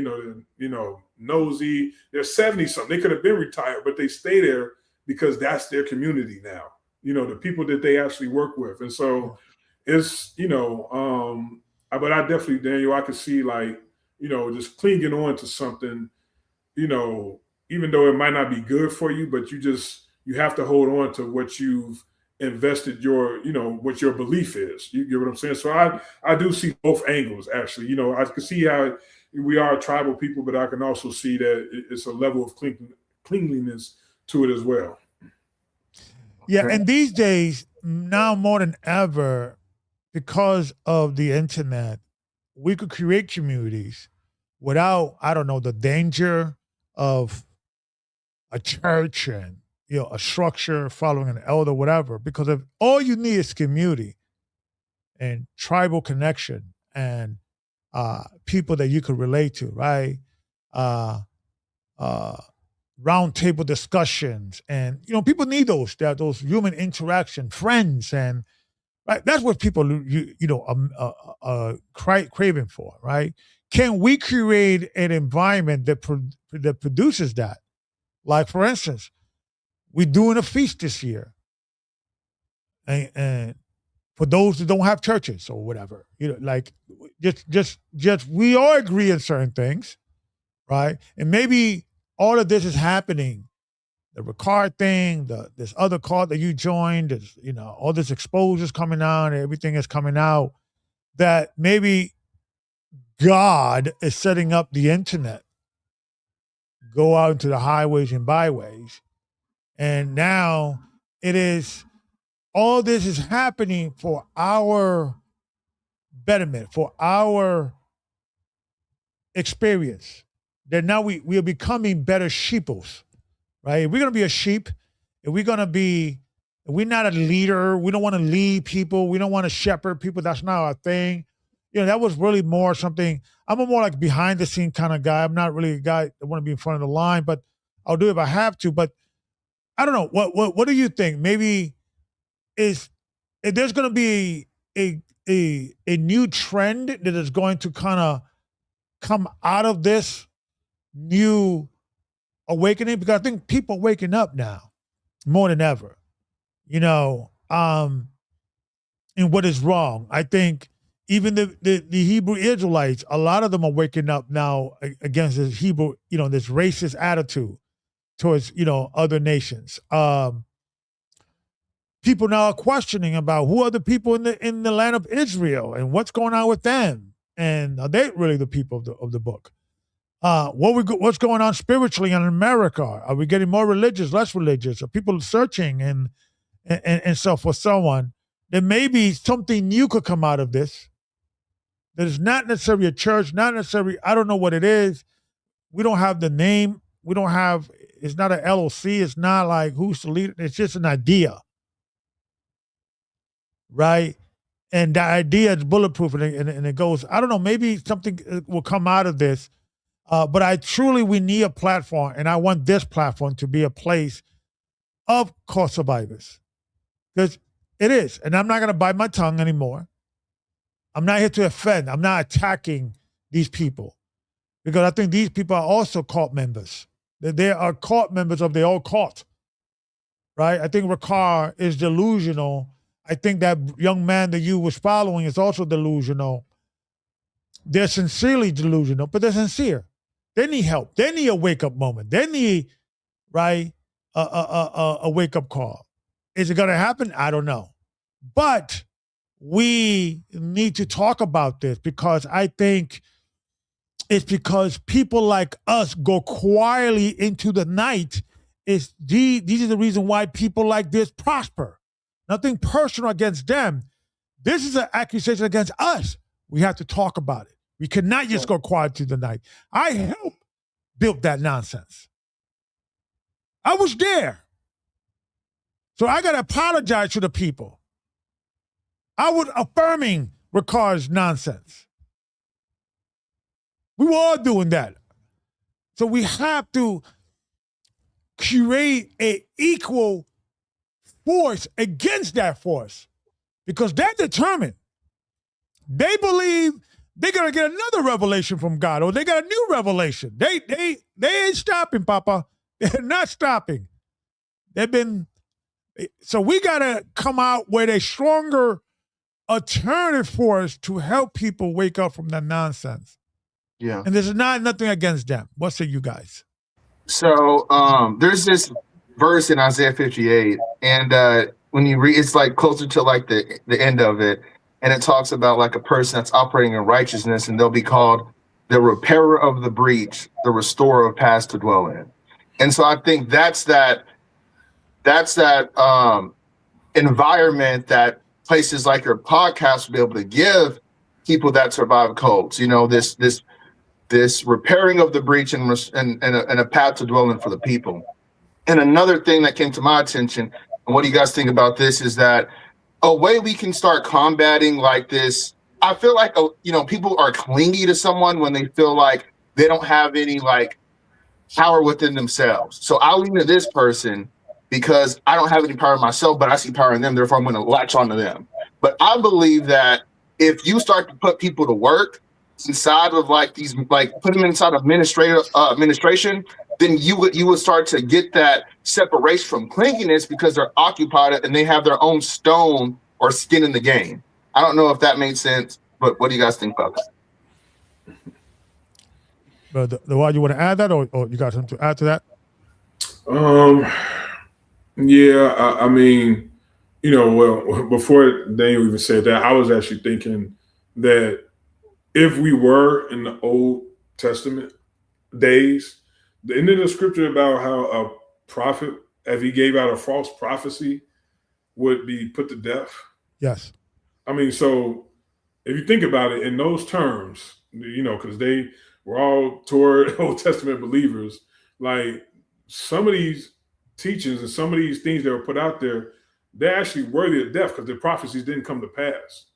nosy. They're 70 something. They could have been retired, but they stay there because that's their community now. The people that they actually work with. And so it's, but I definitely, Daniel, I could see like, just clinging on to something, even though it might not be good for you, but you have to hold on to what you've invested what your belief is. You get what I'm saying? So I do see both angles, actually. I can see how we are a tribal people, but I can also see that it's a level of cleanliness to it as well. Yeah, and these days, now more than ever, because of the internet, we could create communities without, I don't know, the danger of a church and a structure following an elder, whatever. Because if all you need is community and tribal connection and people that you could relate to, right? Round table discussions, and people need those human interaction, friends, and right. That's what people craving for, right? Can we create an environment that produces that? Like, for instance, we're doing a feast this year, and for those that don't have churches or whatever, like just we all agree on certain things, right? And maybe all of this is happening. The Ricard thing, this other cult that you joined, all this exposure is coming out, and everything is coming out, that maybe God is setting up the internet, go out into the highways and byways, and now all this is happening for our betterment, for our experience, that now we are becoming better sheeples. Right? If we're going to be a sheep, if we're not a leader, we don't want to lead people, we don't want to shepherd people, that's not our thing. That was really more something, I'm a more like behind the scene kind of guy. I'm not really a guy that want to be in front of the line, but I'll do it if I have to. But I don't know, what do you think? Maybe if there's going to be a new trend that is going to kind of come out of this new awakening, because I think people are waking up now more than ever, in what is wrong. I think even the Hebrew Israelites, a lot of them are waking up now against this Hebrew, this racist attitude towards, other nations. People now are questioning about who are the people in the land of Israel and what's going on with them, and are they really the people of the book? What's going on spiritually in America? Are we getting more religious, less religious? Are people searching and so for someone? There may be something new could come out of this. That is not necessarily a church, not necessarily, I don't know what it is. We don't have the name. It's not an LOC. It's not like who's the leader. It's just an idea. Right? And the idea is bulletproof, and it goes, I don't know, maybe something will come out of this. But we need a platform, and I want this platform to be a place of cause survivors. Because it is, and I'm not going to bite my tongue anymore. I'm not here to offend. I'm not attacking these people, because I think these people are also cult members. They are cult members of their own cult, right? I think Ricard is delusional. I think that young man that you was following is also delusional. They're sincerely delusional, but they're sincere. They need help. They need a wake-up moment. They need, right, a wake-up call. Is it going to happen? I don't know. But we need to talk about this because I think it's because people like us go quietly into the night. These are the reason why people like this prosper. Nothing personal against them. This is an accusation against us. We have to talk about it. We cannot just go quiet through the night. I helped build that nonsense. I was there. So I got to apologize to the people. I was affirming Ricard's nonsense. We were all doing that. So we have to create an equal force against that force because they're determined. They believe they're going to get another revelation from God or they got a new revelation. They ain't stopping, Papa. They're not stopping. So we got to come out with a stronger alternative force to help people wake up from that nonsense. Yeah. And there's nothing against them. What say you guys? So there's this verse in Isaiah 58, and when you read, it's like closer to like the end of it, and it talks about like a person that's operating in righteousness, and they'll be called the repairer of the breach, the restorer of paths to dwell in. And so I think that's that environment that places like your podcast will be able to give people that survive cults. You know, this repairing of the breach and a path to dwell in for the people. And another thing that came to my attention, and what do you guys think about this, is that a way we can start combating like this, I feel like, people are clingy to someone when they feel like they don't have any like power within themselves. So I'll lean to this person because I don't have any power myself, but I see power in them, therefore I'm going to latch onto them. But I believe that if you start to put people to work inside of like these, like put them inside of administration, then you would start to get that separation from clinginess because they're occupied and they have their own stone or skin in the game. I don't know if that made sense, but what do you guys think about that? But the why you want to add that, or you got something to add to that? Yeah, I mean, well, before Daniel even said that, I was actually thinking that if we were in the Old Testament days, isn't there a scripture about how a prophet, if he gave out a false prophecy, would be put to death? Yes. I mean, so if you think about it in those terms, because they were all toward Old Testament believers, like some of these teachings and some of these things that were put out there, they're actually worthy of death because their prophecies didn't come to pass.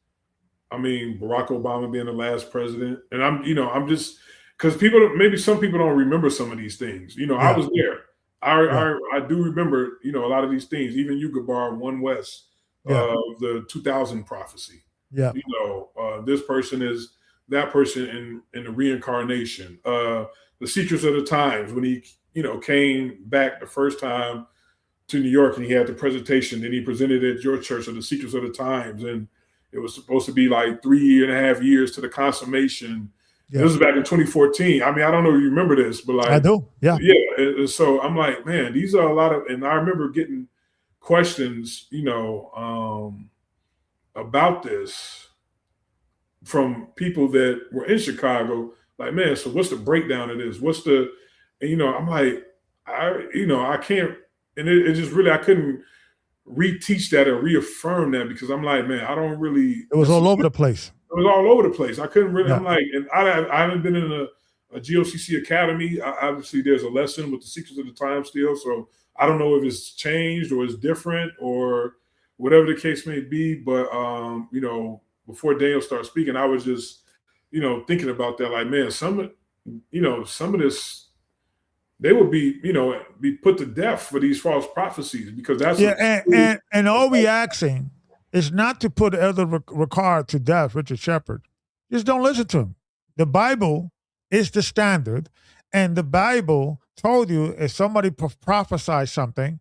I mean, Barack Obama being the last president, and I'm just because maybe some people don't remember some of these things. Yeah. I was there. I do remember, a lot of these things. Even you, Gabar, One West, the 2000 prophecy. Yeah. This person is that person in the reincarnation. The Secrets of the Times, when he, came back the first time to New York and he had the presentation, and he presented at your church of the Secrets of the Times, and it was supposed to be like 3.5 years to the consummation. Yeah. This was back in 2014. I mean, I don't know if you remember this, but like, I do. Yeah. Yeah. So I'm like, man, these are a lot of, and I remember getting questions, about this from people that were in Chicago. Like, man, so what's the breakdown of this? What's the, and, I'm like, I can't, and it just really, I couldn't reteach that or reaffirm that because I'm like, man, I don't really. It was all over the place. It was all over the place. I couldn't really. Yeah. I'm like, and I haven't been in a GOCC academy. Obviously, there's a lesson with the Secrets of the Time still, so I don't know if it's changed or it's different or whatever the case may be. But before Daniel started speaking, I was just thinking about that. Like, man, some of this. They would be put to death for these false prophecies because that's and all we asking is not to put Elder Ricard to death, Richard Shepard. Just don't listen to him. The Bible is the standard, and the Bible told you if somebody prophesies something,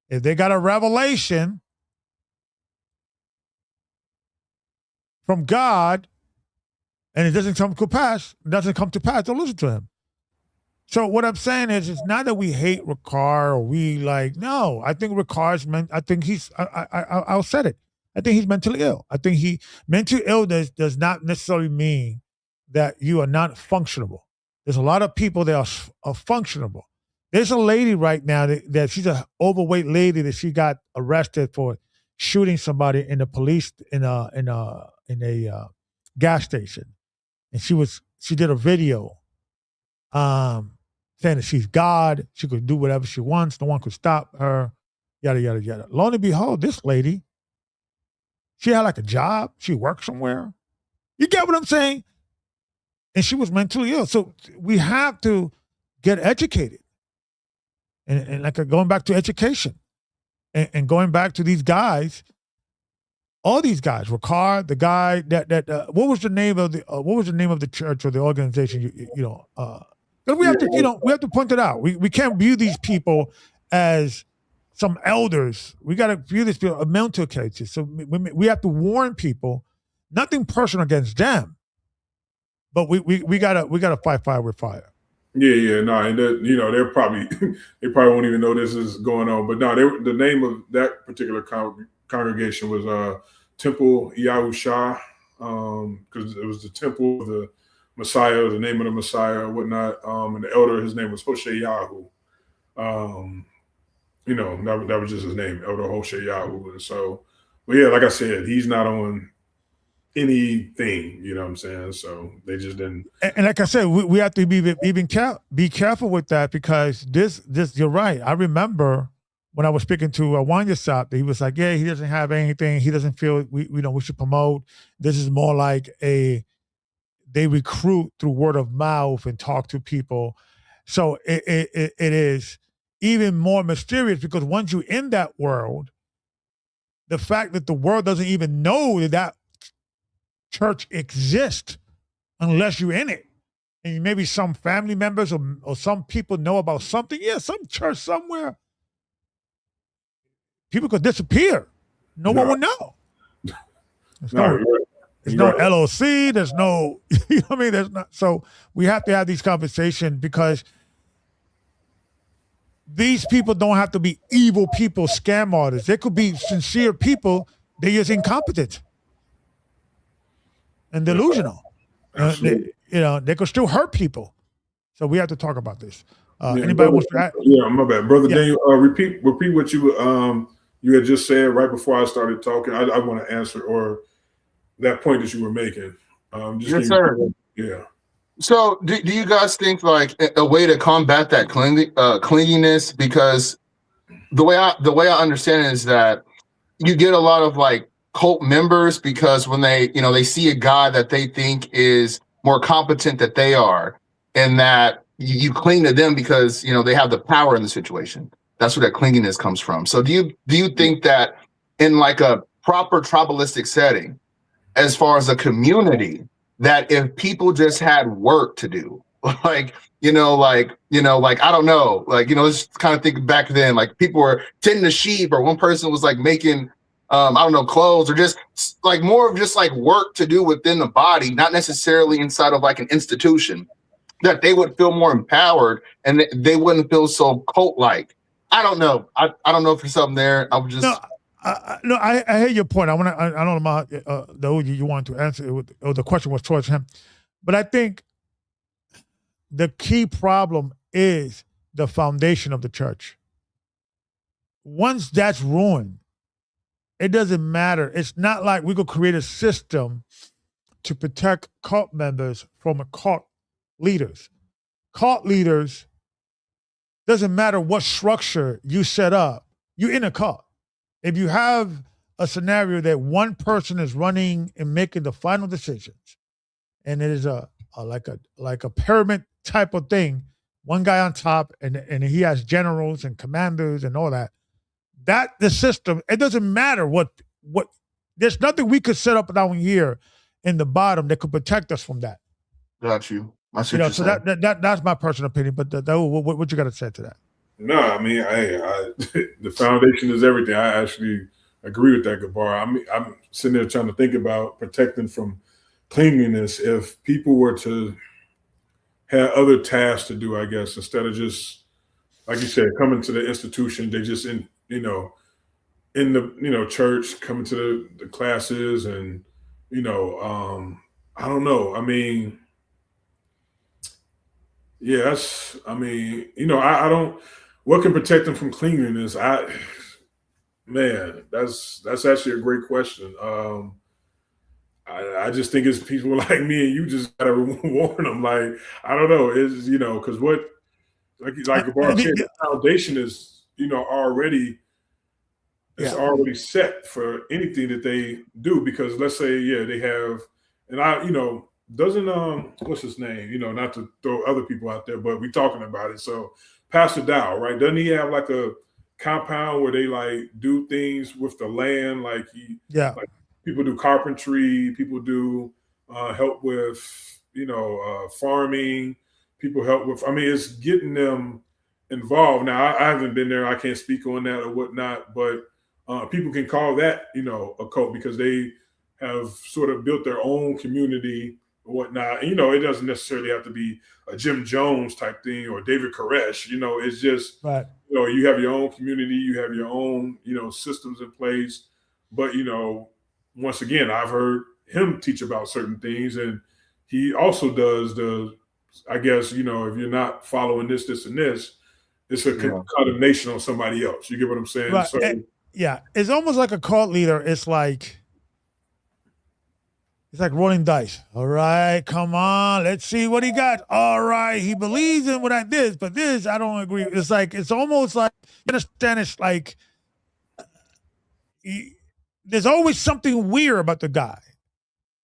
if they got a revelation from God, and it doesn't come to pass, don't listen to him. So what I'm saying is, it's not that we hate Ricard or we like. No, I think Ricard's meant. I think he's. I'll say it. I think he's mentally ill. I think mental illness does not necessarily mean that you are not functionable. There's a lot of people that are functionable. There's a lady right now that she's an overweight lady that she got arrested for shooting somebody in the police in a gas station, and she did a video saying that she's God, she could do whatever she wants, no one could stop her, yada, yada, yada. Lo and behold, this lady, she had like a job, she worked somewhere. You get what I'm saying? And she was mentally ill. So we have to get educated. And like going back to education and going back to these guys, all these guys, Ricard, the guy that what was the name of the church or the organization? But we have to point it out. We can't view these people as some elders. We got to view these people as mental cases. So we have to warn people. Nothing personal against them, but we gotta fight fire with fire. Yeah, no, and they're probably they probably won't even know this is going on. But no, the name of that particular congregation was Temple Yahusha, because it was the temple of the Messiah, the name of the Messiah or whatnot. And the elder, his name was Hosheyahu. That was just his name, Elder Hosheyahu. And so, but yeah, like I said, he's not on anything, you know what I'm saying? So they just didn't. And like I said, we have to be careful with that, because this you're right. I remember when I was speaking to Wanyasap, he was like, yeah, he doesn't have anything. He doesn't feel we should promote. This is more like they recruit through word of mouth and talk to people. So it is even more mysterious, because once you're in that world, the fact that the world doesn't even know that church exists unless you're in it. And maybe some family members or some people know about something. Yeah, some church somewhere. People could disappear. No one would know. There's no LOC. There's no, you know what I mean? There's not. So we have to have these conversations, because these people don't have to be evil people, scam artists. They could be sincere people. They're just incompetent and delusional. They could still hurt people. So we have to talk about this. Anybody wants to add? Yeah, my bad, brother. Yeah. Daniel, repeat what you had just said right before I started talking. I want to answer or that point that you were making. Yes, sir. Yeah. So do you guys think like a way to combat that clinginess? Because the way I understand it is that you get a lot of like cult members, because when they see a God that they think is more competent than they are, and that you cling to them because they have the power in the situation. That's where that clinginess comes from. So do you think that in like a proper tribalistic setting, as far as a community, that if people just had work to do, I don't know, let's kind of think back then, like people were tending to sheep, or one person was like making clothes, or just like more of just like work to do within the body, not necessarily inside of like an institution, that they would feel more empowered and they wouldn't feel so cult-like. I don't know. I don't know if there's something there. I would just. No, I hear your point. I don't know though you want to answer it or the question was towards him, but I think the key problem is the foundation of the church. Once that's ruined, it doesn't matter. It's not like we could create a system to protect cult members from cult leaders. Cult leaders, doesn't matter what structure you set up, you're in a cult. If you have a scenario that one person is running and making the final decisions, and it is like a pyramid type of thing, one guy on top, and he has generals and commanders and all that. That the system, it doesn't matter what there's nothing we could set up down here in the bottom that could protect us from that. Got you. So that's my personal opinion. But what you got to say to that? No, I mean, the foundation is everything. I actually agree with that, Gabar. I'm sitting there trying to think about protecting from cleanliness. If people were to had other tasks to do, I guess, instead of just, like you said, coming to the institution. They just in the church, coming to the classes, and I don't know. I mean, yeah, I don't. What can protect them from cleanliness? That's actually a great question. I just think it's people like me and you just gotta warn them. Like, I don't know, it's because what, like Gabar said, the foundation is already, it's already set for anything that they do. Because let's say, they have, and doesn't what's his name? Not to throw other people out there, but we talking about it. So Pastor Dow, right? Doesn't he have like a compound where they like do things with the land? Like like people do carpentry, people do help with farming. People help with. I mean, it's getting them involved. Now, I haven't been there. I can't speak on that or whatnot, but people can call that a cult because they have sort of built their own community or whatnot. And, it doesn't necessarily have to be a Jim Jones type thing or David Koresh. It's just right. You have your own community, you have your own systems in place. But once again, I've heard him teach about certain things, and he also does I guess if you're not following this, and this, it's a condemnation on somebody else. You get what I'm saying? Right. So, it's almost like a cult leader. It's like rolling dice. All right, come on, let's see what he got. All right, he believes in what I did, but this I don't agree. It's almost like, you understand? It's like there's always something weird about the guy,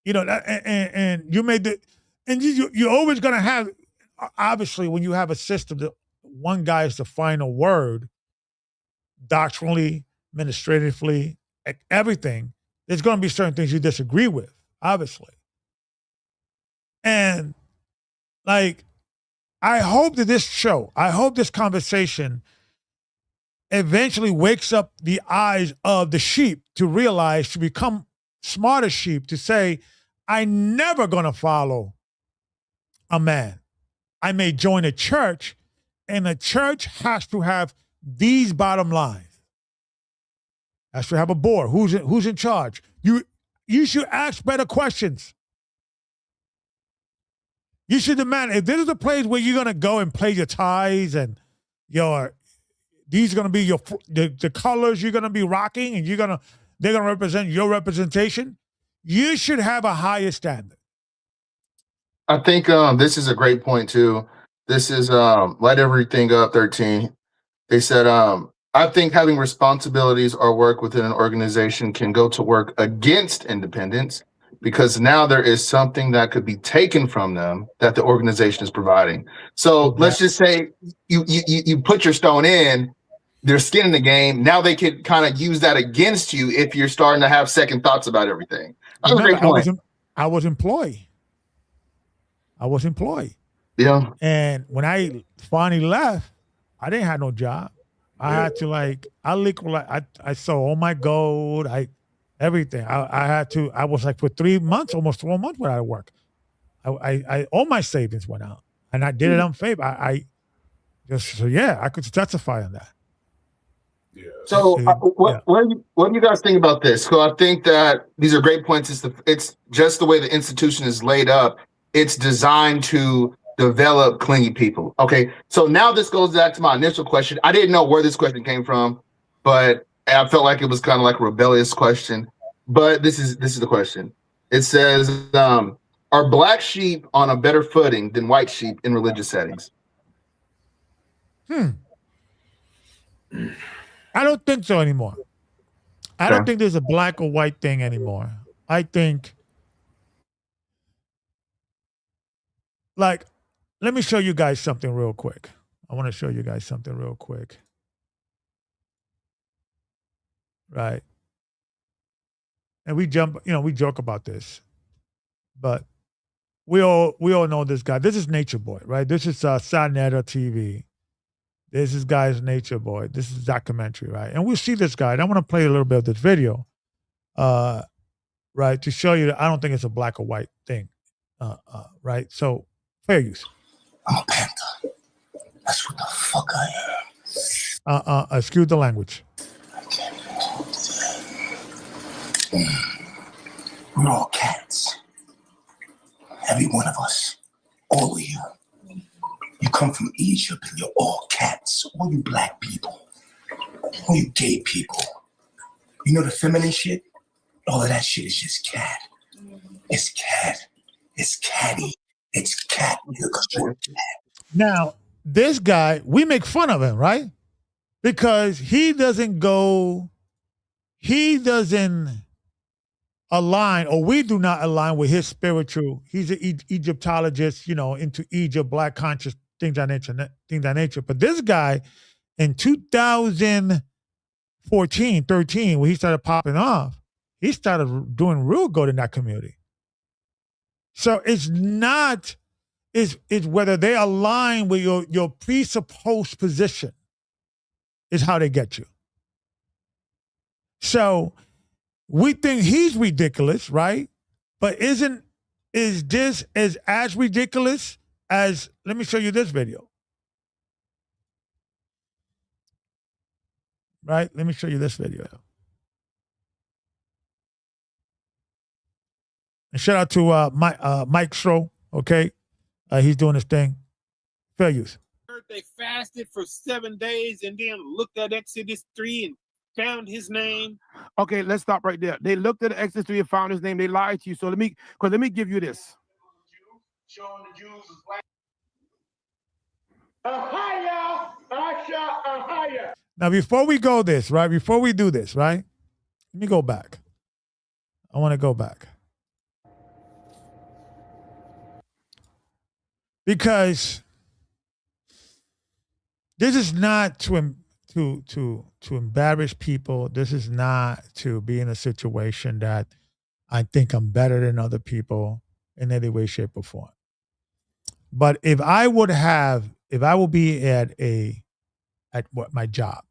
and you made and you're always gonna have. Obviously, when you have a system that one guy is the final word, doctrinally, administratively, everything, there's going to be certain things you disagree with, obviously. And like, I hope that this conversation eventually wakes up the eyes of the sheep to realize, to become smarter sheep, to say, I'm never going to follow a man. I may join a church, and a church has to have these bottom lines. Has to have a board. Who's in charge? You should ask better questions. You should demand, if this is a place where you're gonna go and play your ties and these are gonna be the colors you're gonna be rocking, and they're gonna represent your representation, you should have a higher standard. I think this is a great point too. This is Light Everything Up 13. They said, I think having responsibilities or work within an organization can go to work against independence, because now there is something that could be taken from them that the organization is providing. So let's just say you put your stone in, there's skin in the game. Now they could kind of use that against you if you're starting to have second thoughts about everything. That's a great point. I was employed. Yeah. And when I finally left, I didn't have no job. I had to I sold all my gold, everything. I was like for 3 months, almost 4 months without work. I all my savings went out, and I did it on favor. I could testify on that. Yeah. So what do you guys think about this? So I think that these are great points. It's just the way the institution is laid up. It's designed to develop clingy people. Okay, so now this goes back to my initial question. I didn't know where this question came from, but I felt like it was kind of like a rebellious question. But this is the question. It says, are black sheep on a better footing than white sheep in religious settings? I don't think so anymore. I don't think there's a black or white thing anymore. I think, like, let me show you guys something real quick. I want to show you guys something real quick. Right. And we joke about this, but we all know this guy. This is Nature Boy, right? This is Sanetta TV. This is guy's Nature Boy. This is documentary, right? And we see this guy. And I want to play a little bit of this video, right, to show you that I don't think it's a black or white thing, right? So fair use. I'm a panther. That's what the fuck I am. Excuse the language. I can't even talk today. We're all cats. Every one of us. All of you. You come from Egypt and you're all cats. All you black people. All you gay people. You know the feminine shit? All of that shit is just cat. It's cat. It's catty. It's cat. Now, this guy, we make fun of him, right? Because he doesn't align, or we do not align with his spiritual. He's an Egyptologist, into Egypt, black conscious, things of that nature. But this guy, in 2014, 13, when he started popping off, he started doing real good in that community. So it's whether they align with your presupposed position is how they get you. So we think he's ridiculous, right? But is this as ridiculous as, let me show you this video. Right? Let me show you this video. And shout out to Mike Stroh, okay? He's doing his thing. Fair use. They fasted for 7 days and then looked at Exodus 3 and found his name. Okay, let's stop right there. They looked at Exodus 3 and found his name. They lied to you. So let me give you this. Showing the Jews as black. Now, before we do this, right? Let me go back. I want to go back. Because this is not to embarrass people. This is not to be in a situation that I think I'm better than other people in any way, shape, or form. But if I would be at my job,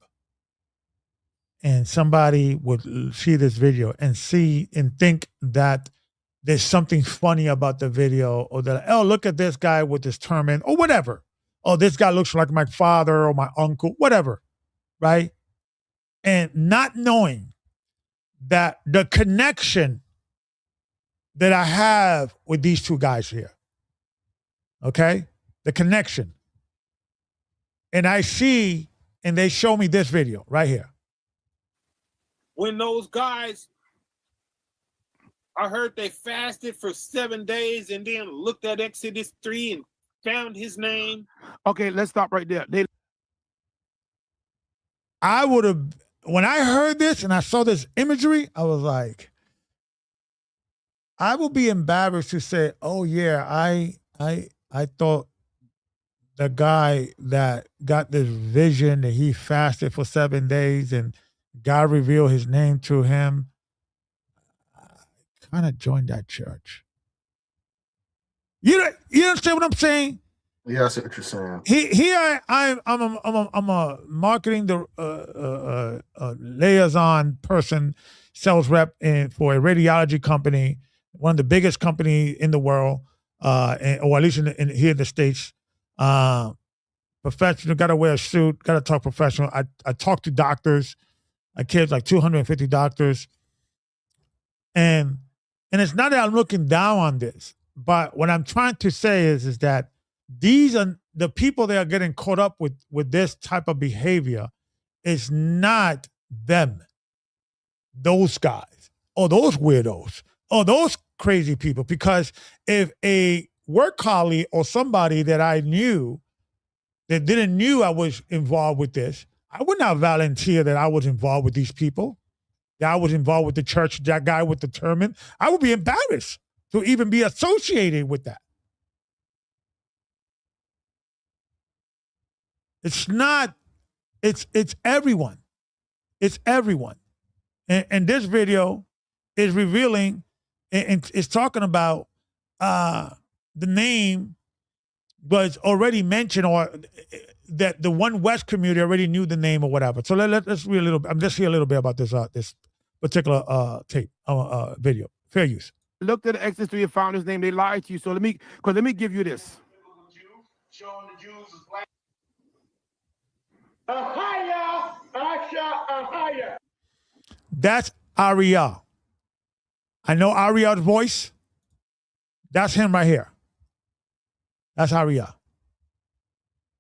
and somebody would see this video and think that there's something funny about the video, or that, oh, look at this guy with this turban, or whatever. Oh, this guy looks like my father or my uncle, whatever, right? And not knowing that the connection that I have with these two guys here, okay? The connection. And I see, and they show me this video right here. When those guys, I heard they fasted for 7 days and then looked at Exodus 3 and found his name. Okay, let's stop right there. I would have, when I heard this and I saw this imagery, I was like, I would be embarrassed to say, oh yeah, I thought the guy that got this vision that he fasted for 7 days and God revealed his name to him, kind of joined that church. You understand what I'm saying? Yeah, I see what you're saying. I'm a marketing liaison person, sales rep for a radiology company, one of the biggest company in the world, or at least here in the States. Professional, got to wear a suit, got to talk professional. I talk to doctors. I cared like 250 doctors. And it's not that I'm looking down on this, but what I'm trying to say is that these are the people that are getting caught up with this type of behavior is not them, those guys, or those weirdos, or those crazy people. Because if a work colleague or somebody that I knew that didn't knew I was involved with this, I would not volunteer that I was involved with these people, that I was involved with the church, that guy with the turban. I would be embarrassed to even be associated with that. It's not, it's everyone. It's everyone. And this video is revealing, and it's talking about the name was already mentioned, or that the One West community already knew the name or whatever. So let's read a little bit. I'm just hear a little bit about this this particular tape, video. Fair use. Looked at Exodus 3 and found his name. They lied to you. So let me give you this. showing the Jews as black. Ahaya, Asha, Ahaya. That's Ariel. I know Ariel's voice. That's him right here. That's Ariel.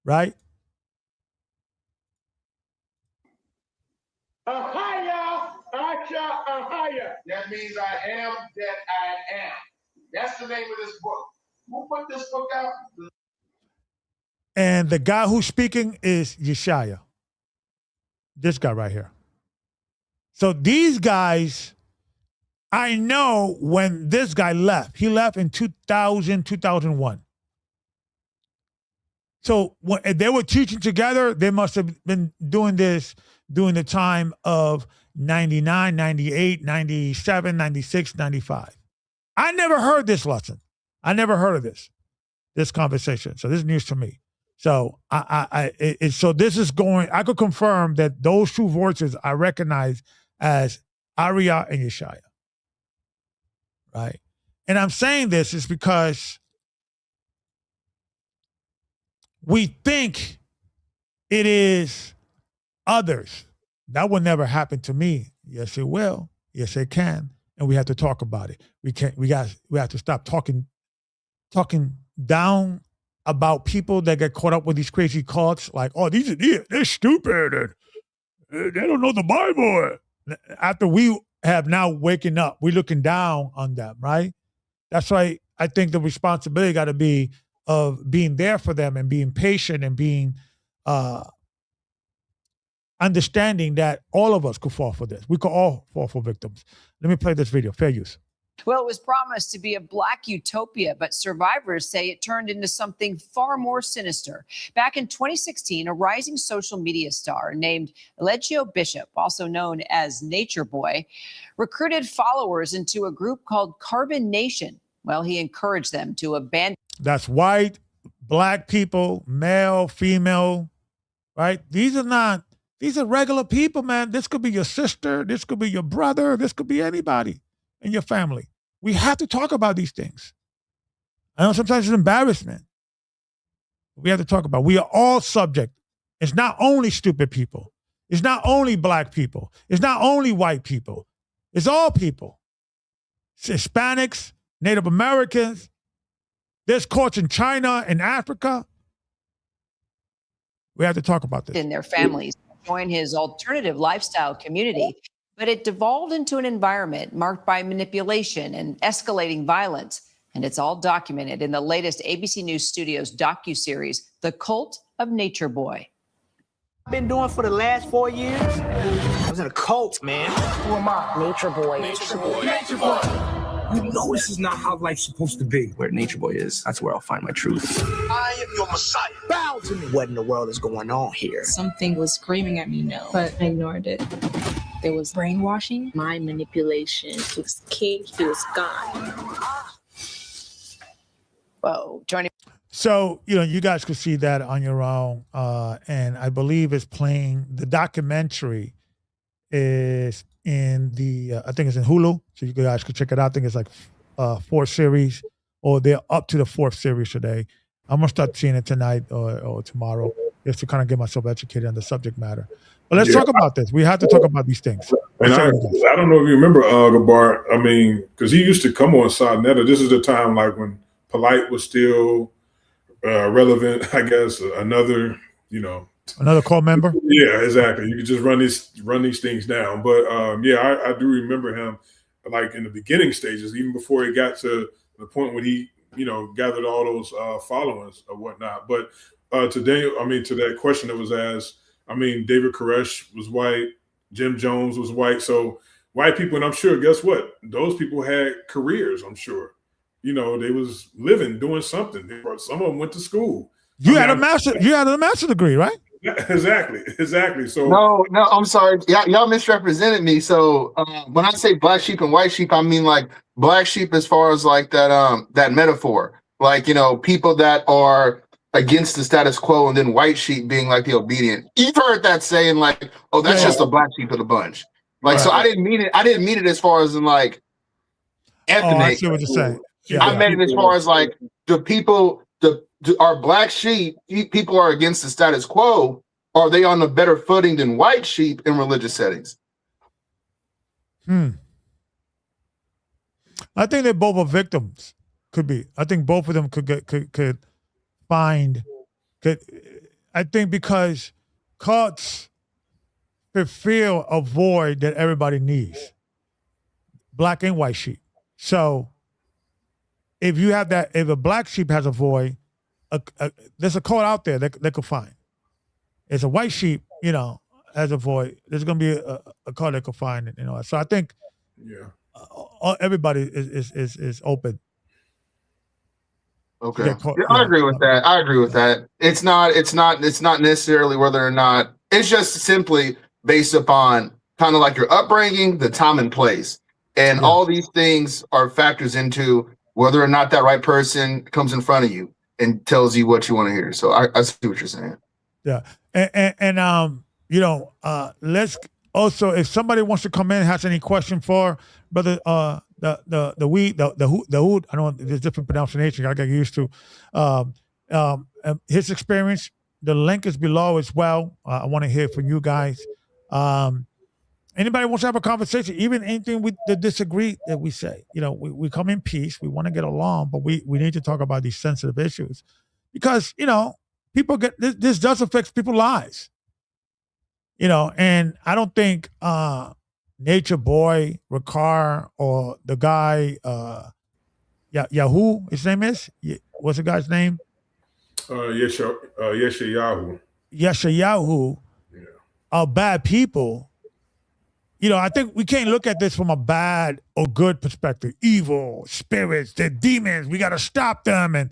Right? Ahaya, Asha, Ahaya. That means I am that I am. That's the name of this book. Who put this book out? And the guy who's speaking is Yeshaya. This guy right here. So these guys, I know when this guy left. He left in 2000, 2001. So when they were teaching together, they must have been doing this during the time of 99, 98, 97, 96, 95. I never heard this lesson. I never heard of this conversation. So this is news to me. So so this is going, I could confirm that those two voices I recognize as Ariah and Yeshaya. Right? And I'm saying this is because we think it is others. That will never happen to me. Yes, it will. Yes, it can. And we have to talk about it. We have to stop talking down about people that get caught up with these crazy cults, like, oh, they're stupid and they don't know the Bible. After we have now waking up, we're looking down on them, right? That's why I think the responsibility got to be of being there for them and being patient and being understanding that all of us could fall for this. We could all fall for victims. Let me play this video. Fair use. Well, it was promised to be a black utopia, but survivors say it turned into something far more sinister. Back in 2016, a rising social media star named Legio Bishop, also known as Nature Boy, recruited followers into a group called Carbon Nation. Well, he encouraged them to abandon. That's white, black people, male, female, right? These are regular people, man. This could be your sister. This could be your brother. This could be anybody in your family. We have to talk about these things. I know sometimes it's embarrassment. We have to talk about it. We are all subject. It's not only stupid people. It's not only black people. It's not only white people. It's all people. It's Hispanics, Native Americans. There's courts in China and Africa. We have to talk about this. In their families, join his alternative lifestyle community. But it devolved into an environment marked by manipulation and escalating violence. And it's all documented in the latest ABC News Studios docuseries, The Cult of Nature Boy. I've been doing for the last 4 years. I was in a cult, man. Who am I? Nature Boy. Nature Boy. Nature Boy. You know this is not how life's supposed to be. Where Nature Boy is, that's where I'll find my truth. I am your Messiah. Bow to me. What in the world is going on here? Something was screaming at me, no, but I ignored it. There was brainwashing, mind manipulation. He was king, he was God. Whoa, joining. So, you guys could see that on your own. And I believe it's playing, the documentary is in I think it's in Hulu. So you guys could check it out. I think it's like 4 series, or they're up to the 4th series today. I'm going to start seeing it tonight or tomorrow, just to kind of get myself educated on the subject matter. But let's talk about this. We have to talk about these things. And I don't know if you remember Gabar. I mean, because he used to come on Sodnetta. This is the time like when Polite was still relevant. I guess another core member. Yeah, exactly. You could just run these things down. But I do remember him like in the beginning stages, even before he got to the point when he gathered all those followers or whatnot. But today, to that question that was asked. David Koresh was white, Jim Jones was white. So white people, and I'm sure, guess what? Those people had careers, I'm sure. They was living, doing something. Some of them went to school. You had a master's degree, right? Exactly. So no, I'm sorry. Y'all misrepresented me. So when I say black sheep and white sheep, I mean like black sheep as far as like that metaphor. Like, people that are against the status quo, and then white sheep being like the obedient. You've heard that saying like, oh, that's just the black sheep of the bunch. Like, right. So I didn't mean it as far as in like ethnic. I see what you're saying. I meant it as far as like the people, the are black sheep, people are against the status quo, or are they on a better footing than white sheep in religious settings? I think they both are victims. Could be. I think both of them could find. I think because cults fulfill a void that everybody needs, black and white sheep. So if you have that, if a black sheep has a void, there's a cult out there that they could find. It's a white sheep, has a void. There's going to be a cult that could find it. So I think everybody is open. Okay, I agree with that. I agree with that. It's not necessarily whether or not. It's just simply based upon kind of like your upbringing, the time and place, and all these things are factors into whether or not that right person comes in front of you and tells you what you want to hear. So I see what you're saying. Yeah, and let's also, if somebody wants to come in, has any question for brother the hood, I know there's different pronunciation I got used to. His experience, the link is below as well. I want to hear from you guys. Anybody wants to have a conversation, even anything that disagree that we say. We come in peace. We want to get along, but we need to talk about these sensitive issues because people get this does affect people's lives. And I don't think Nature Boy, Ricard, or the guy, Yahoo, his name is? What's the guy's name? Yeshayahu. Yeshayahu are bad people. I think we can't look at this from a bad or good perspective. Evil spirits, they're demons. We got to stop them. And,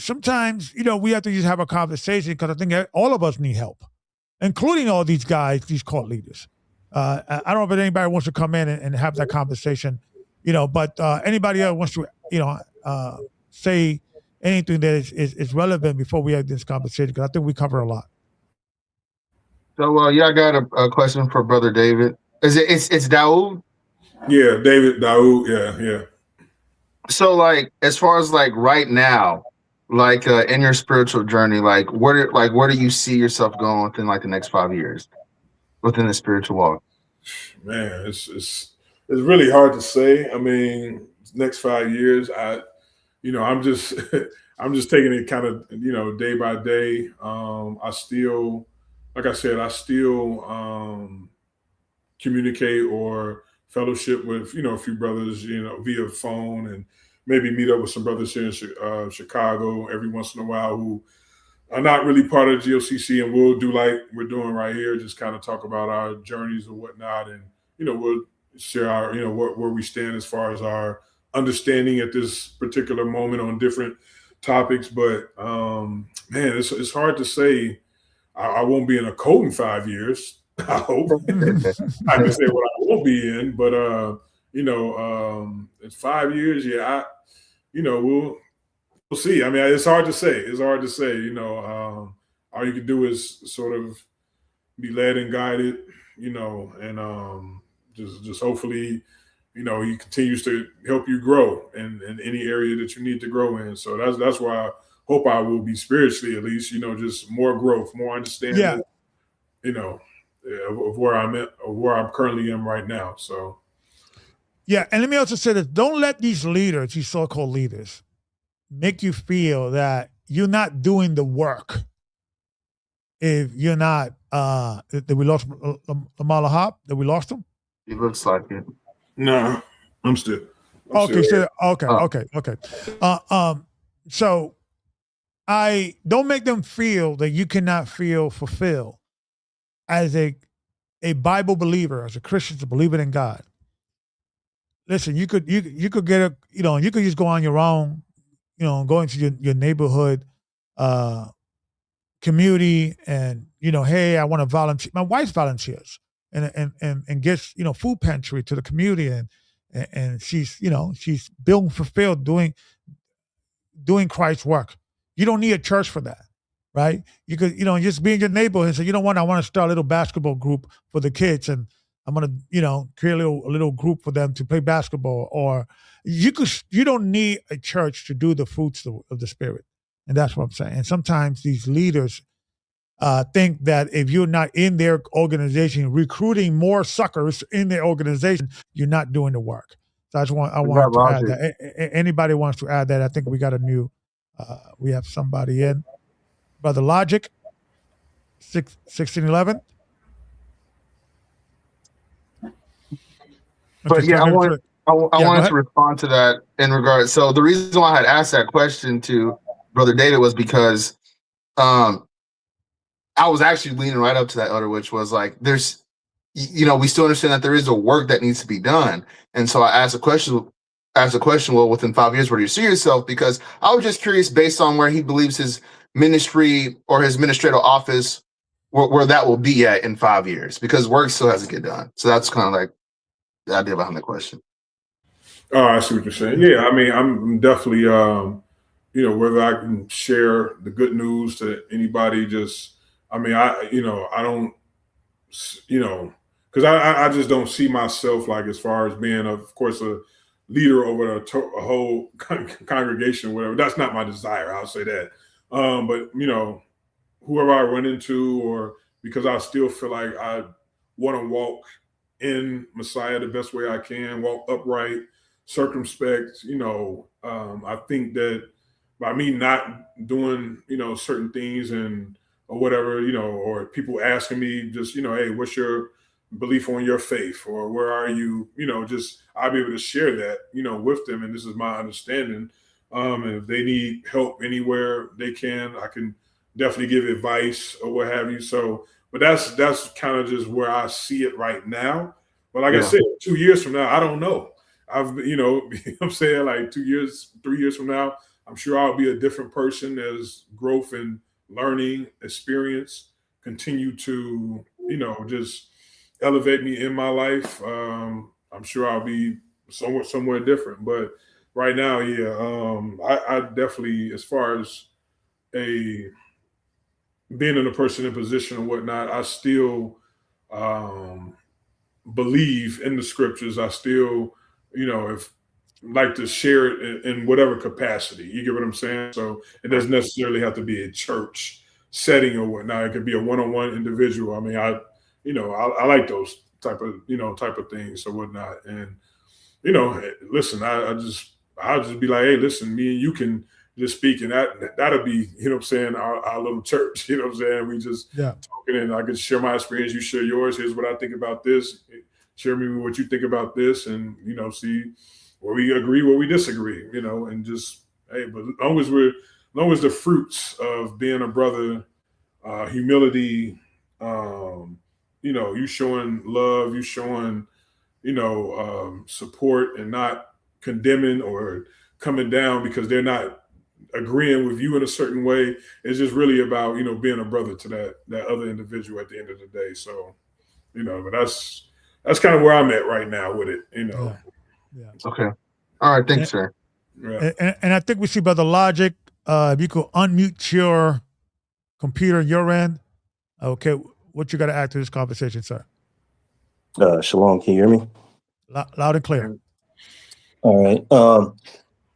sometimes, we have to just have a conversation because I think all of us need help, including all these guys, these cult leaders. I don't know if anybody wants to come in and have that conversation, but anybody else wants to, say anything that is relevant before we have this conversation, because I think we cover a lot. So, I got a question for Brother David. It's Daoud? Yeah, David Daoud. Yeah. So, as far as right now, in your spiritual journey, where do you see yourself going within the next 5 years within the spiritual walk? Man, it's really hard to say. I mean, next 5 years, I'm just I'm just taking it kind of day by day. I still, like I said, communicate or fellowship with a few brothers via phone, and maybe meet up with some brothers here in Chicago every once in a while who are not really part of GOCC, and we'll do like we're doing right here, just kind of talk about our journeys and whatnot, and we'll share our where we stand as far as our understanding at this particular moment on different topics. But man, it's hard to say. I won't be in a cult in 5 years. I hope. I can say what I won't be in, but in 5 years, we'll see. I mean, it's hard to say. All you can do is sort of be led and guided, and just hopefully, he continues to help you grow in any area that you need to grow in. So that's why I hope I will be spiritually, at least, just more growth, more understanding, of where I'm at, or where I'm currently am right now. So. Yeah, and let me also say this: don't let these leaders, these so-called leaders, make you feel that you're not doing the work. If you're not, did we lost Lamar Hop? Did we lost him? He looks like it. No, I'm still. Okay. So I don't make them feel that you cannot feel fulfilled as a Bible believer, as a Christian, a believer in God. Listen, you could get you could just go on your own, go into your neighborhood community, and hey, I want to volunteer. My wife volunteers and gets food pantry to the community, and she's she's being fulfilled doing Christ's work. You don't need a church for that, right? You could just be in your neighborhood and say, I want to start a little basketball group for the kids, and I'm gonna, create a little group for them to play basketball. Or you don't need a church to do the fruits of the Spirit, and that's what I'm saying. And sometimes these leaders think that if you're not in their organization, recruiting more suckers in their organization, you're not doing the work. So I wanted to add that. Anybody wants to add that? I think we got we have somebody in. Brother Logic, 1611. But yeah, I wanted to respond to that in regards. So the reason why I had asked that question to Brother David was because I was actually leaning right up to that, Elder, which was like, there's, we still understand that there is a work that needs to be done. And so I asked a question, well, within 5 years, where do you see yourself? Because I was just curious, based on where he believes his ministry or his ministerial office, where that will be at in 5 years, because work still has to get done. So that's kind of like the idea behind the question. Oh, I see what you're saying. Yeah, I mean, I'm definitely, whether I can share the good news to anybody, I don't, because I just don't see myself like, as far as being, of course, a leader over a whole congregation, whatever. That's not my desire. I'll say that. But whoever I run into, or because I still feel like I want to walk in Messiah the best way I can, walk upright, circumspect. I think that by me not doing, certain things or whatever, or people asking me just, hey, what's your belief on your faith, or where are you? Just I'll be able to share that, with them. And this is my understanding. And if they need help anywhere they can, I can definitely give advice or what have you. So, but that's kind of just where I see it right now. But like I said, 2 years from now, I don't know. I'm saying, like 2 years, 3 years from now, I'm sure I'll be a different person as growth and learning experience continue to, just elevate me in my life. I'm sure I'll be somewhere different. But right now, I definitely, as far as being in a person in position and whatnot, I still believe in the scriptures. I still, if like to share it in whatever capacity. You get what I'm saying? So it doesn't necessarily have to be a church setting or whatnot. It could be a one-on-one individual. I mean, I like those type of things or whatnot. And listen, I'll just be like, hey, listen, me and you can just speak, and that'll be, our little church. You know what I'm saying? We just talking, and I can share my experience. You share yours. Here's what I think about this. Share me what you think about this, and see where we agree, where we disagree. And just but as long as the fruits of being a brother, humility, you showing love, you showing support, and not condemning or coming down because they're not agreeing with you in a certain way. It's just really about being a brother to that other individual at the end of the day. So but that's kind of where I'm at right now with it. Yeah. Okay. All right. Thanks, sir. Yeah. And I think we see Brother Logic. If you could unmute your computer on your end. Okay, what you got to add to this conversation, sir? Shalom, can you hear me? Loud and clear. All right.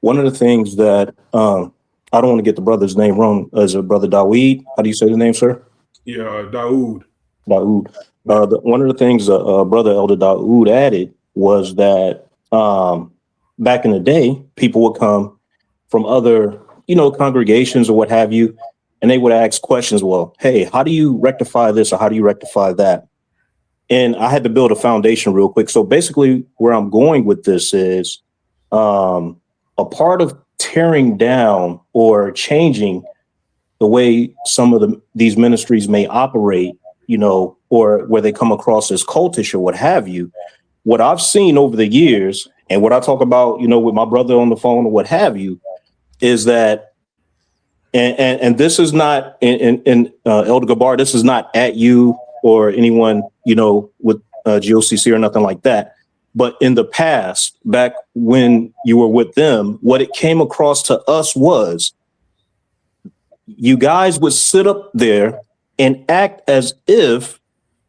One of the things that I don't want to get the brother's name wrong. Is it Brother Dawood? How do you say the name, sir? Yeah, Dawood. Dawood. One of the things Brother Elder Dawood added was that back in the day, people would come from other, congregations or what have you, and they would ask questions. Well, hey, how do you rectify this, or how do you rectify that? And I had to build a foundation real quick. So basically, where I'm going with this is a part of tearing down or changing the way some of these ministries may operate, or where they come across as cultish or what have you. What I've seen over the years, and what I talk about, with my brother on the phone or what have you, is that, and this is not, in Elder Gabar, this is not at you or anyone, with GOCC or nothing like that. But in the past, back when you were with them, what it came across to us was you guys would sit up there and act as if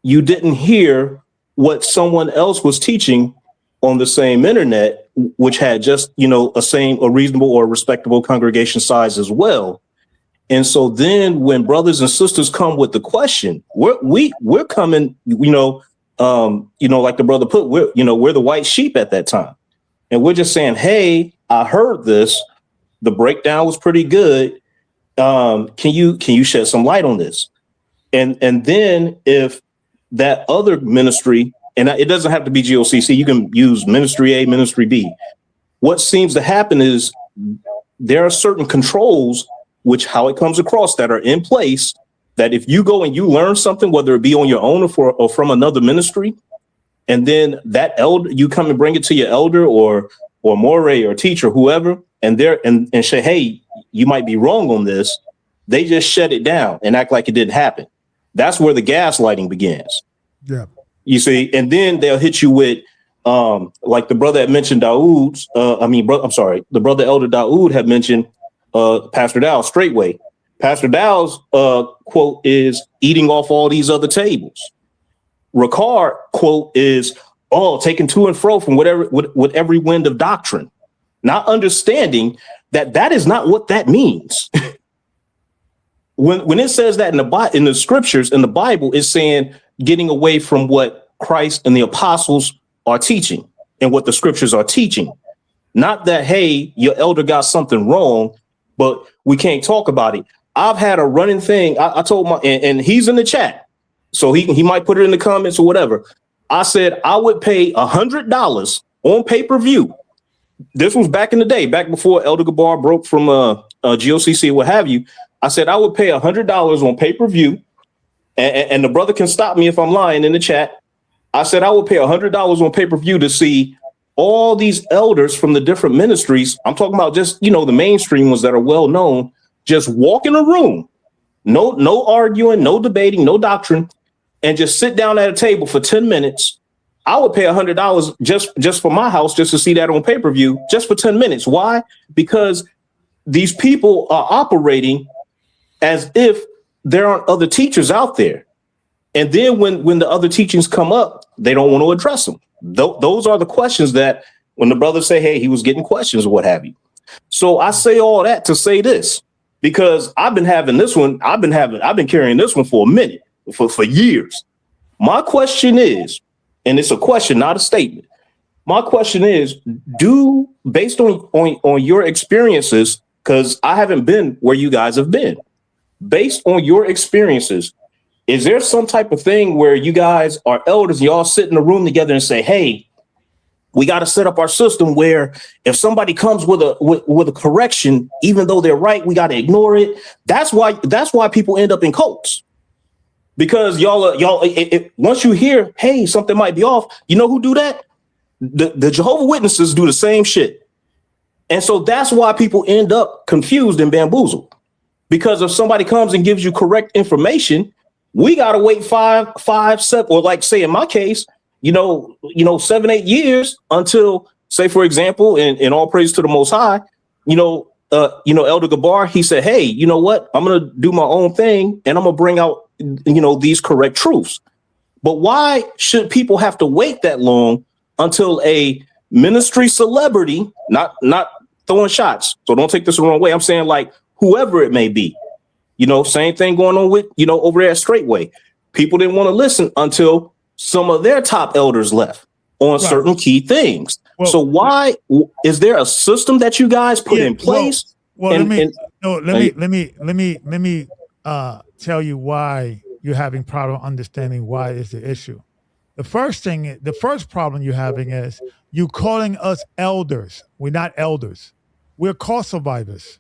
you didn't hear what someone else was teaching on the same internet, which had just, a reasonable or respectable congregation size as well. And so then when brothers and sisters come with the question, we're coming, like the brother put, we're the white sheep at that time. And we're just saying, hey, I heard this. The breakdown was pretty good. Can you shed some light on this? And then if that other ministry, and it doesn't have to be GOCC, you can use ministry A, ministry B. What seems to happen is there are certain controls, which how it comes across, that are in place, that if you go and you learn something, whether it be on your own or from another ministry, and then that elder, you come and bring it to your elder or moray or teacher, whoever, and say, hey, you might be wrong on this. They just shut it down and act like it didn't happen. That's where the gaslighting begins. Yeah. You see, and then they'll hit you with, like the brother had mentioned Dawood's, the brother Elder Dawood had mentioned Pastor Dow's straightway. Pastor Dow's quote is eating off all these other tables. Ricard quote is, taken to and fro from with every wind of doctrine, not understanding that is not what that means. When it says that in the scriptures, in the Bible, it's saying getting away from what Christ and the apostles are teaching and what the scriptures are teaching. Not that, hey, your elder got something wrong, but we can't talk about it. I've had a running thing. I told and he's in the chat, so he might put it in the comments or whatever. I said I would pay $100 on pay-per-view. This was back in the day, back before Elder Gabar broke from GOCC or what have you. I said I would pay $100 on pay-per-view, and the brother can stop me if I'm lying in the chat. I said I would pay $100 on pay-per-view to see all these elders from the different ministries. I'm talking about just, the mainstream ones that are well known, just walk in a room, no arguing, no debating, no doctrine, and just sit down at a table for 10 minutes. I would pay $100 just for my house, just to see that on pay-per-view, just for 10 minutes. Why? Because these people are operating as if there aren't other teachers out there. And then when the other teachings come up, they don't want to address them. Those are the questions that when the brothers say, hey, he was getting questions or what have you. So I say all that to say this, because I've been having this one. I've been carrying this one for a minute, for years. My question is, and it's a question, not a statement. My question is, based on your experiences, because I haven't been where you guys have been, based on your experiences, is there some type of thing where you guys are elders and y'all sit in a room together and say, hey, we got to set up our system where if somebody comes with a correction, even though they're right, we got to ignore it. That's why people end up in cults. Because y'all once you hear, hey, something might be off, you know who do that? The Jehovah's Witnesses do the same shit. And so that's why people end up confused and bamboozled. Because if somebody comes and gives you correct information, we got to wait 5, 7, or like say in my case, 7, 8 years until, say, for example, in all praise to the Most High, Elder Gabar, he said, hey, you know what? I'm going to do my own thing and I'm going to bring out, these correct truths. But why should people have to wait that long until a ministry celebrity, not throwing shots, so don't take this the wrong way, I'm saying like whoever it may be, same thing going on with, over there at Straightway. People didn't want to listen until some of their top elders left on certain key things. Well, so why is there a system that you guys put in place? Let me tell you why you're having problem understanding why is the issue. The first problem you're having is you calling us elders. We're not elders. We're call survivors.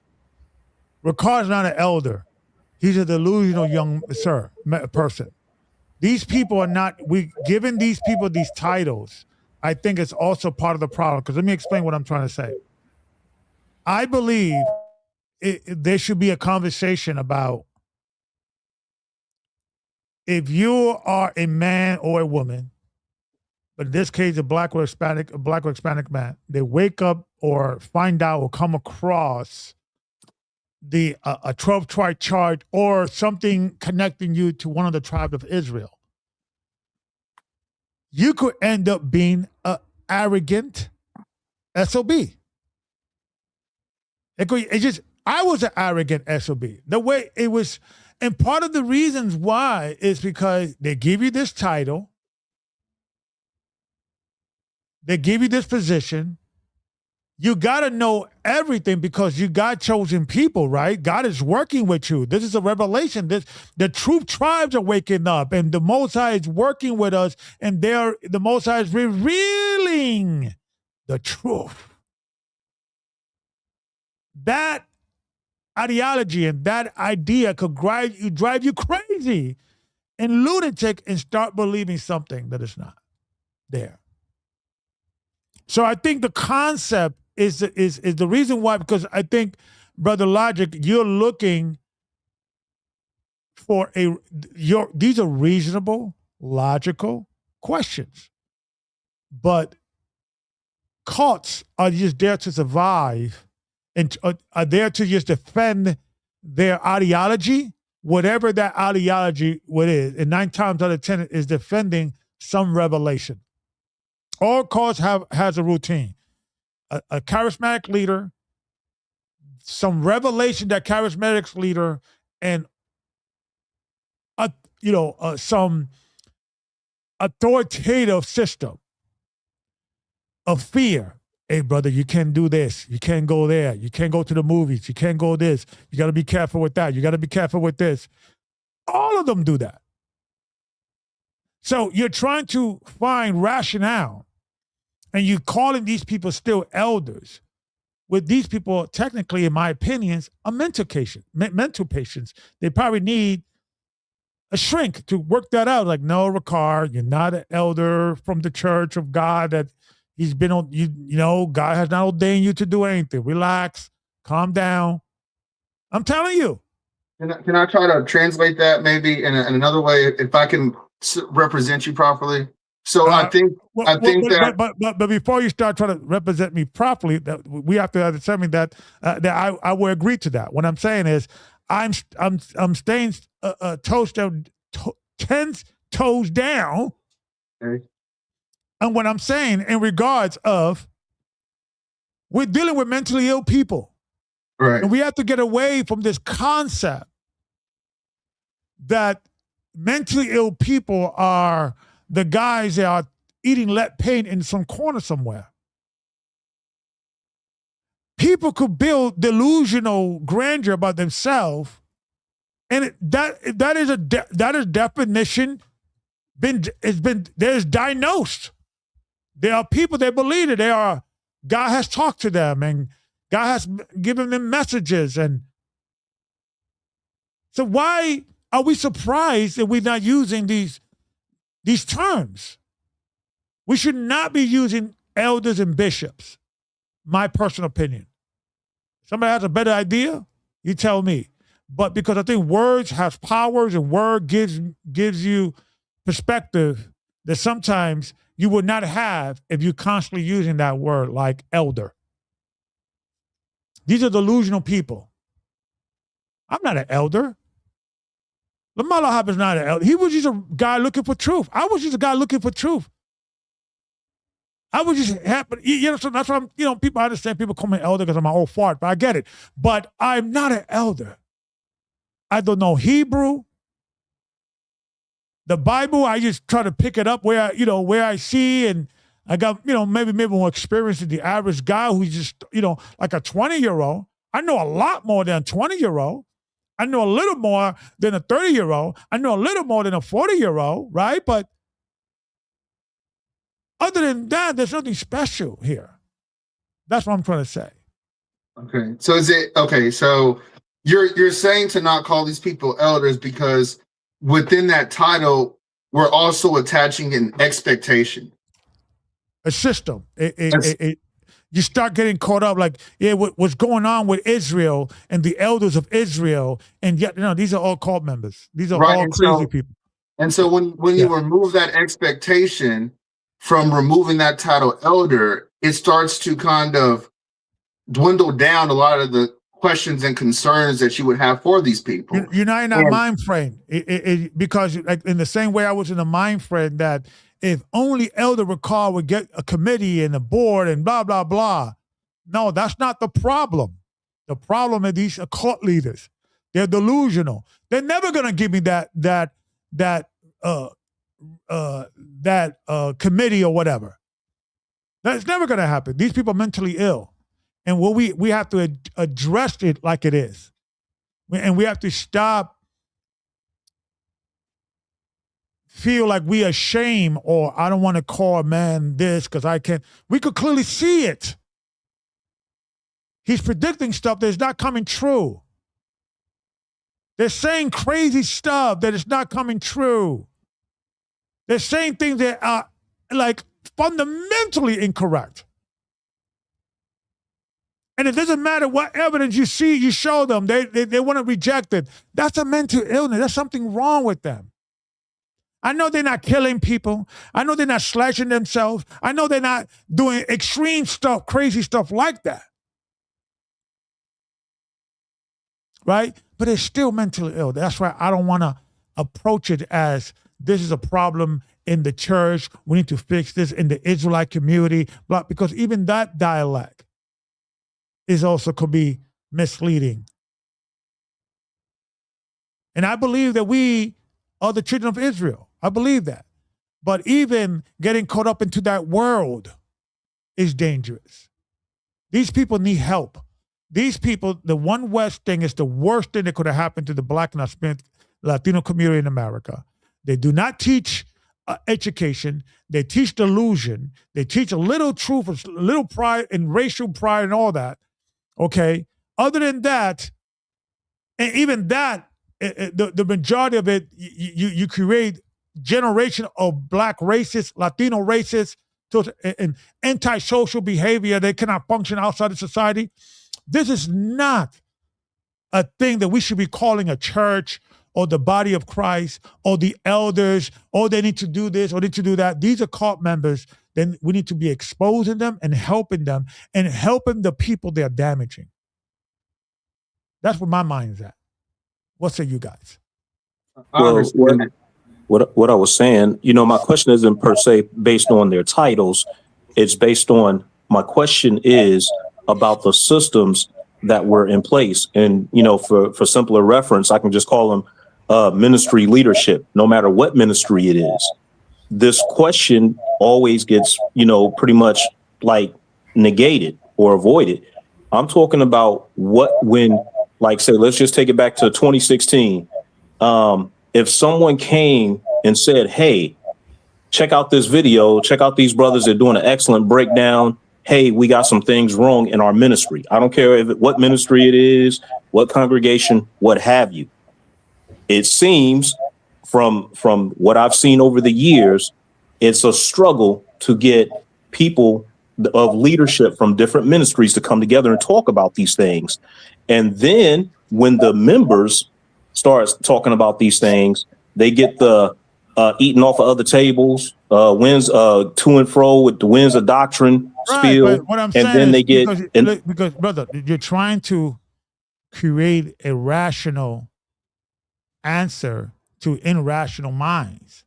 Ricard's not an elder. He's a delusional young person. These people are not, we giving these people these titles, I think it's also part of the problem. Because let me explain what I'm trying to say. I believe there should be a conversation about if you are a man or a woman, but in this case, a black or Hispanic man, they wake up or find out or come across a 12 tribe chart or something connecting you to one of the tribes of Israel. you could end up being an arrogant SOB. I was an arrogant SOB. The way it was, and part of the reasons why is because they give you this title, they give you this position. You got to know everything because you got chosen people, right? God is working with you. This is a revelation. The truth tribes are waking up, and the Most High is working with us, and the Most High is revealing the truth. That ideology and that idea could drive you crazy and lunatic and start believing something that is not there. So I think the concept is the reason why, because I think, Brother Logic, you're looking for these are reasonable, logical questions. But cults are just there to survive and are there to just defend their ideology, whatever that ideology is. And 9 times out of 10 is defending some revelation. All cults has a routine. A charismatic leader, some revelation that charismatic leader, and some authoritative system of fear. Hey, brother, you can't do this. You can't go there. You can't go to the movies. You can't go this. You got to be careful with that. You got to be careful with this. All of them do that. So you're trying to find rationale, and you're calling these people still elders. With these people, technically, in my opinions, are mental patients. They probably need a shrink to work that out. Like, no, Ricard, you're not an elder from the church of God that he's been on. God has not ordained you to do anything. Relax, calm down. I'm telling you. Can I try to translate that maybe in another way, if I can represent you properly? So I think But before you start trying to represent me properly, that we have to have something that I will agree to that. What I'm saying is, I'm staying 10 toes down. Okay. And what I'm saying in regards of, we're dealing with mentally ill people, right? And we have to get away from this concept that mentally ill people are the guys that are eating lead paint in some corner somewhere. People could build delusional grandeur about themselves, and that is definition there's diagnosed. There are people that believe that God has talked to them and God has given them messages, and so why are we surprised that we're not using these terms? We should not be using elders and bishops. My personal opinion. Somebody has a better idea? You tell me. But because I think words have powers, and word gives you perspective that sometimes you would not have if you're constantly using that word, like elder. These are delusional people. I'm not an elder. Lamar Lahab is not an elder. He was just a guy looking for truth. I was just a guy looking for truth. I was just happy. So that's why people understand people call me elder because I'm an old fart, but I get it. But I'm not an elder. I don't know Hebrew. The Bible, I just try to pick it up where I see, and I got, maybe more experience than the average guy who's just, like a 20-year-old. I know a lot more than a 20-year-old. I know a little more than a 30-year-old. I know a little more than a 40-year-old, right? But other than that, there's nothing special here. That's what I'm trying to say. Okay. So you're saying to not call these people elders because within that title, we're also attaching an expectation. A system. You start getting caught up like, what's going on with Israel and the elders of Israel, and yet, these are all cult members. These are all crazy people. And so when you remove that expectation from removing that title elder, it starts to kind of dwindle down a lot of the questions and concerns that you would have for these people. You're not in that mind frame. Because like in the same way I was in the mind frame that if only Elder Ricard would get a committee and a board and blah, blah, blah. No, that's not the problem. The problem is these occult leaders. They're delusional. They're never going to give me that committee or whatever. That's never going to happen. These people are mentally ill. And what we have to address it like it is. And we have to stop feel like we are ashamed or I don't want to call a man this because I can't. We could clearly see it. He's predicting stuff that's not coming true. They're saying crazy stuff that is not coming true. They're saying things that are like fundamentally incorrect. And it doesn't matter what evidence you see, you show them, they want to reject it. That's a mental illness. There's something wrong with them. I know they're not killing people. I know they're not slashing themselves. I know they're not doing extreme stuff, crazy stuff like that. Right? But they're still mentally ill. That's why I don't want to approach it as this is a problem in the church. We need to fix this in the Israelite community. Blah, because even that dialect is also could be misleading. And I believe that we are the children of Israel. I believe that. But even getting caught up into that world is dangerous. These people need help. These people, the One West thing is the worst thing that could have happened to the Black and Hispanic Latino community in America. They do not teach education. They teach delusion. They teach a little truth, a little pride and racial pride and all that. Okay? Other than that, and even that, the majority of it, you create generation of Black racists, Latino racists, and antisocial behavior. They cannot function outside of society. This is not a thing that we should be calling a church or the body of Christ or the elders, or they need to do this or need to do that. These are cult members. Then we need to be exposing them and helping the people they're damaging. That's where my mind is at. What say you guys? Well, what I was saying, my question isn't per se based on their titles. It's based on, my question is about the systems that were in place. And, for simpler reference, I can just call them ministry leadership, no matter what ministry it is. This question always gets, pretty much like negated or avoided. I'm talking about say, let's just take it back to 2016. If someone came and said, hey, check out this video, check out these brothers, they're doing an excellent breakdown. Hey, we got some things wrong in our ministry. I don't care what ministry it is, what congregation, what have you. It seems from what I've seen over the years, it's a struggle to get people of leadership from different ministries to come together and talk about these things. And then when the members start talking about these things, they get the eating off of other tables, winds to and fro with the winds of doctrine spiel. Right, what I'm saying then they get because brother, you're trying to create a rational answer to irrational minds.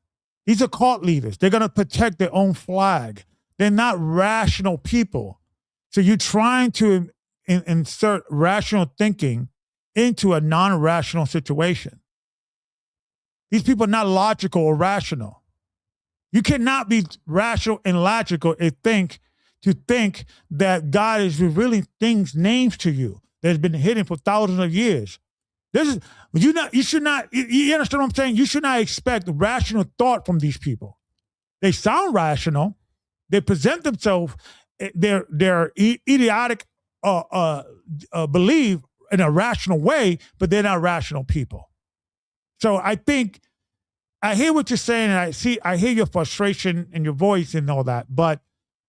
These are cult leaders. They're going to protect their own flag. They're not rational people. So you're trying to insert rational thinking into a non-rational situation. These people are not logical or rational. You cannot be rational and logical and think that God is revealing names to you that has been hidden for thousands of years. You understand what I'm saying? You should not expect rational thought from these people. They sound rational. They present themselves, their idiotic believe in a rational way, but they're not rational people. So I think I hear what you're saying, and I hear your frustration in your voice and all that, but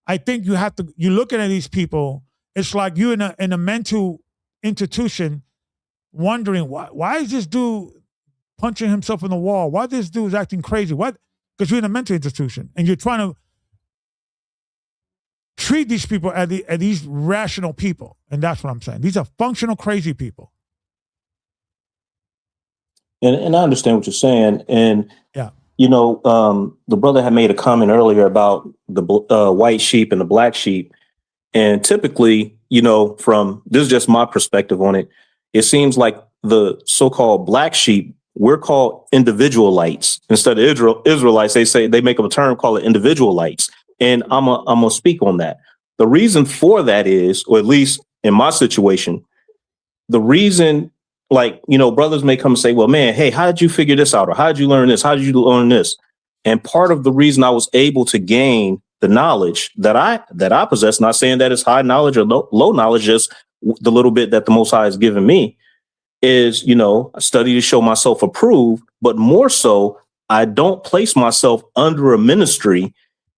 I think you're looking at these people, it's like you in a mental institution wondering why is this dude punching himself in the wall? Why this dude is acting crazy? What? Because you're in a mental institution and you're trying to treat these people as these rational people. And that's what I'm saying. These are functional crazy people. And I understand what you're saying. And yeah, The brother had made a comment earlier about the white sheep and the black sheep. And typically, from this is just my perspective on it. It seems like the so-called black sheep, we're called individualites instead of Israelites. They make up a term called individualites. And I'm gonna speak on that. The reason for that is, or at least in my situation, the reason, brothers may come and say, well, man, hey, how did you figure this out? Or how did you learn this? How did you learn this? And part of the reason I was able to gain the knowledge that I possess, not saying that it's high knowledge or low knowledge, just the little bit that the Most High has given me, is, I study to show myself approved, but more so, I don't place myself under a ministry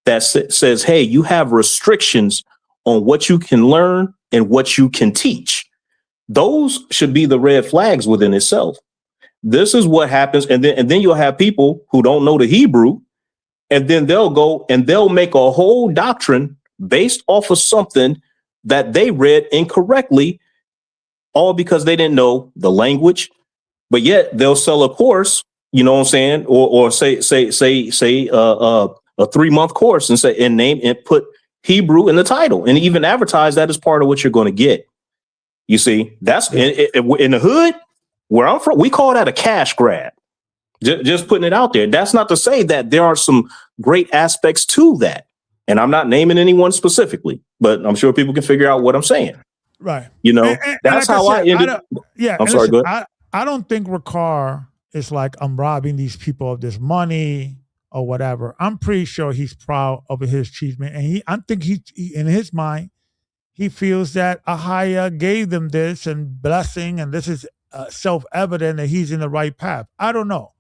that says, hey, you have restrictions on what you can learn and what you can teach. Those should be the red flags within itself. This is what happens. And then you'll have people who don't know the Hebrew, and then they'll go and they'll make a whole doctrine based off of something that they read incorrectly, all because they didn't know the language. But yet they'll sell a course, you know what I'm saying, or say a 3-month course and name and put Hebrew in the title and even advertise that as part of what you're going to get. You see, that's in the hood where I'm from. We call that a cash grab. Just putting it out there. That's not to say that there are some great aspects to that. And I'm not naming anyone specifically, but I'm sure people can figure out what I'm saying. Right. That's how I ended. I'm sorry, go ahead. I don't think Ricard is like, I'm robbing these people of this money or whatever. I'm pretty sure he's proud of his achievement. And I think he in his mind, he feels that Ahaya gave them this and blessing, and this is self-evident that he's in the right path. I don't know.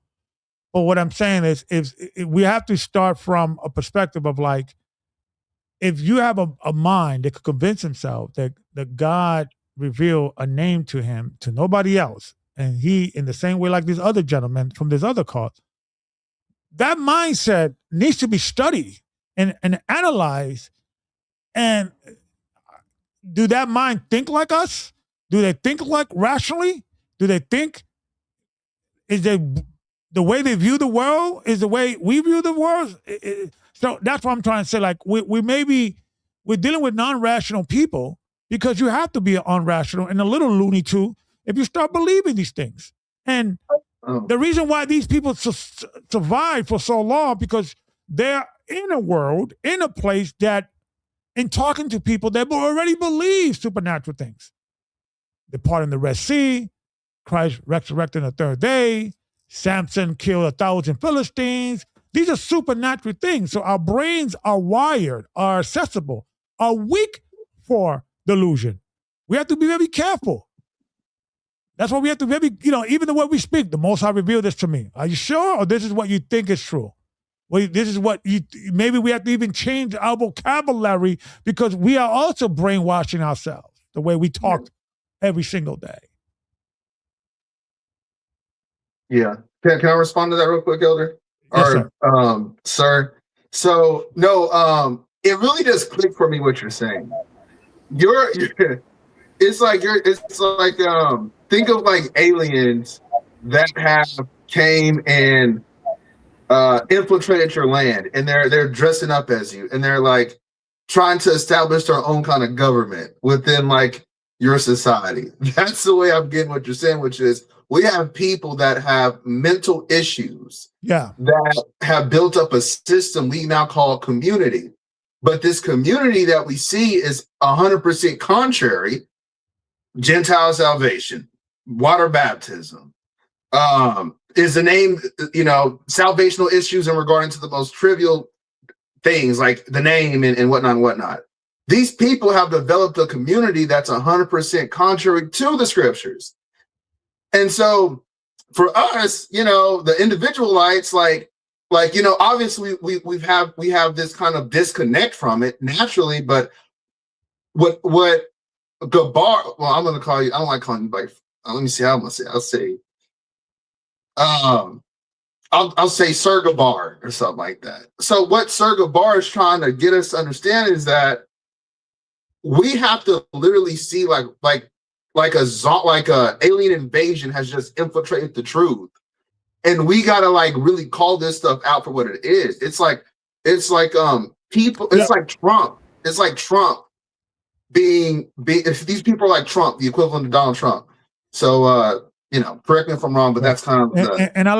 But what I'm saying is, if we have to start from a perspective of like, if you have a mind that could convince himself that God revealed a name to him, to nobody else, and he, in the same way like this other gentleman from this other cause, that mindset needs to be studied and analyzed. And do that mind think like us? Do they think like rationally? Do they think, the way they view the world is the way we view the world? So that's what I'm trying to say. Like, we're dealing with non-rational people, because you have to be unrational and a little loony too if you start believing these things. And the reason why these people survive for so long, because they're in a world, in a place that, in talking to people that already believe supernatural things. The part in the Red Sea, Christ resurrected on the third day, Samson killed 1,000 Philistines. These are supernatural things. So our brains are wired, are accessible, are weak for delusion. We have to be very careful. That's why we have to even the way we speak, the Most High revealed this to me. Are you sure? Or this is what you think is true? Well, this is what maybe we have to even change our vocabulary, because we are also brainwashing ourselves the way we talk every single day. Yeah. Can I respond to that real quick, Elder? Yes, sir. Sir. So no, it really just clicked for me what you're saying. It's like think of like aliens that have came and infiltrated your land, and they're dressing up as you, and they're like trying to establish their own kind of government within like your society. That's the way I'm getting what you're saying, which is we have people that have mental issues that have built up a system we now call community. But this community that we see is 100% contrary. Gentile salvation, water baptism, is the name, salvational issues in regarding to the most trivial things like the name and whatnot. These people have developed a community that's 100% contrary to the scriptures. And so for us, the individualites, obviously we have this kind of disconnect from it naturally, but what Gabar, well, I'm gonna call you, I don't like calling you by, let me see how I'm gonna say it. I'll say Sir Gabar or something like that. So what Sir Gabar is trying to get us to understand is that we have to literally see like a alien invasion has just infiltrated the truth. And we gotta like really call this stuff out for what it is. It's like people, it's like Trump. It's like Trump being if these people are like Trump, the equivalent of Donald Trump. So correct me if I'm wrong, but that's kind of and I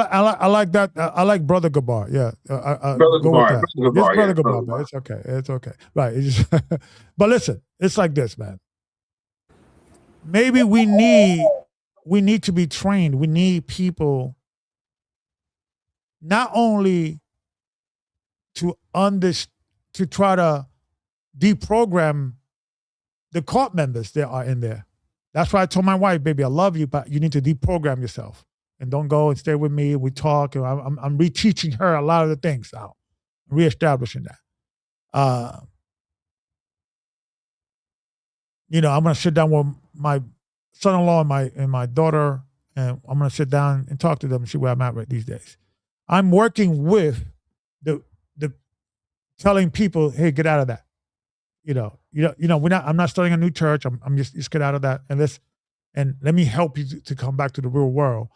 like that. I like Brother Gabar. Yeah, Brother Gabar. Brother Gabar. It's okay. It's okay. Right. It's just, but listen, it's like this, man. Maybe we need to be trained. We need people not only to try to deprogram the cult members that are in there. That's why I told my wife, baby, I love you, but you need to deprogram yourself and don't go and stay with me. We talk, and I'm reteaching her a lot of the things now, reestablishing that. I'm gonna sit down with my son-in-law and my daughter, and I'm gonna sit down and talk to them and see where I'm at right these days. I'm working with the telling people, hey, get out of that. I'm not starting a new church. I'm just get out of that and let me help you to come back to the real world.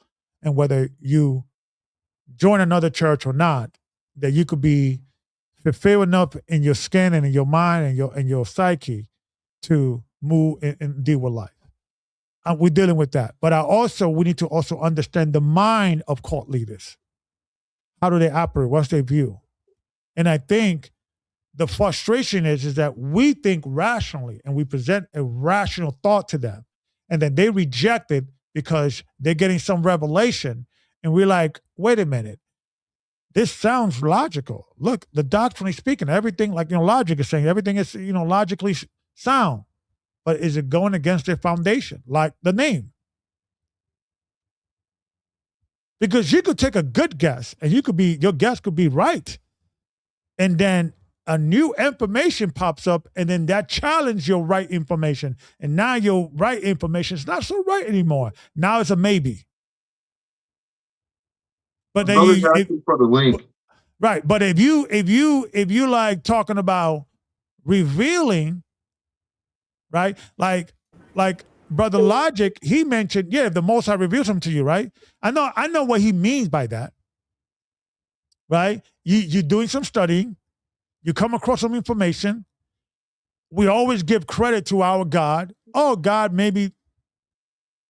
And whether you join another church or not, that you could be fulfilled enough in your skin and in your mind and your psyche to move and deal with life. And we're dealing with that. But we need to also understand the mind of cult leaders. How do they operate? What's their view? And I think the frustration is that we think rationally and we present a rational thought to them, and then they reject it because they're getting some revelation. And we're like, wait a minute, this sounds logical. Look, the doctrinally speaking, everything, like, logic is saying everything is, logically sound. But is it going against their foundation, like the name? Because you could take a good guess and your guess could be right. And then a new information pops up, and then that challenges your right information. And now your right information is not so right anymore. Now it's a maybe. But then for the link. Right. But if you like talking about revealing, right? Like Brother Logic, he mentioned, if the Most High reveals them to you, right? I know what he means by that. Right? You're doing some studying. You come across some information. We always give credit to our God. Oh, God, maybe,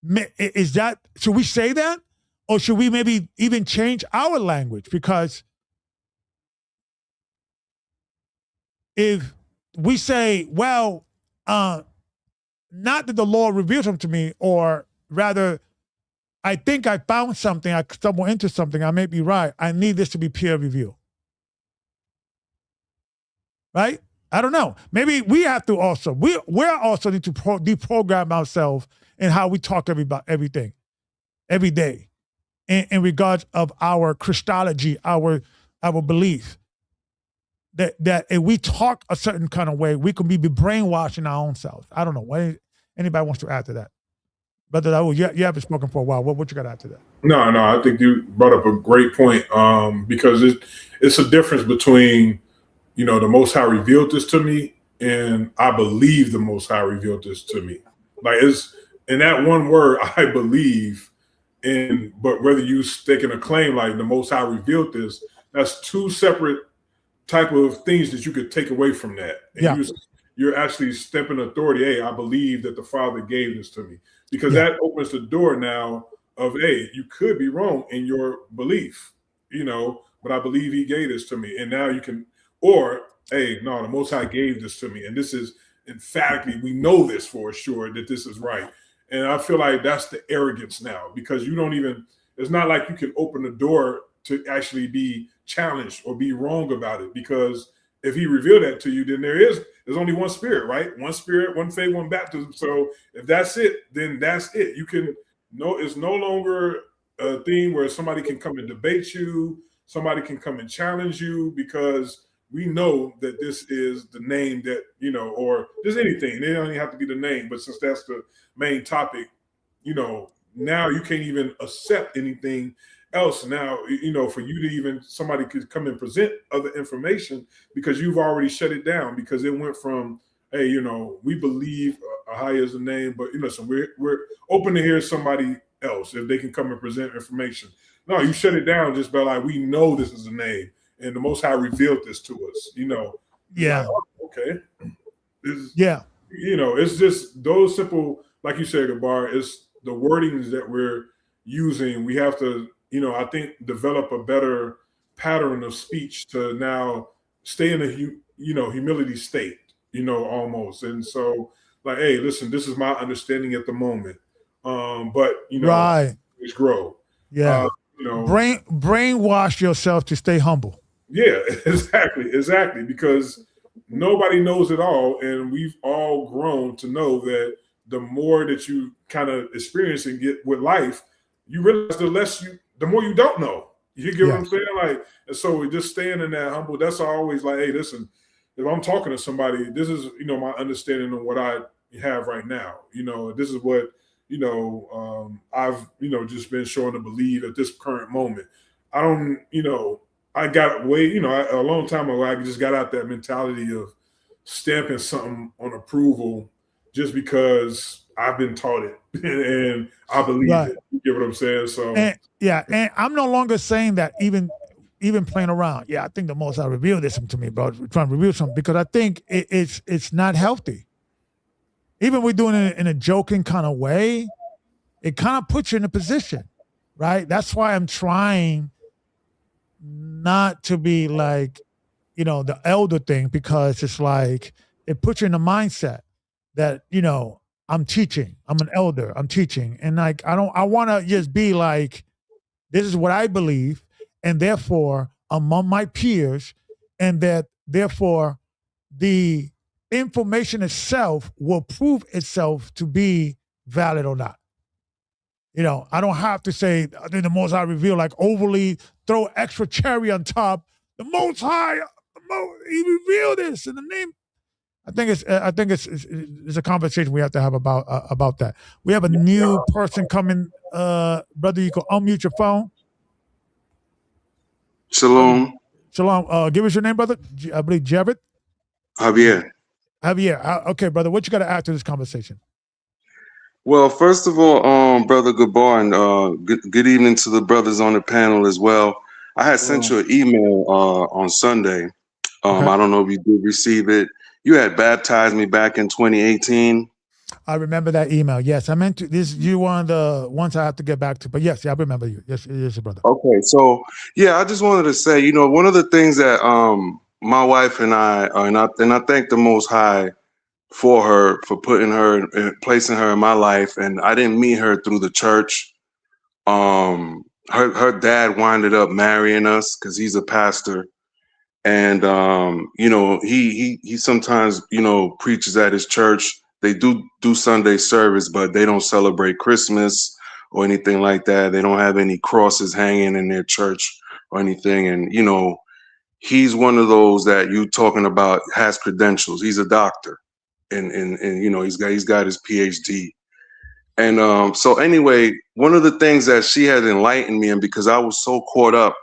should we say that? Or should we maybe even change our language? Because if we say, well, not that the Lord reveals them to me, or rather, I think I found something, I stumbled into something, I may be right, I need this to be peer review. Right? I don't know. Maybe we have to also, we're also need to deprogram ourselves in how we talk about everything, every day, in regards of our Christology, our belief. That if we talk a certain kind of way, we can be brainwashing our own selves. I don't know. What anybody wants to add to that? Brother Dawood, you haven't spoken for a while. What you got to add to that? No, I think you brought up a great point, because it's a difference between, the Most High revealed this to me, and I believe the Most High revealed this to me. Like, it's in that one word, I believe. But whether you staking a claim like the Most High revealed this, that's two separate type of things that you could take away from that. And you're actually stepping authority. Hey, I believe that the Father gave this to me, because that opens the door now of, hey, you could be wrong in your belief, but I believe He gave this to me, and now you can. Or, hey, no, the Most High gave this to me, and this is emphatically, we know this for sure that this is right. And I feel like that's the arrogance now, because it's not like you can open the door to actually be challenged or be wrong about it, because if He revealed that to you, then there's only one Spirit, right? One Spirit, one faith, one baptism. So if that's it, then that's it. It's no longer a thing where somebody can come and debate you, somebody can come and challenge you, because we know that this is the name that, or just anything. They don't even have to be the name, but since that's the main topic, now you can't even accept anything else. Now, for you to even, somebody could come and present other information, because you've already shut it down, because it went from, hey, we believe Ahaya is the name, but so we're open to hear somebody else if they can come and present information. No, you shut it down just by like, we know this is a name, and the Most High revealed this to us. You know. Yeah. Like, oh, okay. Yeah. You know, it's just those simple, like you said, Gabar, it's the wordings that we're using. We have to, you know, I think develop a better pattern of speech to now stay in a, humility state, you know, almost. And so, like, hey, listen, this is my understanding at the moment. But, you know, right. It's grow. Yeah. You know, brainwash yourself to stay humble. Yeah, exactly. Because nobody knows it all, and we've all grown to know that the more that you kind of experience and get with life, you realize the more you don't know. You get what I'm saying? Like, and so just staying in that humble. That's always like, hey, listen, if I'm talking to somebody, this is, you know, my understanding of what I have right now. You know, this is what, you know, I've, you know, just been shown to believe at this current moment. I don't, you know, I got way, you know, a long time ago, I just got out that mentality of stamping something on approval just because I've been taught it and I believe it. You get what I'm saying? So and I'm no longer saying that even playing around. Yeah, I think the Most High revealed this to me, bro. Trying to reveal something because I think it's not healthy. Even we're doing it in a joking kind of way, it kind of puts you in a position, right? That's why I'm trying not to be like, you know, the elder thing, because it's like it puts you in the mindset that, you know, I'm teaching, I'm an elder, I'm teaching, and like I want to just be like, this is what I believe, and therefore among my peers, and that therefore the information itself will prove itself to be valid or not. You know, I don't have to say, I think the Most High reveal, like overly throw extra cherry on top. The Most High, He revealed this in the name. I think it's a conversation we have to have about that. We have a new person coming. Brother, you can unmute your phone. Shalom. Shalom. Give us your name, brother. I believe Javid. Javier. Okay, brother. What you got to add to this conversation? Well, first of all, Brother Gabar, and good evening to the brothers on the panel as well. I had sent you an email on Sunday. Okay. I don't know if you did receive it. You had baptized me back in 2018. I remember that email. Yes, I meant to. This you one of the ones I have to get back to. But yes, I remember you. Yes, brother. Okay, so yeah, I just wanted to say, you know, one of the things that my wife and I thank the Most High for her, for putting her, placing her in my life. And I didn't meet her through the church. Her dad winded up marrying us because he's a pastor. And, you know, he sometimes, you know, preaches at his church. They do Sunday service, but they don't celebrate Christmas or anything like that. They don't have any crosses hanging in their church or anything. And, you know, he's one of those that you talking about has credentials. He's a doctor. And you know, he's got his PhD. And so anyway, one of the things that she had enlightened me in, because I was so caught up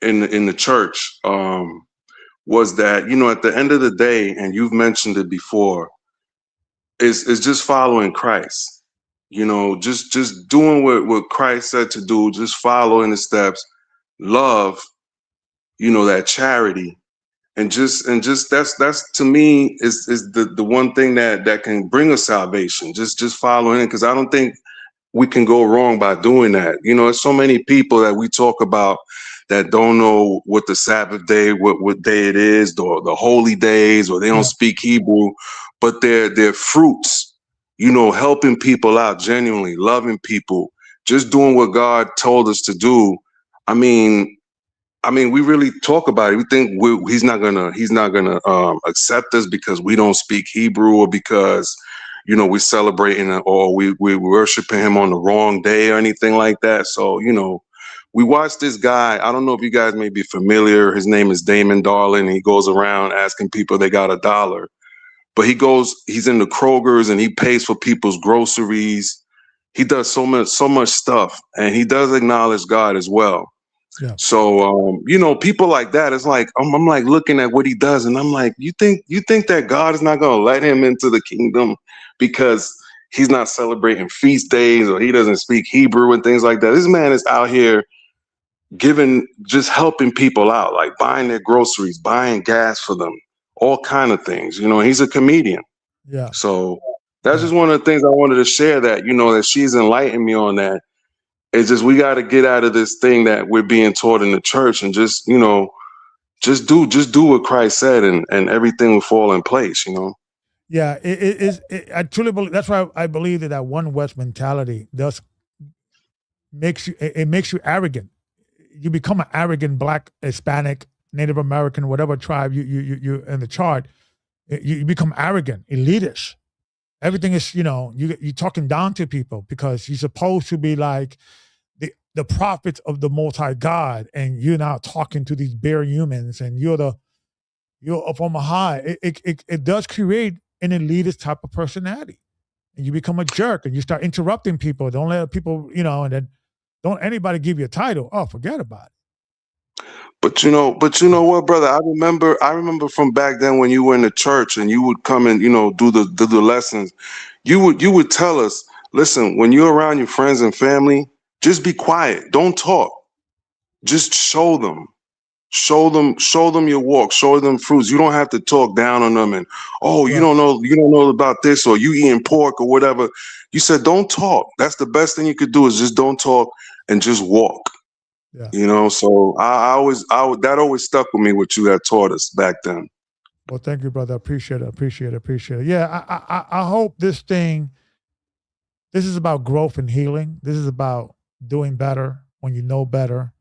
in the church, was that, you know, at the end of the day, and you've mentioned it before, is just following Christ. You know, just doing what Christ said to do, just following the steps, love, you know, that charity. And just that's to me is the one thing that can bring us salvation. Just following it, because I don't think we can go wrong by doing that. You know, there's so many people that we talk about that don't know what the Sabbath day, what day it is, or the holy days, or they don't speak Hebrew, but they're fruits. You know, helping people out, genuinely loving people, just doing what God told us to do. I mean, we really talk about it. We think he's not gonna accept us because we don't speak Hebrew, or because, you know, we're celebrating or we're worshiping him on the wrong day or anything like that. So, you know, we watched this guy. I don't know if you guys may be familiar. His name is Damon Darling. He goes around asking people they got $1, but he's in the Kroger's and he pays for people's groceries. He does so much stuff, and he does acknowledge God as well. Yeah. So, you know, people like that, it's like, I'm like looking at what he does, and I'm like, you think that God is not going to let him into the kingdom because he's not celebrating feast days, or he doesn't speak Hebrew and things like that. This man is out here just helping people out, like buying their groceries, buying gas for them, all kind of things. He's a comedian. Yeah. So that's just one of the things I wanted to share, that, that she's enlightened me on that. It's just, we got to get out of this thing that we're being taught in the church, and just do what Christ said, and everything will fall in place, Yeah, I truly believe, that's why I believe that one West mentality makes you arrogant. You become an arrogant Black, Hispanic, Native American, whatever tribe you in the chart. You become arrogant, elitist. Everything is, you're talking down to people because you're supposed to be like the prophets of the multi-God, and you're now talking to these bare humans, and you're up on a high. It does create an elitist type of personality, and you become a jerk, and you start interrupting people. Don't let people, and then don't anybody give you a title. Oh, forget about it. But you know what, brother? I remember from back then when you were in the church and you would come and do the lessons. You would tell us, listen, when you're around your friends and family, just be quiet. Don't talk. Just show them your walk. Show them fruits. You don't have to talk down on them and, oh, you don't know about this, or you eating pork or whatever. You said don't talk. That's the best thing you could do, is just don't talk and just walk. Yeah. So that always stuck with me, what you had taught us back then. Well, thank you, brother. Appreciate it. Yeah, I hope this is about growth and healing. This is about doing better when you know better.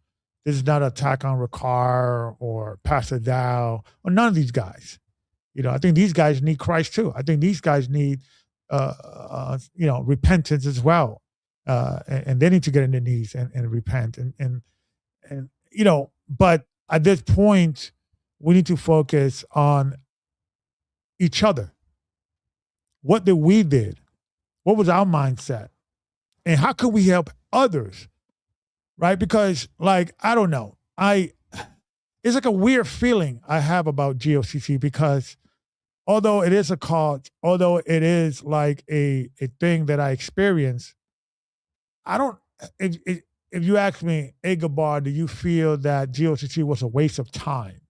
This is not an attack on Ricard or Pastor Dow or none of these guys. I think these guys need Christ too. I think these guys need, repentance as well. And they need to get on their knees and repent. And but at this point, we need to focus on each other. What did we did? What was our mindset? And how could we help others? Right? Because, I don't know. It's like a weird feeling I have about GOCC, because although it is a cult, although it is like a thing that I experience, I don't, if you ask me, hey, Gabar, do you feel that GOCC was a waste of time?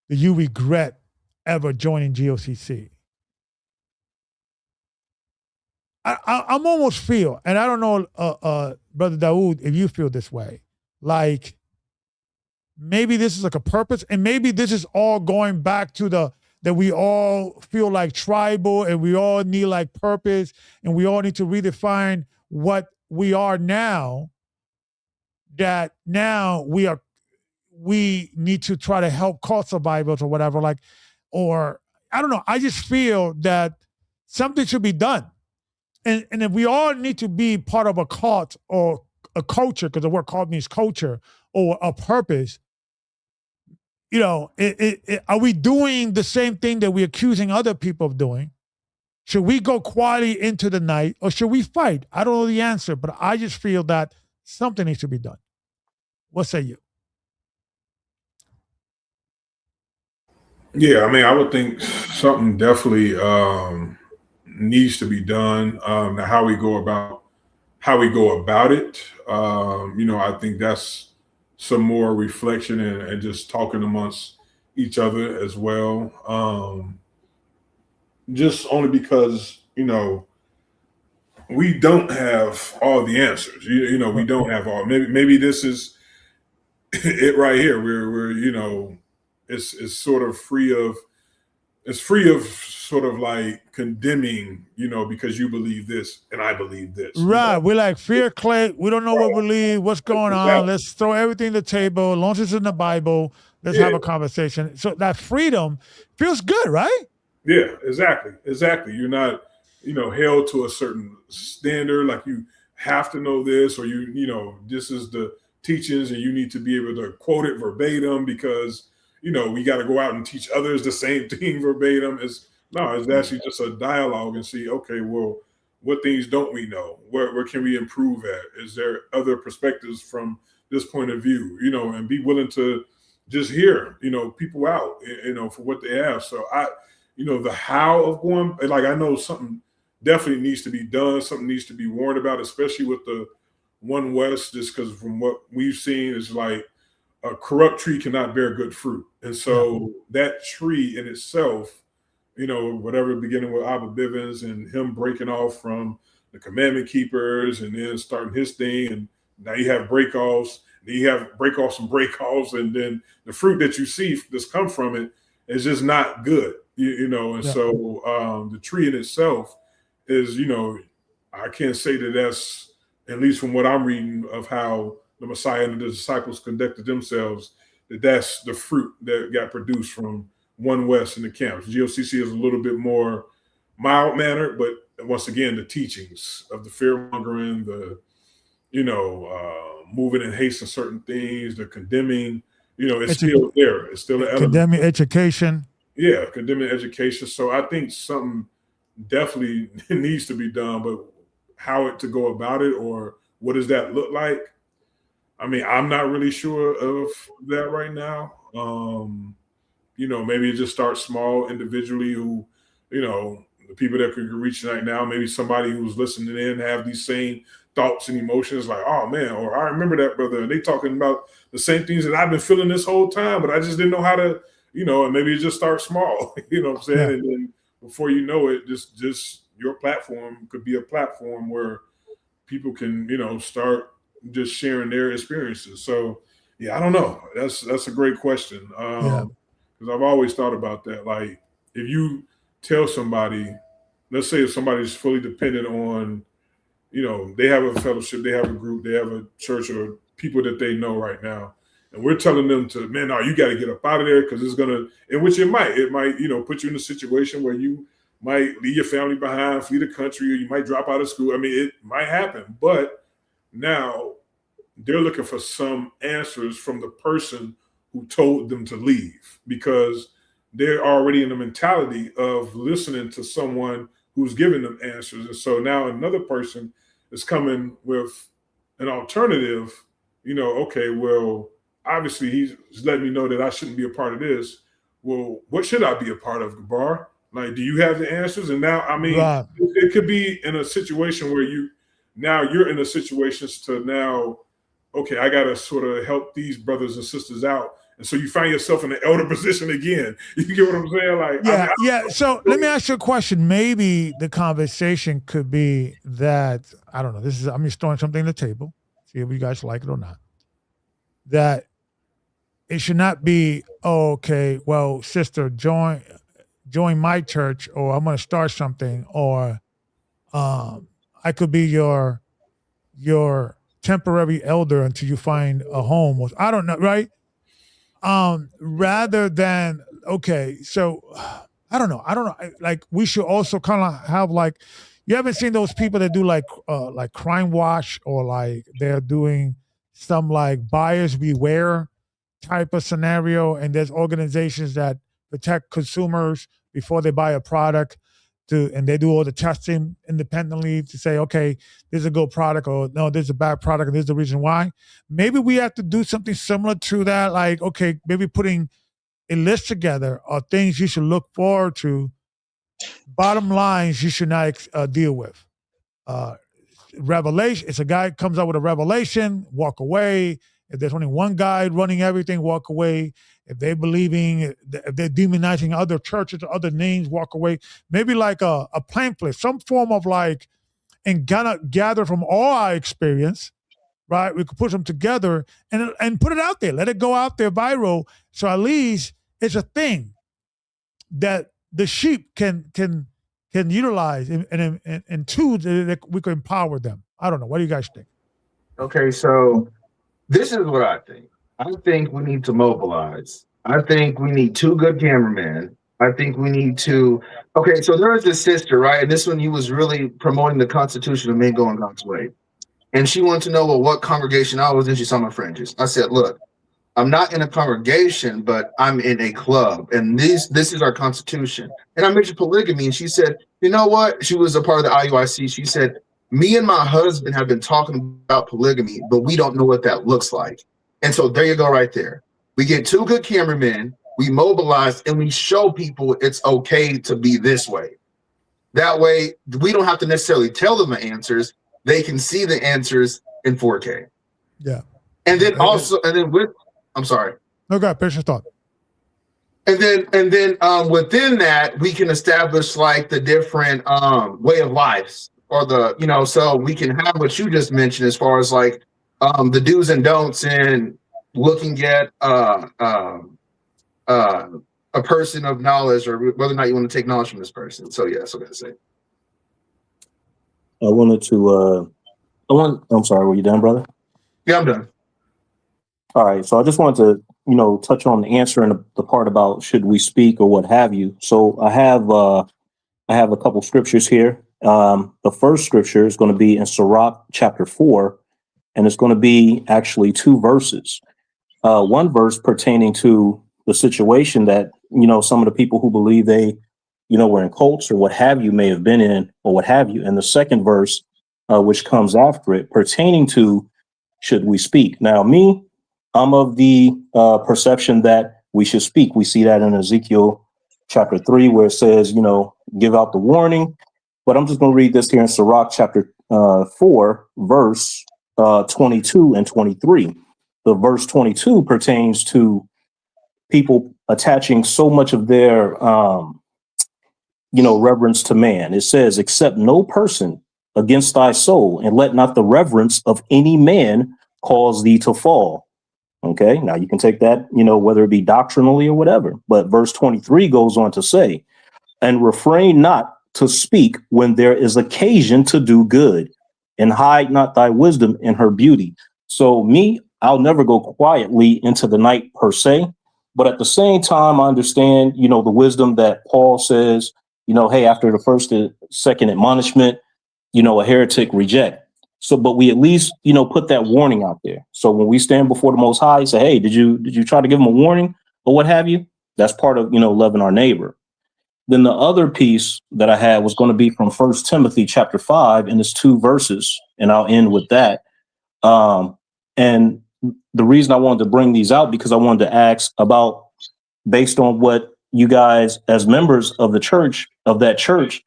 Do you regret ever joining GOCC? I'm almost feel, and I don't know, Brother Dawood, if you feel this way, like maybe this is like a purpose, and maybe this is all going back to that we all feel like tribal, and we all need like purpose, and we all need to redefine what we are now, that now we need to try to help cult survivors or whatever, or I don't know. I just feel that something should be done. And if we all need to be part of a cult or a culture, because the word cult means culture, or a purpose, are we doing the same thing that we're accusing other people of doing? Should we go quietly into the night, or should we fight? I don't know the answer, but I just feel that something needs to be done. What say you? Yeah, I would think something definitely needs to be done. Now, how we go about it, I think that's some more reflection and just talking amongst each other as well. Just only because, we don't have all the answers. We don't have all. Maybe this is it right here. We're it's sort of free of sort of like condemning, because you believe this and I believe this. Right. We're like fear clay. We don't know what we believe, what's going on. Let's throw everything on the table. As long as it's in the Bible, let's have a conversation. So that freedom feels good, right? Yeah, exactly. You're not, held to a certain standard, like you have to know this, or this is the teachings and you need to be able to quote it verbatim because, we got to go out and teach others the same thing verbatim. It's actually just a dialogue and see, okay, well, what things don't we know? Where can we improve at? Is there other perspectives from this point of view, and be willing to just hear, people out, for what they have. So the how of going, like I know something definitely needs to be done, something needs to be warned about, especially with the One West, just because from what we've seen is like a corrupt tree cannot bear good fruit. And so that tree in itself, whatever beginning with Abba Bivens and him breaking off from the commandment keepers and then starting his thing. And now you have break-offs, then you have break-offs and break-offs. And then the fruit that you see that's come from it is just not good, And so the tree in itself is, I can't say that that's, at least from what I'm reading of how the Messiah and the disciples conducted themselves, that's the fruit that got produced from One West in the camps. GOCC is a little bit more mild-mannered, but once again, the teachings of the fear-mongering, the, moving in haste in certain things, the condemning, it's still there. It's still an element. Condemning education. Yeah, condemning education. So I think something definitely needs to be done, but how to go about it or what does that look like? I mean, I'm not really sure of that right now. Maybe just start small individually who, the people that could reach right now, maybe somebody who's listening in have these same thoughts and emotions like, oh man, or I remember that brother, and they talking about the same things that I've been feeling this whole time, but I just didn't know how to, and maybe just start small, what I'm saying? Yeah. And then before you know it, just your platform could be a platform where people can, start just sharing their experiences. So yeah, I don't know. That's a great question. Because I've always thought about that. Like if you tell somebody, let's say if somebody's fully dependent on, they have a fellowship, they have a group, they have a church or people that they know right now. And we're telling them to, man, no, you got to get up out of there because it's going to, in which it might, put you in a situation where you might leave your family behind, flee the country, or you might drop out of school. I mean, it might happen. But now they're looking for some answers from the person who told them to leave because they're already in the mentality of listening to someone who's giving them answers. And so now another person is coming with an alternative, okay, well, obviously he's letting me know that I shouldn't be a part of this. Well, what should I be a part of, Gabar? Like, do you have the answers? And now, I mean, it could be in a situation where you're in a situation to now, okay, I got to sort of help these brothers and sisters out. And so you find yourself in an elder position again. You get what I'm saying? Like, So let me ask you a question. Maybe the conversation could be that, I don't know, I'm just throwing something on the table, see if you guys like it or not. That it should not be, okay, well, sister, join my church, or I'm going to start something, or I could be your temporary elder until you find a home. I don't know, right? Rather than, okay, so I don't know. Like we should also kind of have like, you haven't seen those people that do like crime watch, or like they're doing some like buyers beware type of scenario. And there's organizations that protect consumers before they buy a product and they do all the testing independently to say, okay, this is a good product, or no, this is a bad product, and this is the reason why. Maybe we have to do something similar to that. Like, okay, maybe putting a list together of things you should look forward to, bottom lines you should not deal with. Revelation, it's a guy comes up with a revelation, walk away. If there's only one guy running everything, walk away. If they're demonizing other churches or other names, walk away. Maybe like a pamphlet, some form of like, and gather from all our experience, right? We could put them together and put it out there. Let it go out there viral. So at least it's a thing that the sheep can utilize and tools that we can empower them. I don't know. What do you guys think? Okay, so this is what I think. I think we need to mobilize. I think we need 2 good cameramen. I think we need to. Okay, so there was this sister, right? And this one, you was really promoting the Constitution of Men Going God's Way. And she wanted to know, well, what congregation I was in. She saw my fringes. I said, look, I'm not in a congregation, but I'm in a club. And this is our Constitution. And I mentioned polygamy. And she said, you know what? She was a part of the IUIC. She said, me and my husband have been talking about polygamy, but we don't know what that looks like. And so there you go right there. We get 2 good cameramen. we mobilize and we show people it's okay to be this way. That way, we don't have to necessarily tell them the answers. They can see the answers in 4K. Yeah. And then I'm sorry. No, go ahead, finish your thought. And then within that, we can establish like the different way of lives, or so we can have what you just mentioned as far as like the do's and don'ts in looking at a person of knowledge, or whether or not you want to take knowledge from this person. So yeah, that's what I'm gonna say. I'm sorry, were you done, brother? Yeah, I'm done. All right, so I just wanted to, touch on the answer and the part about should we speak or what have you. So I have a couple scriptures here. The first scripture is going to be in Sirach chapter 4, and it's going to be actually 2 verses. One verse pertaining to the situation that, some of the people who believe they, were in cults or what have you may have been in or what have you. And the second verse, which comes after it, pertaining to should we speak. Now, I'm of the perception that we should speak. We see that in Ezekiel chapter 3, where it says, give out the warning. But I'm just going to read this here in Sirach chapter 4, verse 22 and 23. The verse 22 pertains to people attaching so much of their, reverence to man. It says, accept no person against thy soul, and let not the reverence of any man cause thee to fall. Okay, now you can take that, whether it be doctrinally or whatever. But verse 23 goes on to say, and refrain not to speak when there is occasion to do good, and hide not thy wisdom in her beauty. So I'll never go quietly into the night per se, but at the same time, I understand, the wisdom that Paul says, hey, after the first and second admonishment, a heretic reject. So, but we at least, put that warning out there. So when we stand before the Most High, say, hey, did you try to give them a warning or what have you? That's part of, loving our neighbor. Then the other piece that I had was going to be from 1 Timothy chapter 5, and it's 2 verses, and I'll end with that. And the reason I wanted to bring these out, because I wanted to ask about, based on what you guys as members of the church, of that church,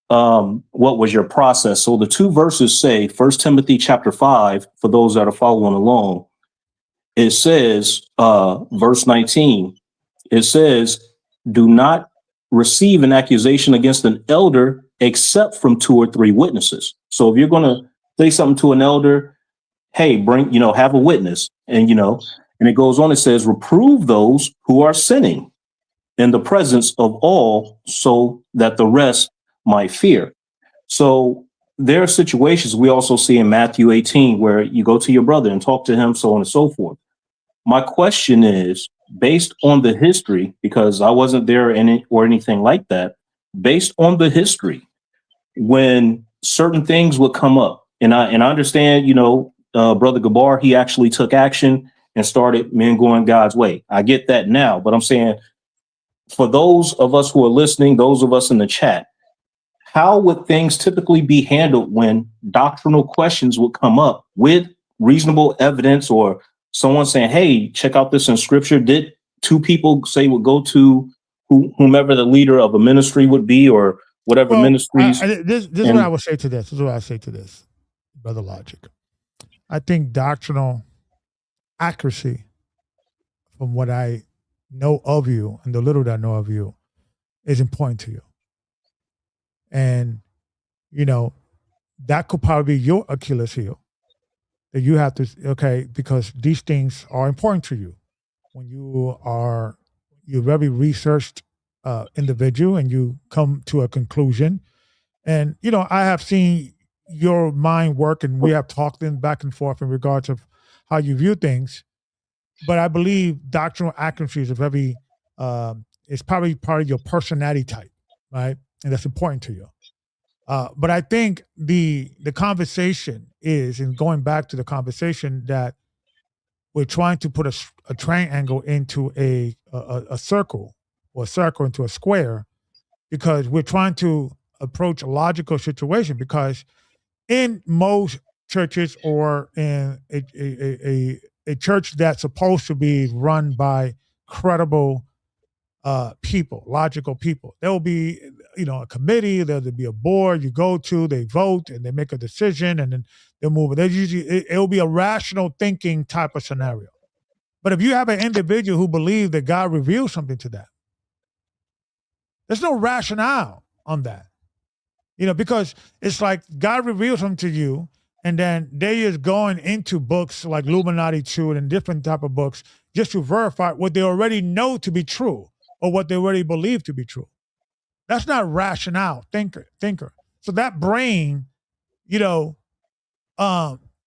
what was your process? So the 2 verses say, 1 Timothy chapter 5, for those that are following along, it says, verse 19, it says, do not receive an accusation against an elder except from 2 or 3 witnesses. So if you're going to say something to an elder, hey, bring, have a witness. And, and it goes on, it says, reprove those who are sinning in the presence of all, so that the rest might fear. So there are situations we also see in Matthew 18 where you go to your brother and talk to him, so on and so forth. My question is, based on the history, because I wasn't there or anything like that, based on the history, when certain things would come up, and I understand, Brother Gabar, he actually took action and started men going God's way. I get that now, but I'm saying for those of us who are listening, those of us in the chat, how would things typically be handled when doctrinal questions would come up with reasonable evidence, or someone saying, hey, check out this in scripture? Did 2 people say would go to whomever the leader of a ministry would be, or whatever ministries? This is what I would say to this. This is what I say to this, Brother Logic. I think doctrinal accuracy, from what I know of you and the little that I know of you, is important to you. And, that could probably be your Achilles heel, that you have to, because these things are important to you. When you're very researched individual and you come to a conclusion. And, I have seen your mind work, and we have talked back and forth in regards of how you view things. But I believe doctrinal accuracy is it's probably part of your personality type, right? And that's important to you. But I think the conversation is, and going back to the conversation, that we're trying to put a triangle into a circle, or a circle into a square, because we're trying to approach a logical situation. Because in most churches, or in a church that's supposed to be run by credible people, logical people. There will be, a committee, there'll be a board you go to, they vote and they make a decision and then they'll move it. It'll be a rational thinking type of scenario. But if you have an individual who believes that God revealed something to them, there's no rationale on that. Because it's like God reveals something to you, and then they is going into books like Illuminati 2 and different type of books just to verify what they already know to be true or what they already believe to be true. That's not rationale thinker. So that brain, and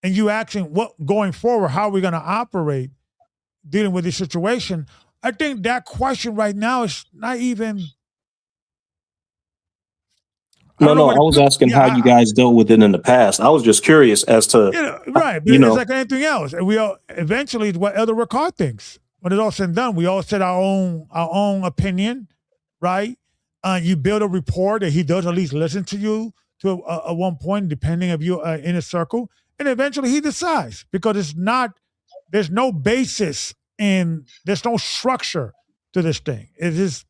you asking what going forward, how are we going to operate dealing with this situation? I think that question right now is not even. No, I was asking how you guys dealt with it in the past. I was just curious as to, right. But it's like anything else. And we all eventually it's what Elder Ricard thinks. When it's all said and done, we all said our own opinion, right? You build a rapport that he does at least listen to you to at one point, depending if you're in a circle, and eventually he decides because there's no basis there's no structure to this thing. It is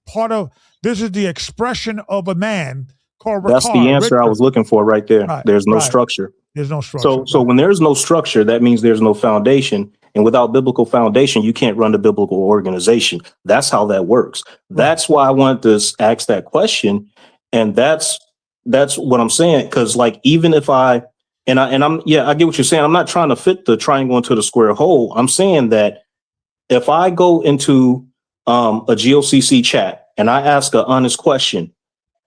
this is the expression of a man. That's the answer I was looking for right there. Right, there's no structure. There's no structure. So when there's no structure, that means there's no foundation. And without biblical foundation, you can't run a biblical organization. That's how that works. Right. That's why I wanted to ask that question. And that's what I'm saying. Because even if I get what you're saying. I'm not trying to fit the triangle into the square hole. I'm saying that if I go into a GOCC chat and I ask an honest question,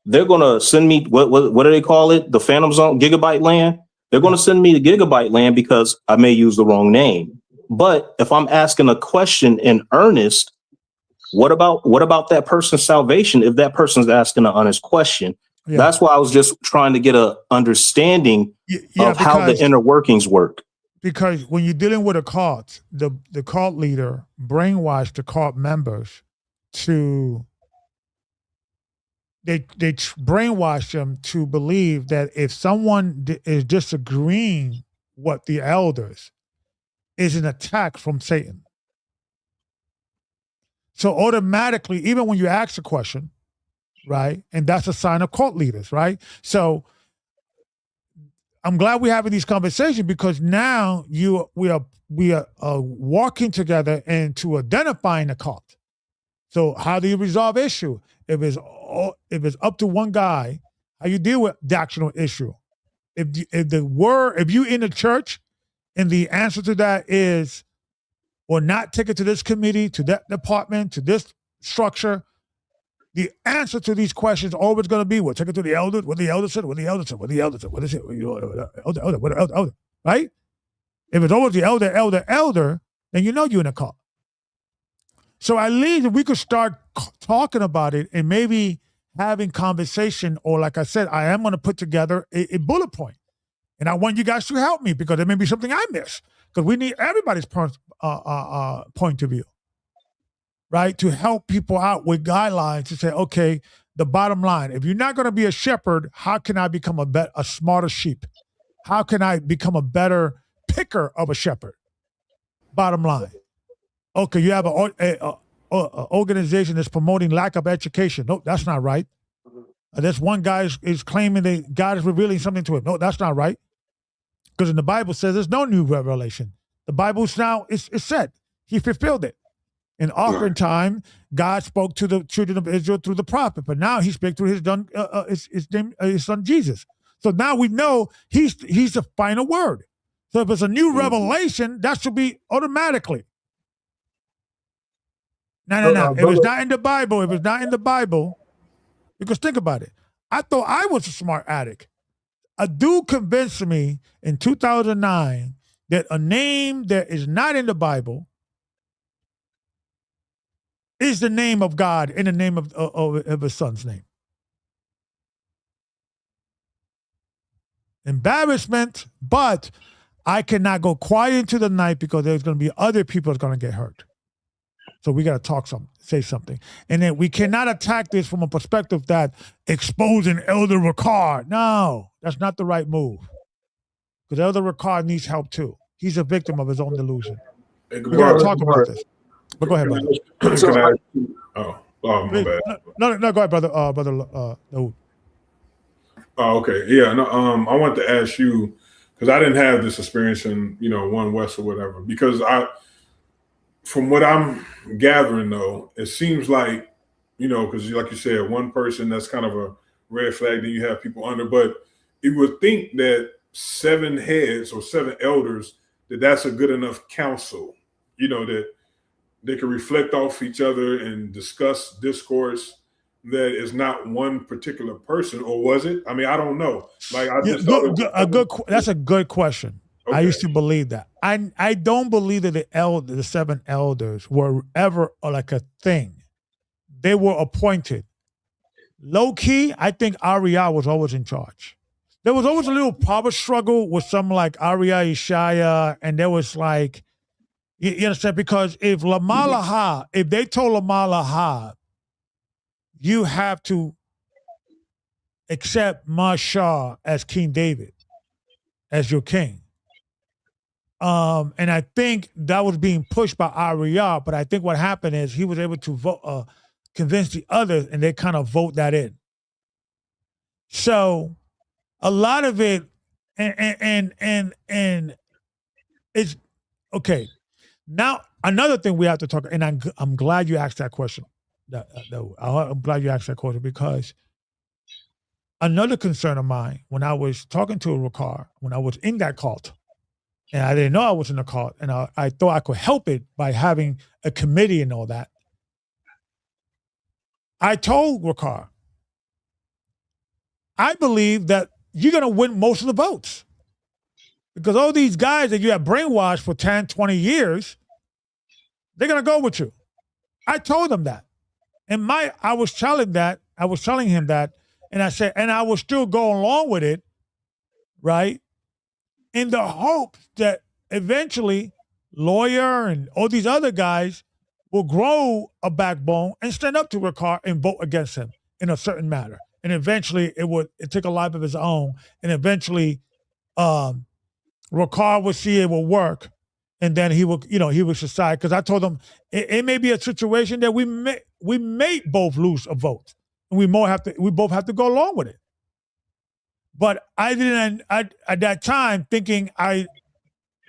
they're going to send me, what do they call it? The Phantom Zone, Gigabyte Land. They're going to send me to Gigabyte Land because I may use the wrong name. But if I'm asking a question in earnest, what about that person's salvation if that person's asking an honest question? Yeah. That's why I was just trying to get an understanding of how the inner workings work. Because when you're dealing with a cult, the cult leader brainwashed the cult members to... They brainwash them to believe that if someone is disagreeing with the elders, is an attack from Satan. So automatically, even when you ask a question, right, and that's a sign of cult leaders, right? So I'm glad we're having these conversations because now we are walking together into identifying a cult. So how do you resolve issue? If it's up to one guy, how you deal with doctrinal issue? If you in the church and the answer to that is, or not take it to this committee, to that department, to this structure, the answer to these questions always going to be, take it to the elders, what the elder said, what the elder said, what the elder said, what is it, elder, right? If it's always the elder, then you know you're in a cult. So at least if we could start talking about it and maybe having conversation, or like I said, I am going to put together a bullet point. And I want you guys to help me because there may be something I miss. Because we need everybody's point of view, right? To help people out with guidelines to say, okay, the bottom line, if you're not going to be a shepherd, how can I become a smarter sheep? How can I become a better picker of a shepherd? Bottom line. Okay, you have an organization that's promoting lack of education. No, that's not right. This one guy is claiming that God is revealing something to him. No, that's not right. Because in the Bible says there's no new revelation. The Bible's now, it's said. He fulfilled it. In offering time, God spoke to the children of Israel through the prophet, but now he speaks through his son Jesus. So now we know he's the final word. So if it's a new revelation, that should be automatically. No. If it's not in the Bible, because think about it. I thought I was a smart addict. A dude convinced me in 2009 that a name that is not in the Bible is the name of God in the name of his son's name. Embarrassment, but I cannot go quiet into the night because there's going to be other people that's going to get hurt. So we got to say something. And then we cannot attack this from a perspective that exposing Elder Ricard. No, that's not the right move. Because Elder Ricard needs help too. He's a victim of his own delusion. We got to talk about this. But go ahead, buddy. Oh, my bad. No, go ahead, brother. No. Oh, okay. Yeah. No. I wanted to ask you because I didn't have this experience in One West or whatever. Because from what I'm gathering though, it seems like because like you said, one person that's kind of a red flag. Then you have people under, but you would think that 7 heads or 7 elders that's a good enough council. That they can reflect off each other and discuss discourse that is not one particular person, or was it? I mean, I don't know. Like I just that's a good question. Okay. I used to believe that. I don't believe that the 7 elders were ever like a thing. They were appointed. Low key, I think Ariel was always in charge. There was always a little power struggle with some like Ariel Ishaya, and there was like, you understand? Because if they told Lamar Lahab, you have to accept Mashah as King David, as your king. And I think that was being pushed by Ariel, but I think what happened is he was able to vote, convince the others, and they kind of vote that in. So a lot of it, and it's okay. Now another thing we have to talk, and I'm glad you asked that question. I'm glad you asked that question because another concern of mine when I was talking to Ricard, when I was in that cult, and I didn't know I was in a cult, and I thought I could help it by having a committee and all that. I told Ricard, I believe that you're going to win most of the votes because all these guys that you have brainwashed for 10, 20 years, they're going to go with you. I told him that. And I was telling him that, and I said, and I was still going along with it, right? In the hopes that eventually Lawyer and all these other guys will grow a backbone and stand up to Ricard and vote against him in a certain matter. And eventually it took a life of its own. And eventually Ricard would see it will work. And then he would decide, because I told him it may be a situation that we may both lose a vote. And we both have to go along with it. But I didn't, at that time, thinking I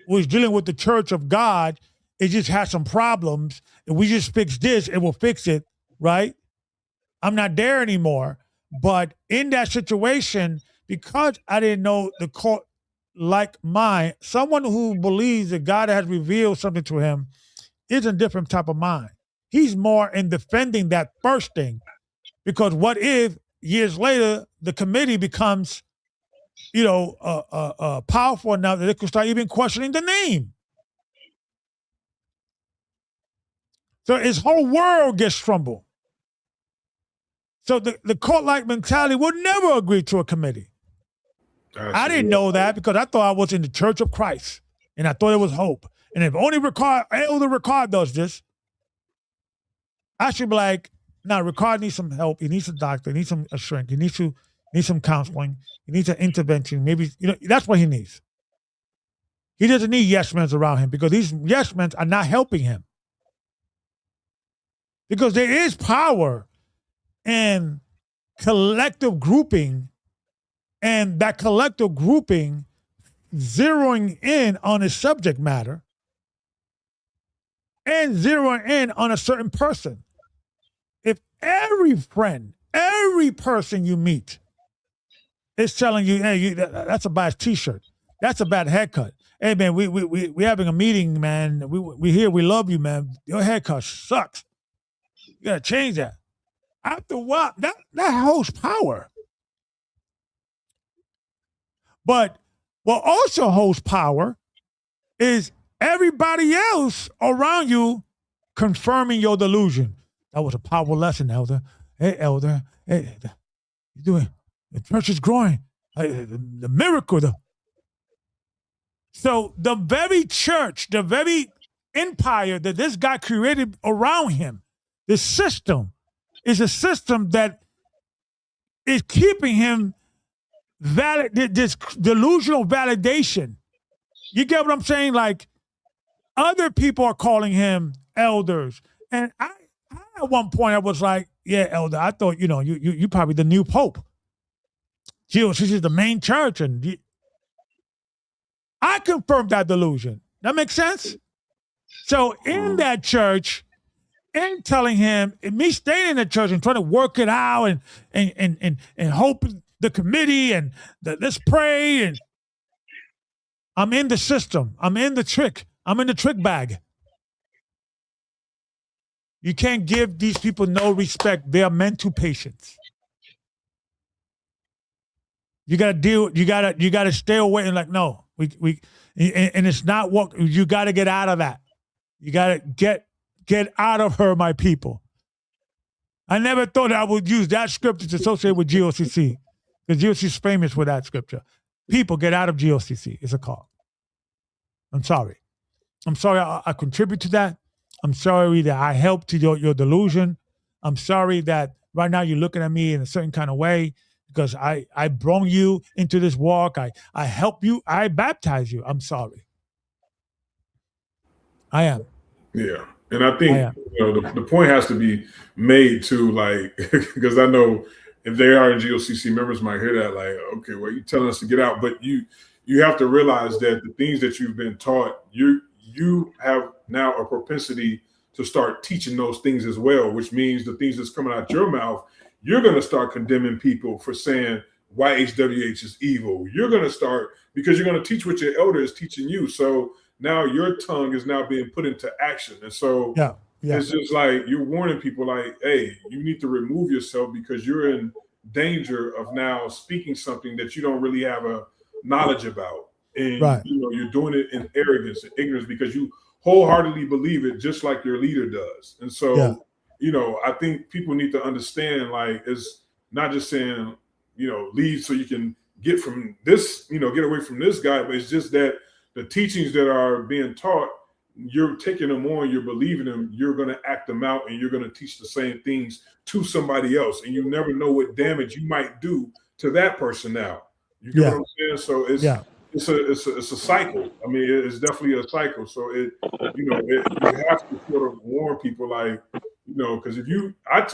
was dealing with the Church of God, it just had some problems. If we just fix this, it will fix it, right? I'm not there anymore. But in that situation, because I didn't know the court like mine, someone who believes that God has revealed something to him is a different type of mind. He's more in defending that first thing. Because what if years later the committee becomes, powerful enough that they could start even questioning the name? So his whole world gets crumbled. So the court-like mentality would never agree to a committee. I didn't know that because I thought I was in the Church of Christ, and I thought it was hope. And if only Elder Ricard does this, I should be like, no, Ricard needs some help. He needs a doctor. He needs a shrink. He needs some counseling. He needs an intervention. Maybe that's what he needs. He doesn't need yes men around him because these yes men are not helping him. Because there is power in collective grouping, and that collective grouping zeroing in on a subject matter and zeroing in on a certain person. If every friend, every person you meet is telling you, hey, that's a bad t-shirt, that's a bad haircut. Hey man, we having a meeting, man. We here, we love you, man. Your haircut sucks. You gotta change that. After a while, that holds power. But what also holds power is everybody else around you confirming your delusion. That was a powerful lesson, Elder. Hey, Elder. Hey, you doing? The church is growing. The miracle. So the very church, the very empire that this guy created around him, the system, is a system that is keeping him this delusional validation. You get what I'm saying? Like, other people are calling him elders. And At one point, I was like, yeah, Elder, I thought, you probably the new Pope. GOCC is the main church. And I confirmed that delusion. That makes sense? So in that church, in telling him, me staying in the church and trying to work it out and hope the committee and let's pray, and I'm in the system. I'm in the trick. I'm in the trick bag. You can't give these people no respect. They are mental patients. You gotta deal. You gotta stay away and no. And it's not what you gotta get out of that. You gotta get out of her, my people. I never thought I would use that scripture to associate with GOCC, because GOCC is famous for that scripture. People, get out of GOCC. It's a call. I'm sorry. I contribute to that. I'm sorry that I helped to your delusion. I'm sorry that right now you're looking at me in a certain kind of way, because I brought you into this walk. I help you. I baptize you. I'm sorry. I am. Yeah. And I think the point has to be made too, because I know if they are in GOCC, members might hear that okay, well, you're telling us to get out, but you have to realize that the things that you've been taught, you have now a propensity to start teaching those things as well, which means the things that's coming out your mouth, you're going to start condemning people for saying YHWH is evil. You're going to start, because you're going to teach what your elder is teaching you. So now your tongue is now being put into action. And so it's just you're warning people hey, you need to remove yourself, because you're in danger of now speaking something that you don't really have a knowledge about. And you're doing it in arrogance and ignorance, because you wholeheartedly believe it, just like your leader does. And so, I think people need to understand, it's not just saying, leave so you can get from this, get away from this guy, but it's just that the teachings that are being taught, you're taking them on, you're believing them, you're going to act them out, and you're going to teach the same things to somebody else. And you never know what damage you might do to that person now. You get what I'm saying? So it's a cycle. I mean, it's definitely a cycle. So you have to sort of warn people, because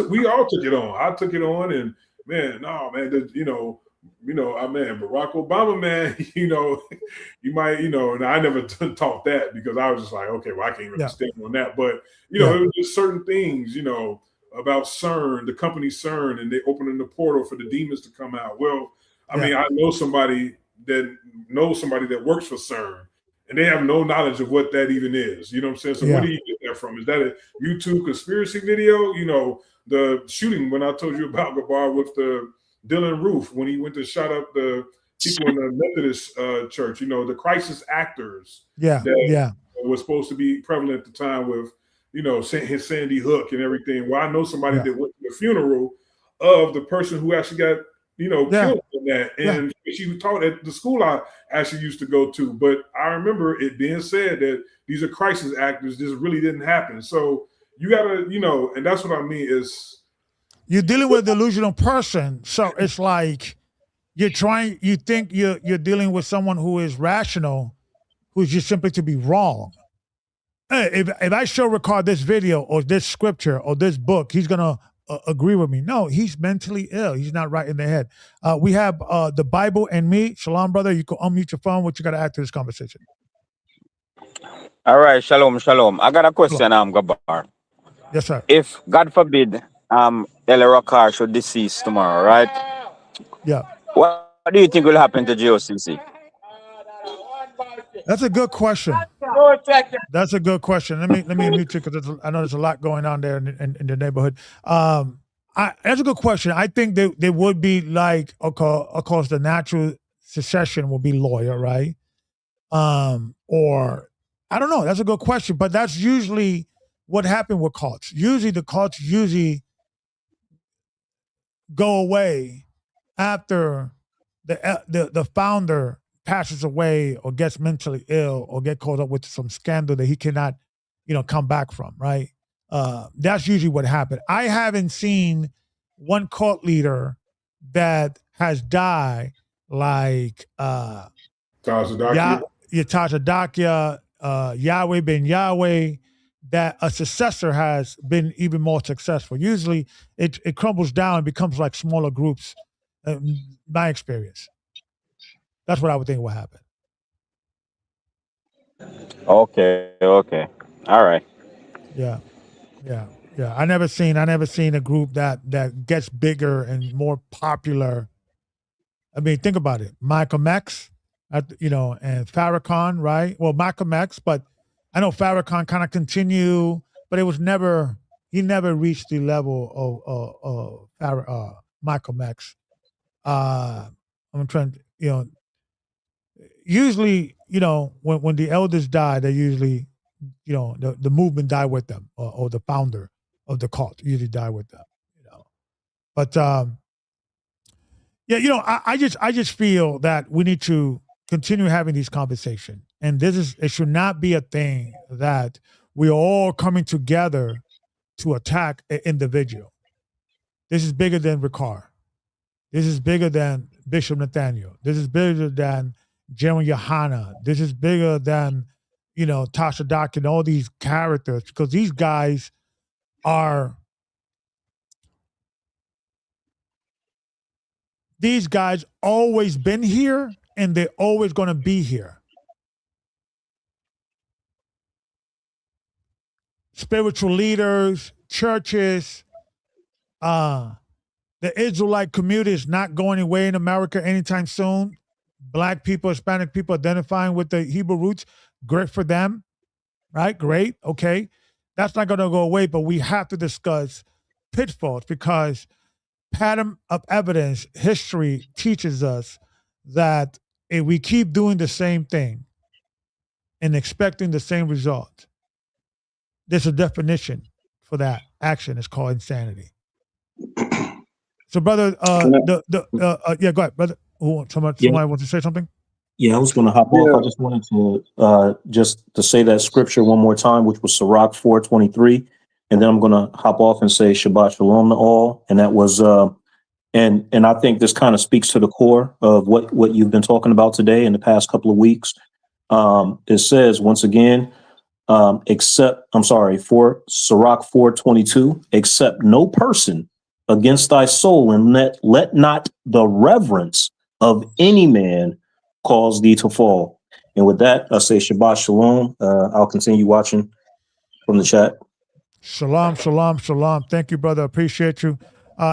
we all took it on. I took it on, and Barack Obama, man, you might, and I never taught that, because I was just okay, well, I can't really stand on that. But, it was just certain things, about CERN, the company CERN, and they opening the portal for the demons to come out. Well, I mean, I know somebody that works for CERN, and they have no knowledge of what that even is. You know what I'm saying? So where do you get that from? Is that a YouTube conspiracy video? The shooting when I told you about Gabar with the Dylan Roof, when he went to shut up the people in the Methodist church, the crisis actors that was supposed to be prevalent at the time with, his Sandy Hook and everything. Well, I know somebody that went to the funeral of the person who actually got, killed in that. And she taught at the school I actually used to go to. But I remember it being said that these are crisis actors. This really didn't happen. So you got to, and that's what I mean is, you're dealing with a delusional person. So it's you think you're dealing with someone who is rational, who's just simply to be wrong. If I show Ricard this video or this scripture or this book, he's going to agree with me. No, he's mentally ill. He's not right in the head. We have the Bible and me. Shalom, brother. You can unmute your phone. What you got to add to this conversation? All right. Shalom, shalom. I got a question, Gabar. Yes, sir. If, God forbid, El Rakar should decease tomorrow, right? Yeah. What do you think will happen to GOCC? That's a good question. That's a good question. Let me mute you, because I know there's a lot going on there in the neighborhood. That's a good question. I think they would be of course, the natural succession will be lawyer, right? Or I don't know. That's a good question, but that's usually what happened with cults. Usually the cults go away after the founder passes away or gets mentally ill or get caught up with some scandal that he cannot, come back from, right? That's usually what happened. I haven't seen one cult leader that has died like Tazadakia, Yahweh ben Yahweh, that a successor has been even more successful. Usually it crumbles down and becomes like smaller groups. My experience. That's what I would think will happen. Okay. All right. Yeah. I never seen a group that gets bigger and more popular. I mean, think about it. Malcolm X, and Farrakhan, right? Well, Malcolm X, but I know Farrakhan kind of continue, but he never reached the level of Malcolm X. I'm trying to, usually, when the elders die, they usually, the movement die with them, or the founder of the cult usually die with them, But I just feel that we need to continue having these conversations, and it should not be a thing that we are all coming together to attack an individual. This is bigger than Ricard. This is bigger than Bishop Nathaniel. This is bigger than Jeremy Yohana. This is bigger than, Tasha Dock and all these characters, because these guys always been here and they're always going to be here. Spiritual leaders, churches, the Israelite community is not going away in America anytime soon. Black people, Hispanic people identifying with the Hebrew roots, great for them, right? Great, okay. That's not going to go away, but we have to discuss pitfalls, because pattern of evidence, history teaches us that if we keep doing the same thing and expecting the same result, there's a definition for that action. It's called insanity. So, brother, go ahead, brother. Somebody wants to say something? Yeah, I was going to hop off. I just wanted to just to say that scripture one more time, which was Sirach 4:23, and then I'm going to hop off and say Shabbat Shalom to all. And that was, and I think this kind of speaks to the core of what you've been talking about today in the past couple of weeks. It says once again, for Sirach 4:22, except no person against thy soul, and let not the reverence of any man cause thee to fall. And with that, I say Shabbat Shalom. I'll continue watching from the chat. Shalom. Thank you, brother. Appreciate you.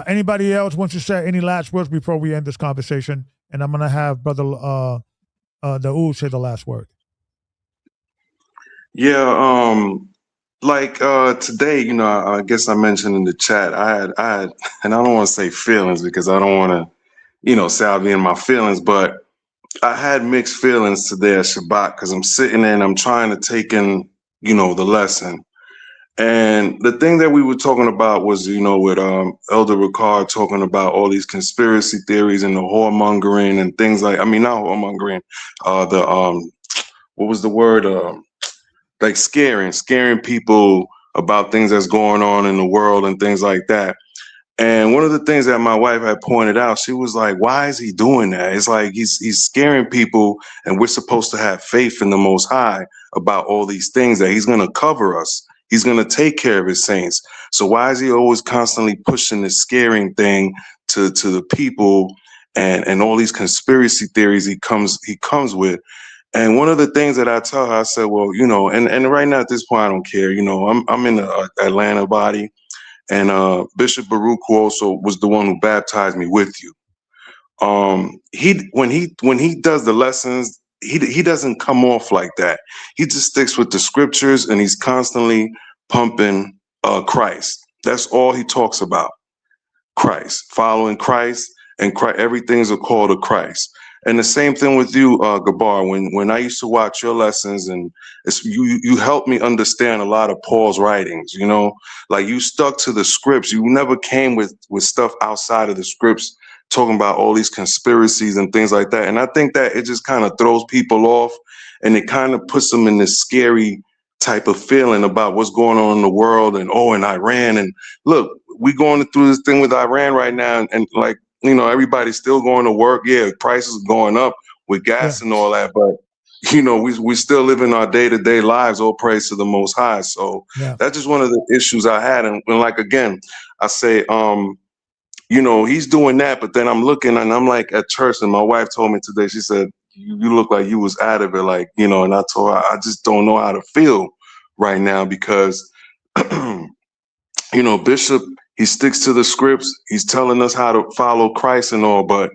Anybody else wants to say any last words before we end this conversation? And I'm going to have brother Daoud say the last word. Yeah, today, I guess I mentioned in the chat, I had, and I don't want to say feelings because I don't want to, say I'll be in my feelings, but I had mixed feelings today at Shabbat because I'm sitting there and I'm trying to take in, the lesson. And the thing that we were talking about was, with Elder Ricard talking about all these conspiracy theories and the whoremongering and things not whoremongering, what was the word? Like scaring people about things that's going on in the world and things like that. And one of the things that my wife had pointed out, she was like, why is he doing that? It's like he's scaring people, and we're supposed to have faith in the Most High about all these things, that he's going to cover us. He's going to take care of his saints. So why is he always constantly pushing this scaring thing to the people and all these conspiracy theories he comes with? And one of the things that I tell her, I said, well, and right now at this point, I don't care. I'm in the Atlanta body, and Bishop Baruch, who also was the one who baptized me with you. When he does the lessons, he doesn't come off like that. He just sticks with the scriptures, and he's constantly pumping Christ. That's all he talks about. Christ, following Christ, and everything's a call to Christ. And the same thing with you, Gabar. When I used to watch your lessons, and you helped me understand a lot of Paul's writings. Like you stuck to the scripts. You never came with stuff outside of the scripts, talking about all these conspiracies and things like that. And I think that it just kind of throws people off, and it kind of puts them in this scary type of feeling about what's going on in the world, and in Iran. And look, we going through this thing with Iran right now, and everybody's still going to work. Yeah, prices going up with gas and all that, but you know, we still living our day-to-day lives. All praise to the Most High. So that's just one of the issues I had. And like, again, I say, you know, he's doing that, but then I'm looking and I'm like at church, and my wife told me today, she said, you look like you was out of it, like, you know, and I told her, I just don't know how to feel right now because, you know, Bishop, he sticks to the scripts. He's telling us how to follow Christ and all, but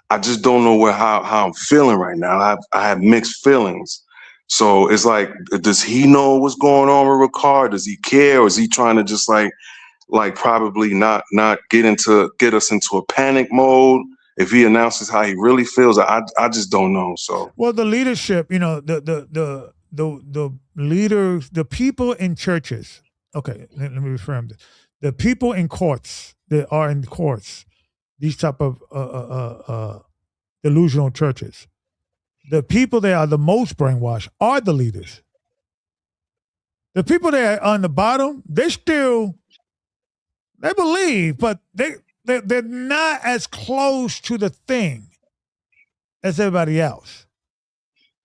I just don't know how I'm feeling right now. I have mixed feelings. So it's like, does he know what's going on with Ricard? Does he care? Or is he trying to just like probably not get us into a panic mode if he announces how he really feels? I just don't know. So well, the leadership, you know, the leaders, the people in churches. Okay, let me reframe this. The people in courts that are in courts, these type of delusional churches, the people that are the most brainwashed are the leaders. The people that are on the bottom, they believe, but they're not as close to the thing as everybody else.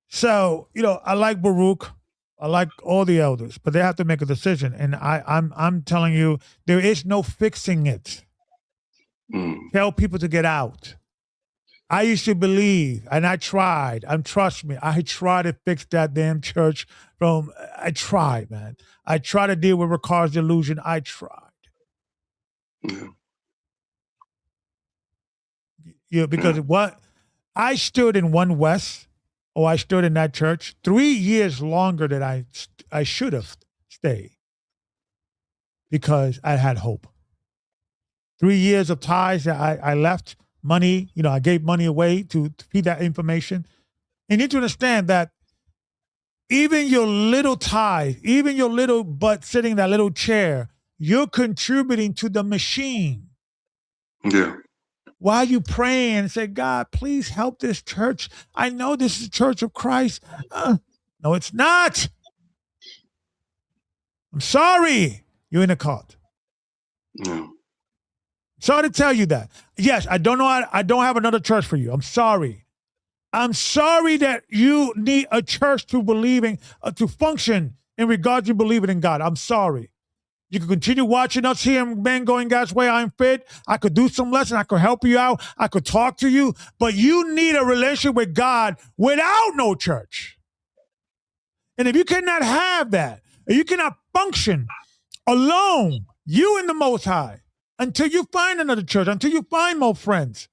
So, you know, I like Baruch, I like all the elders, but they have to make a decision. And I'm telling you, there is no fixing it. Tell people to get out. I used to believe, and I tried, and trust me, I tried to fix that damn church I tried, man. I tried to deal with Ricard's delusion. I tried. Yeah, because what I stood in One West, or I stood in that church 3 years longer than I should have stayed because I had hope. 3 years of ties that I left money, you know, I gave money away to feed that information. And you need to understand that even your little tie, even your little butt sitting in that little chair, you're contributing to the machine. Yeah. Why are you praying and say, God, please help this church? I know this is the Church of Christ. No, it's not. I'm sorry. You're in a cult. Yeah. Sorry to tell you that. Yes, I don't have another church for you. I'm sorry. I'm sorry that you need a church to to function in regards to believing in God. I'm sorry. You can continue watching us here in Men Going God's Way. I'm fit. I could do some lessons. I could help you out. I could talk to you. But you need a relationship with God without no church. And if you cannot have that, if you cannot function alone, you and the Most High, until you find another church, until you find more friends,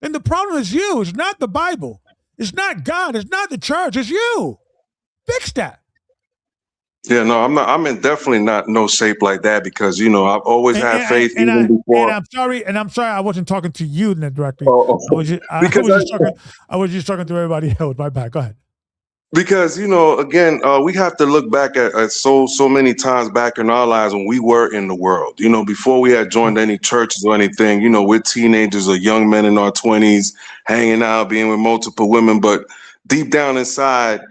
then the problem is you. It's not the Bible. It's not God. It's not the church. It's you. Fix that. Yeah, no, I'm definitely not no shape like that because, you know, I've always had faith even before. And I'm sorry I wasn't talking to you directly. Oh, I was just talking to everybody else. My bad. Go ahead. Because, you know, again, we have to look back at so many times back in our lives when we were in the world, you know, before we had joined any churches or anything. You know, we're teenagers or young men in our 20s, hanging out, being with multiple women. But deep down inside,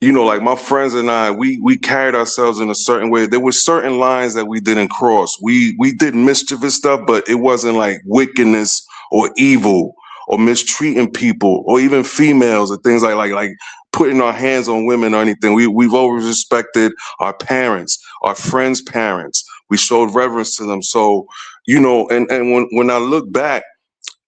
you know, like my friends and I, we carried ourselves in a certain way. There were certain lines that we didn't cross. We did mischievous stuff, but it wasn't like wickedness or evil or mistreating people or even females or things like putting our hands on women or anything. We've always respected our parents, our friends' parents. We showed reverence to them. So, you know, and when I look back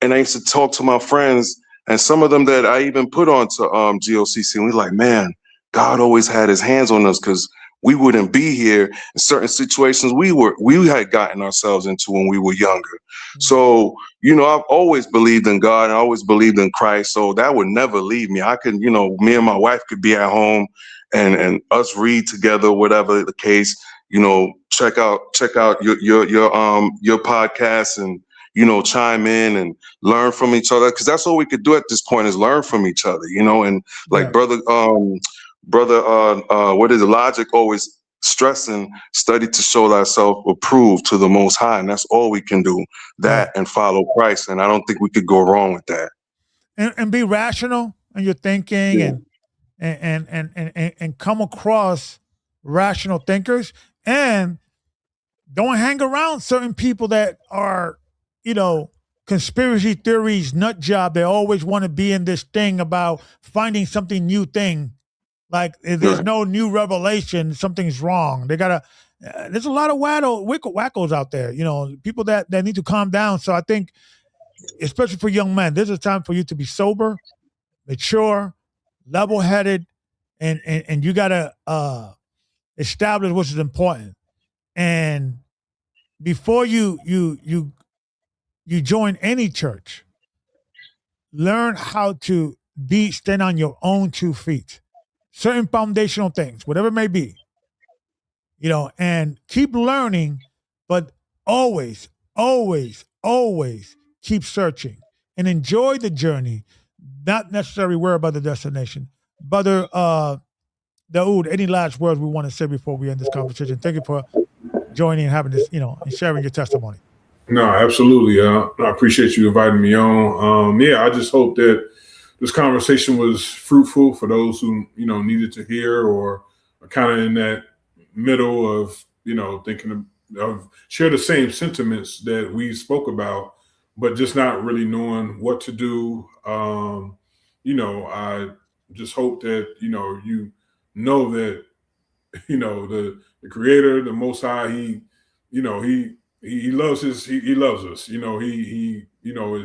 and I used to talk to my friends and some of them that I even put onto GOCC, and we're like, man, God always had his hands on us because we wouldn't be here in certain situations we had gotten ourselves into when we were younger. So, you know, I've always believed in God and I always believed in Christ. So that would never leave me. I could, you know, me and my wife could be at home and us read together, whatever the case, you know, check out your podcast and, you know, chime in and learn from each other. Cause that's all we could do at this point is learn from each other, you know, and like brother, what is it? Logic always stressing, study to show thyself approved to the Most High, and that's all we can do. That and follow Christ, and I don't think we could go wrong with that. And be rational in your thinking, and come across rational thinkers, and don't hang around certain people that are, you know, conspiracy theories nut job. They always want to be in this thing about finding something new thing. Like if there's no new revelation, something's wrong. They gotta. There's a lot of wackos out there. You know, people that need to calm down. So I think, especially for young men, there's a time for you to be sober, mature, level-headed, and you gotta establish what is important. And before you join any church, learn how to stand on your own 2 feet. Certain foundational things, whatever it may be, you know, and keep learning, but always, always, always keep searching and enjoy the journey, not necessarily worry about the destination. Brother Daoud, any last words we want to say before we end this conversation? Thank you for joining and having this, you know, and sharing your testimony. No, absolutely. I appreciate you inviting me on. I just hope that this conversation was fruitful for those who, you know, needed to hear or are kind of in that middle of, you know, thinking of share the same sentiments that we spoke about, but just not really knowing what to do. You know, I just hope that, you know that, you know, the Creator, the Most High, he loves he loves us. You know, he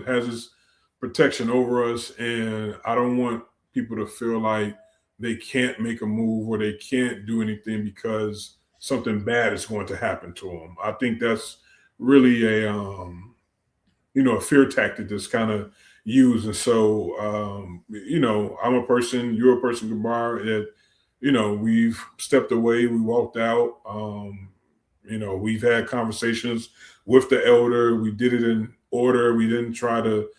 has his protection over us, and I don't want people to feel like they can't make a move or they can't do anything because something bad is going to happen to them. I think that's really a fear tactic that's kind of used. And so, I'm a person, you're a person, Gabar, that, you know, we've stepped away, we walked out. We've had conversations with the elder. We did it in order. We didn't try to,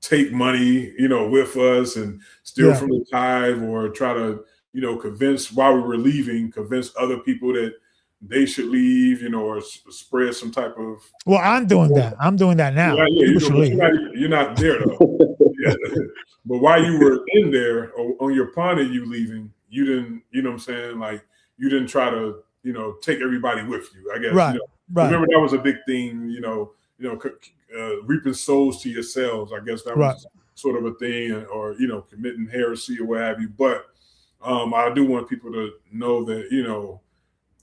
take money, with us and steal from the tithe or try to, convince while we were leaving, convince other people that they should leave, or spread some type of. Well, I'm doing that. I'm doing that now. You're not there though. But while you were in there on your planet, you leaving, you didn't, you know what I'm saying? Like you didn't try to, take everybody with you, I guess. Right. Remember that was a big thing, reaping souls to yourselves. I guess that was sort of a thing, or, committing heresy or what have you. But I do want people to know that,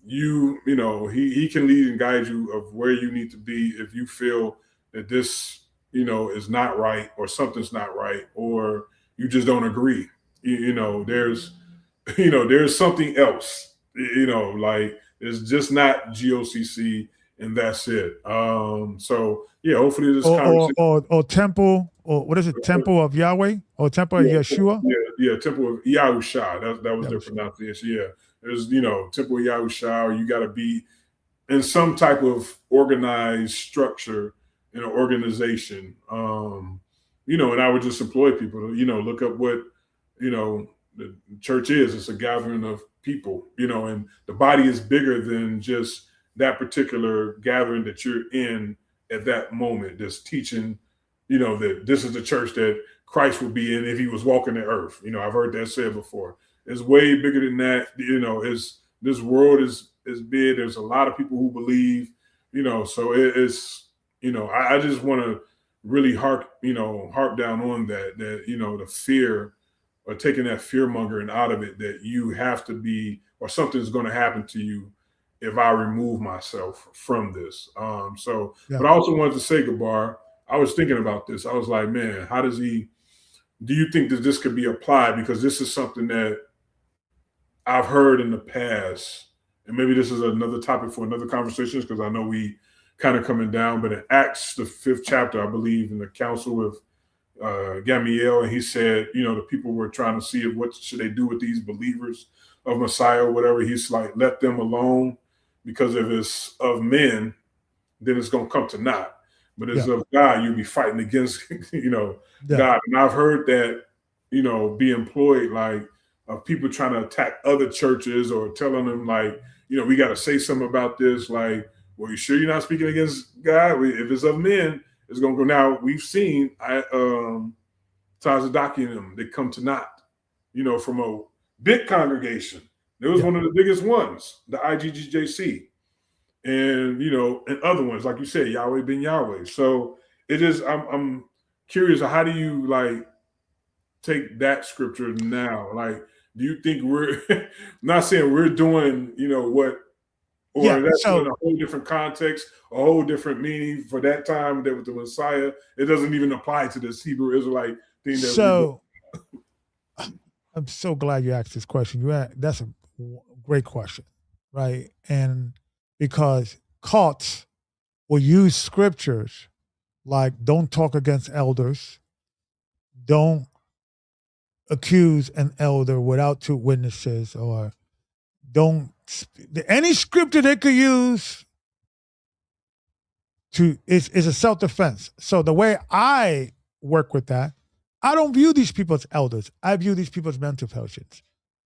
he can lead and guide you of where you need to be if you feel that this, is not right or something's not right, or you just don't agree. There's something else, like it's just not GOCC and that's it. Hopefully this conversation or temple, or what is it? Temple of Yahweh or temple of Yeshua? Yeah, temple of Yahusha. That was their pronunciation. Yeah. There's, temple of Yahusha, or you got to be in some type of organized structure in an organization. And I would just employ people to, look up what, the church is. It's a gathering of people, and the body is bigger than just that particular gathering that you're in at that moment, that's teaching, that this is the church that Christ would be in if he was walking the earth. I've heard that said before. It's way bigger than that. This world is big. There's a lot of people who believe, so it's, I just want to really harp down on that, the fear, or taking that fear mongering out of it, that you have to be, or something's going to happen to you if I remove myself from this. But I also wanted to say, Gabar, I was thinking about this. I was like, man, do you think that this could be applied? Because this is something that I've heard in the past, and maybe this is another topic for another conversation, because I know we kind of coming down, but in Acts, the 5th chapter, I believe, in the council with Gamaliel, and he said, the people were trying to see what should they do with these believers of Messiah or whatever. He's like, let them alone, because if it's of men, then it's going to come to naught. But it's of God, you'll be fighting against, God. And I've heard that, be employed like of people trying to attack other churches or telling them like, we got to say something about this. Like, well, you sure you're not speaking against God? If it's of men, it's going to go. Now, we've seen Tazadaki and them, they come to naught, from a big congregation. It was one of the biggest ones, the IGGJC. And, and other ones, like you said, Yahweh ben Yahweh. So it is. I'm curious. How do you like take that scripture now? Like, do you think we're not saying we're doing, what, or that's in a whole different context, a whole different meaning for that time that with the Messiah? It doesn't even apply to this Hebrew Israelite thing. So I'm so glad you asked this question. That's a great question, right? And because cults will use scriptures like don't talk against elders, don't accuse an elder without two witnesses, or don't any scripture they could use is a self-defense. So the way I work with that, I don't view these people as elders. I view these people as mental patients.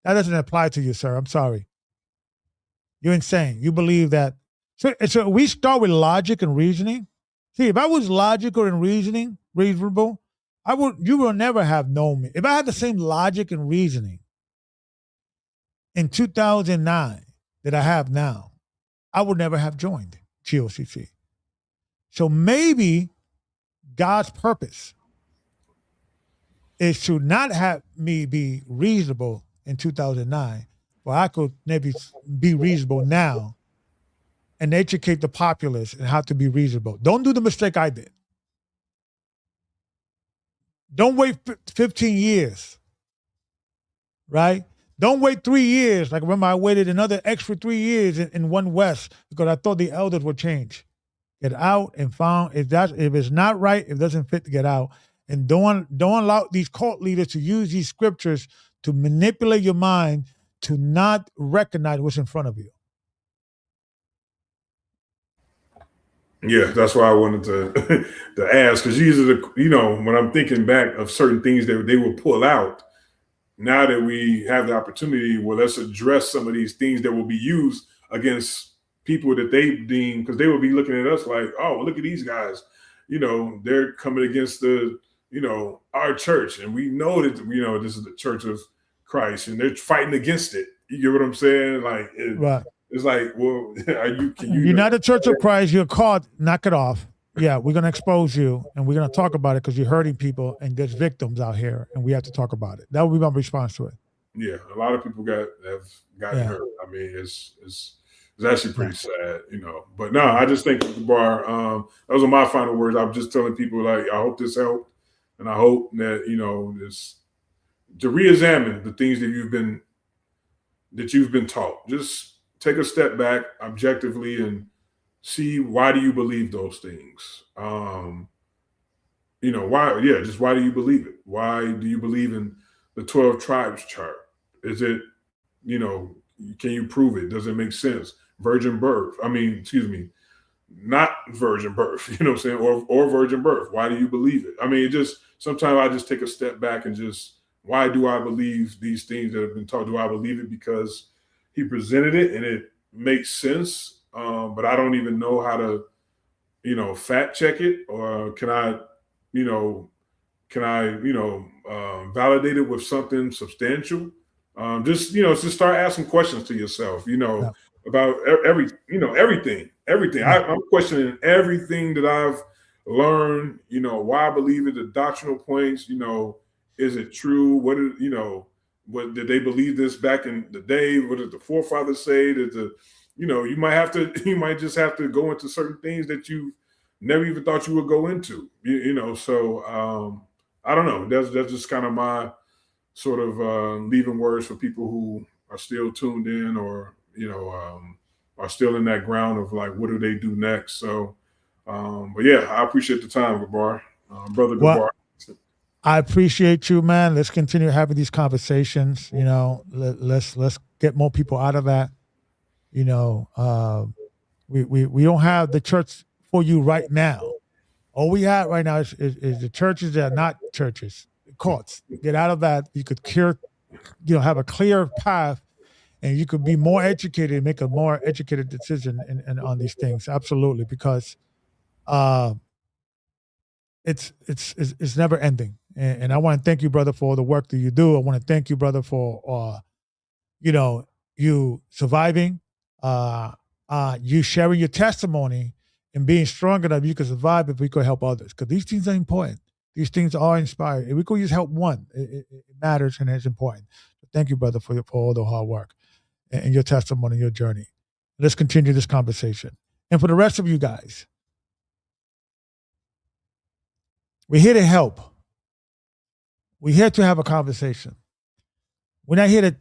That doesn't apply to you, sir. I'm sorry. You're insane. You believe that. So we start with logic and reasoning. See, if I was logical and reasonable, you will never have known me. If I had the same logic and reasoning in 2009 that I have now, I would never have joined GOCC. So maybe God's purpose is to not have me be reasonable in 2009, but I could maybe be reasonable now and educate the populace and how to be reasonable. Don't do the mistake I did. Don't wait 15 years, right? Don't wait 3 years. Like remember, I waited another extra 3 years in One West because I thought the elders would change. Get out and found if it's not right, if it doesn't fit, to get out. And don't allow these cult leaders to use these scriptures to manipulate your mind to not recognize what's in front of you. Yeah, that's why I wanted to to ask, because usually, when I'm thinking back of certain things that they will pull out, now that we have the opportunity, well, let's address some of these things that will be used against people that they deem, because they will be looking at us like, oh, look at these guys, they're coming against our church, and we know that this is the Church of Christ, and they're fighting against it. You get what I'm saying? Like, Right. It's like, well, You're not the Church of Christ. You're caught. Knock it off. Yeah, we're gonna expose you, and we're gonna talk about it because you're hurting people, and there's victims out here, and we have to talk about it. That would be my response to it. Yeah, a lot of people have gotten hurt. I mean, it's actually pretty sad, But no, I just think the bar. Those are my final words. I'm just telling people, like, I hope this helped, and I hope that this to reexamine the things that you've been taught. Just take a step back objectively and see, why do you believe those things? Why? Yeah, just why do you believe it? Why do you believe in the 12 tribes chart? Is it, can you prove it? Does it make sense? Virgin birth. I mean, excuse me, not virgin birth, you know what I'm saying? Or virgin birth. Why do you believe it? I mean, sometimes I just take a step back and why do I believe these things that have been taught? Do I believe it because he presented it and it makes sense? But I don't even know how to, fact check it, or can I validate it with something substantial? Just start asking questions to yourself, about everything. I'm questioning everything that I've learned, why I believe it, the doctrinal points, is it true? What did they believe this back in the day? What did the forefathers say? You might just have to go into certain things that you never even thought you would go into, So I don't know. That's just kind of my sort of leaving words for people who are still tuned in, or are still in that ground of like, what do they do next? So, but yeah, I appreciate the time, Gabar, brother Gabar. Well, I appreciate you, man. Let's continue having these conversations. Let's get more people out of that. We don't have the church for you right now. All we have right now is the churches that are not churches, courts. Get out of that. You could have a clear path, and you could be more educated and make a more educated decision on these things. Absolutely, because it's never ending. And I want to thank you, brother, for the work that you do. I want to thank you, brother, for you surviving, you sharing your testimony, and being strong enough you can survive if we could help others. Because these things are important. These things are inspiring. If we could just help one, it matters and it's important. Thank you, brother, for all the hard work and your testimony and your journey. Let's continue this conversation. And for the rest of you guys, we're here to help. We're here to have a conversation. We're not here to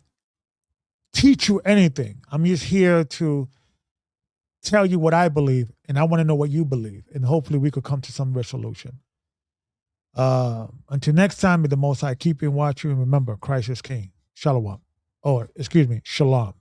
teach you anything. I'm just here to tell you what I believe, and I want to know what you believe, and hopefully we could come to some resolution. Until next time, may the Most High keep you and watch you, and remember, Christ is King. Shalom. Shalom.